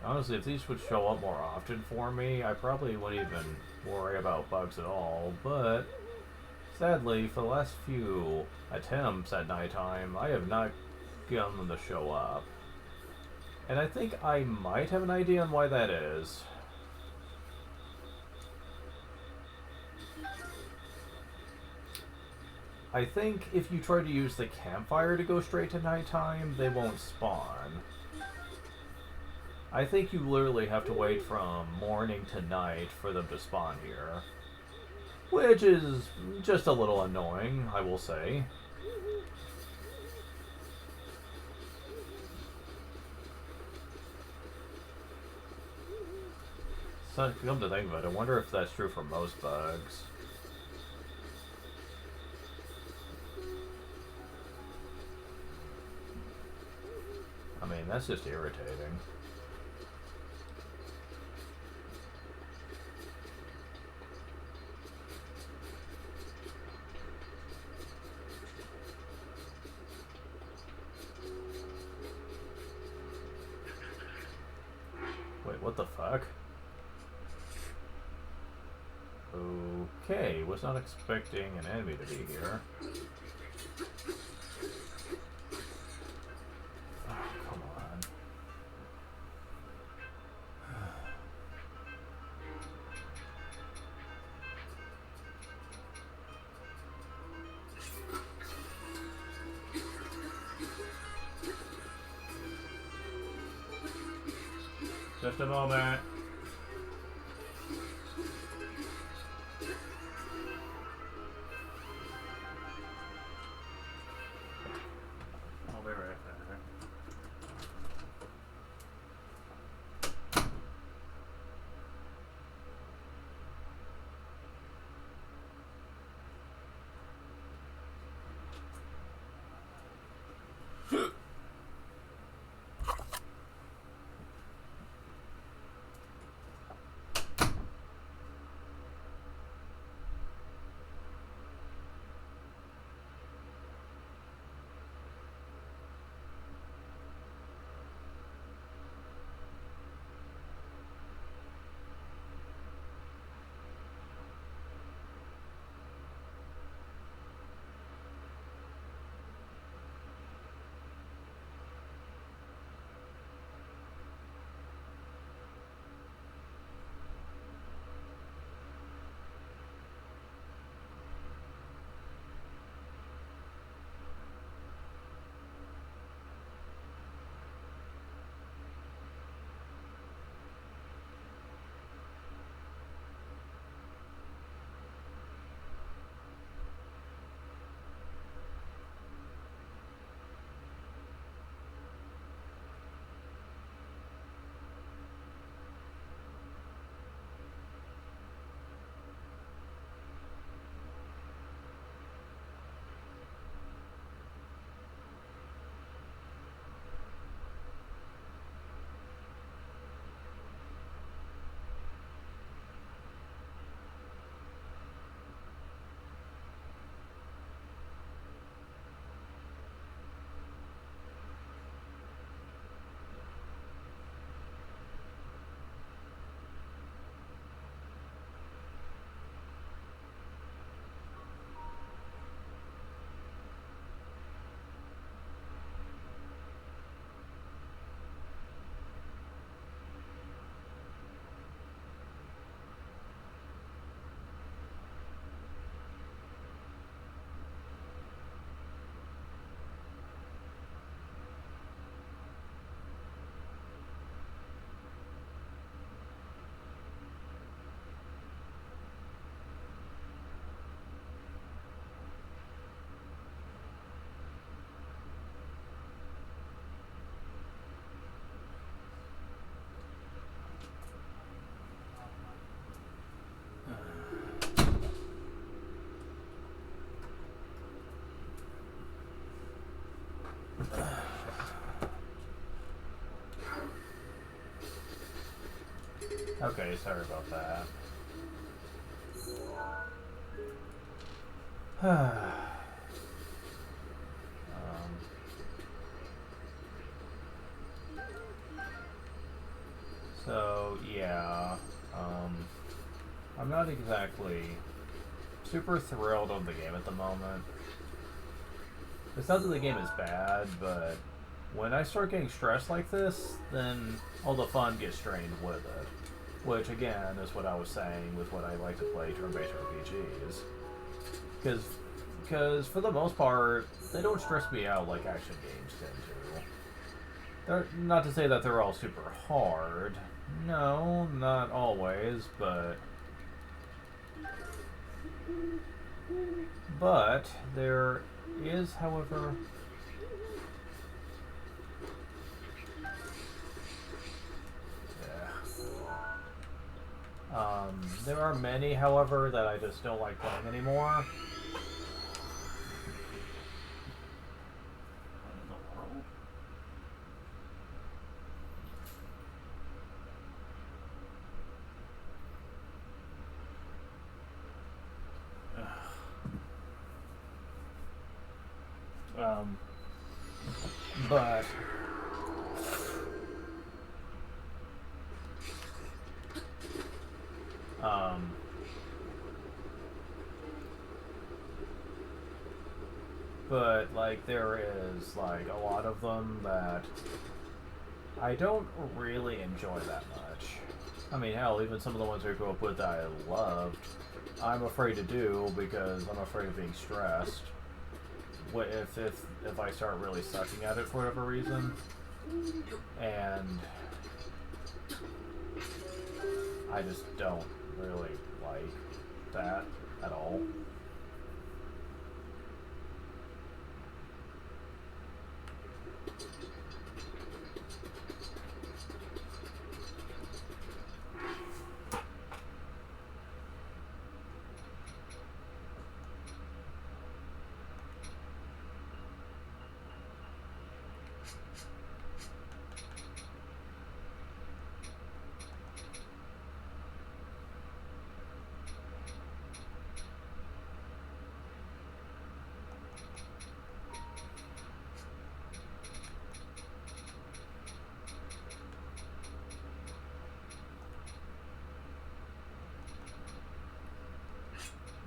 [SPEAKER 1] Honestly, if these would show up more often for me, I probably wouldn't even worry about bugs at all, but sadly, for the last few attempts at nighttime, I have not gotten them to show up. And I think I might have an idea on why that is. I think if you try to use the campfire to go straight to nighttime, they won't spawn. I think you literally have to wait from morning to night for them to spawn here. Which is just a little annoying, I will say. So, come to think of it, I wonder if that's true for most bugs. I mean, that's just irritating. Wait, what the fuck? Okay, was not expecting an enemy to be here. Oh, come on. Just a moment. I'll be right back. Okay, sorry about that. So, yeah. I'm not exactly super thrilled on the game at the moment. It's not that the game is bad, but when I start getting stressed like this, then all the fun gets strained with it. Which, again, is what I was saying with what I like to play turn-based RPGs. Because for the most part, they don't stress me out like action games tend to. They're, not to say that they're all super hard. No, not always, but there is, however, there are many, however, that I just don't like playing anymore. But like there is like a lot of them that I don't really enjoy that much. I mean, hell, even some of the ones I grew up with that I loved, I'm afraid to do because I'm afraid of being stressed. If I start really sucking at it for whatever reason, and I just don't really like that at all.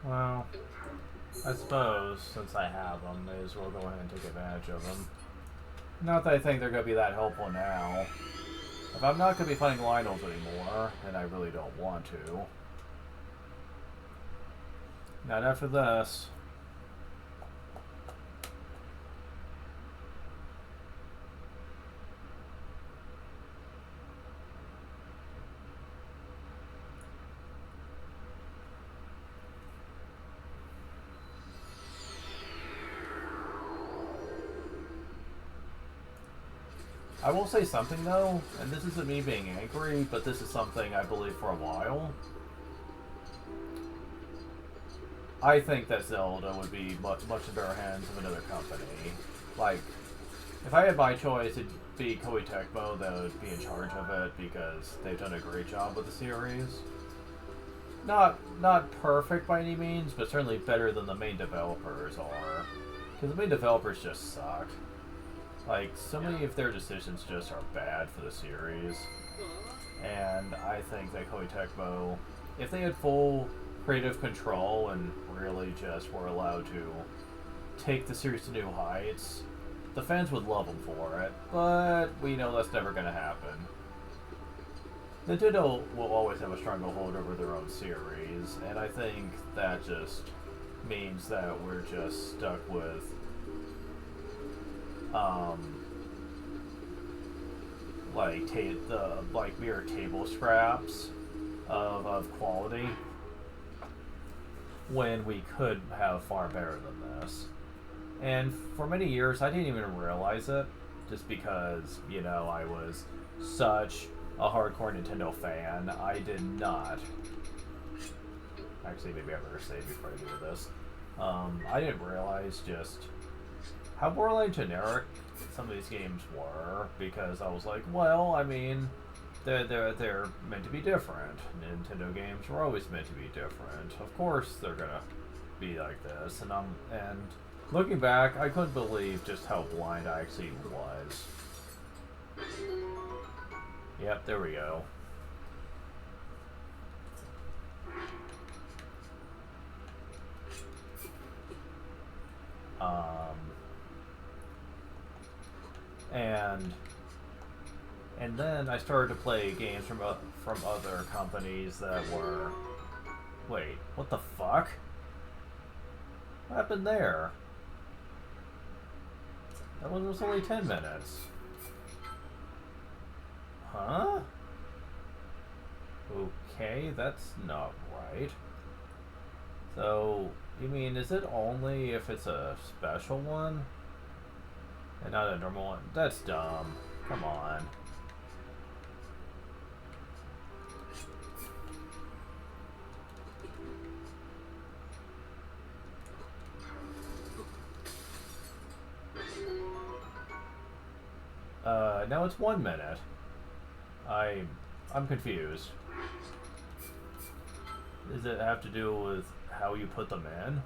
[SPEAKER 1] Well, I suppose since I have them, may as well go ahead and take advantage of them. Not that I think they're going to be that helpful now. If I'm not going to be fighting Lionels anymore, and I really don't want to. Not after this. I will say something though, and this isn't me being angry, but this is something I believe for a while. I think that Zelda would be much in better hands of another company. Like, if I had my choice, it'd be Koei Tecmo that would be in charge of it because they've done a great job with the series. Not perfect by any means, but certainly better than the main developers are. Because the main developers just suck. Like, so many of their decisions just are bad for the series. And I think that Koei Tecmo, if they had full creative control and really just were allowed to take the series to new heights, the fans would love them for it. But we know that's never going to happen. Nintendo will always have a stronger hold over their own series, and I think that just means that we're just stuck with like mere table scraps of quality when we could have far better than this. And for many years I didn't even realize it, just because, you know, I was such a hardcore Nintendo fan. I did not. Actually, maybe I better say before I do this. I didn't realize just how borderline generic some of these games were, because I was like, well, I mean, they're meant to be different. Nintendo games were always meant to be different. Of course, they're gonna be like this. And looking back, I couldn't believe just how blind I actually was. Yep, there we go. And then I started to play games from other companies that were... Wait, what the fuck? What happened there? That one was only 10 minutes. Huh? Okay, that's not right. So, you mean, is it only if it's a special one? And not a normal one? That's dumb. Come on. Now it's 1 minute. I'm confused. Does it have to do with how you put them in?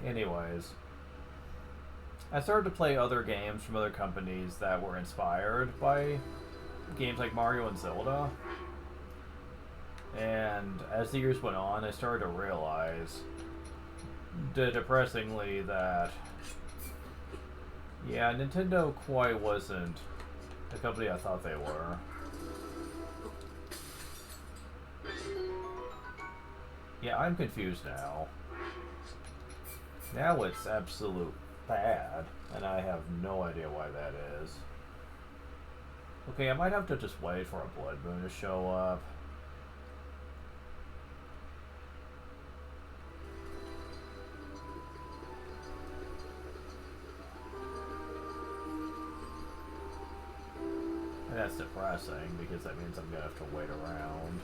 [SPEAKER 1] Anyways. I started to play other games from other companies that were inspired by games like Mario and Zelda. And as the years went on, I started to realize, depressingly, that yeah, Nintendo quite wasn't the company I thought they were. Yeah, I'm confused now. Now it's absolute bad, and I have no idea why that is. Okay, I might have to just wait for a blood moon to show up. And that's depressing, because that means I'm gonna have to wait around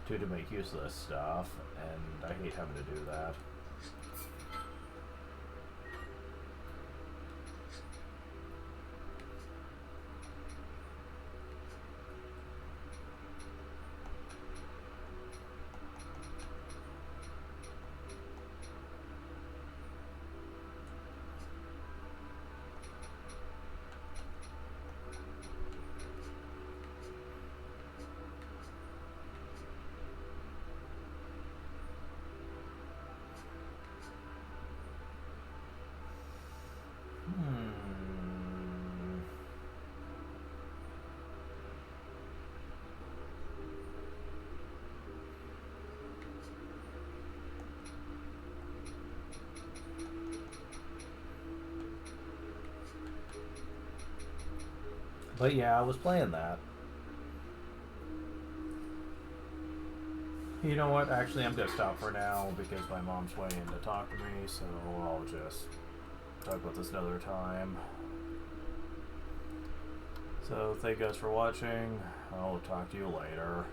[SPEAKER 1] to make use of this stuff, and I hate having to do that. But yeah, I was playing that. You know what? Actually, I'm going to stop for now because my mom's waiting to talk to me, so I'll just talk about this another time. So, thank you guys for watching. I'll talk to you later.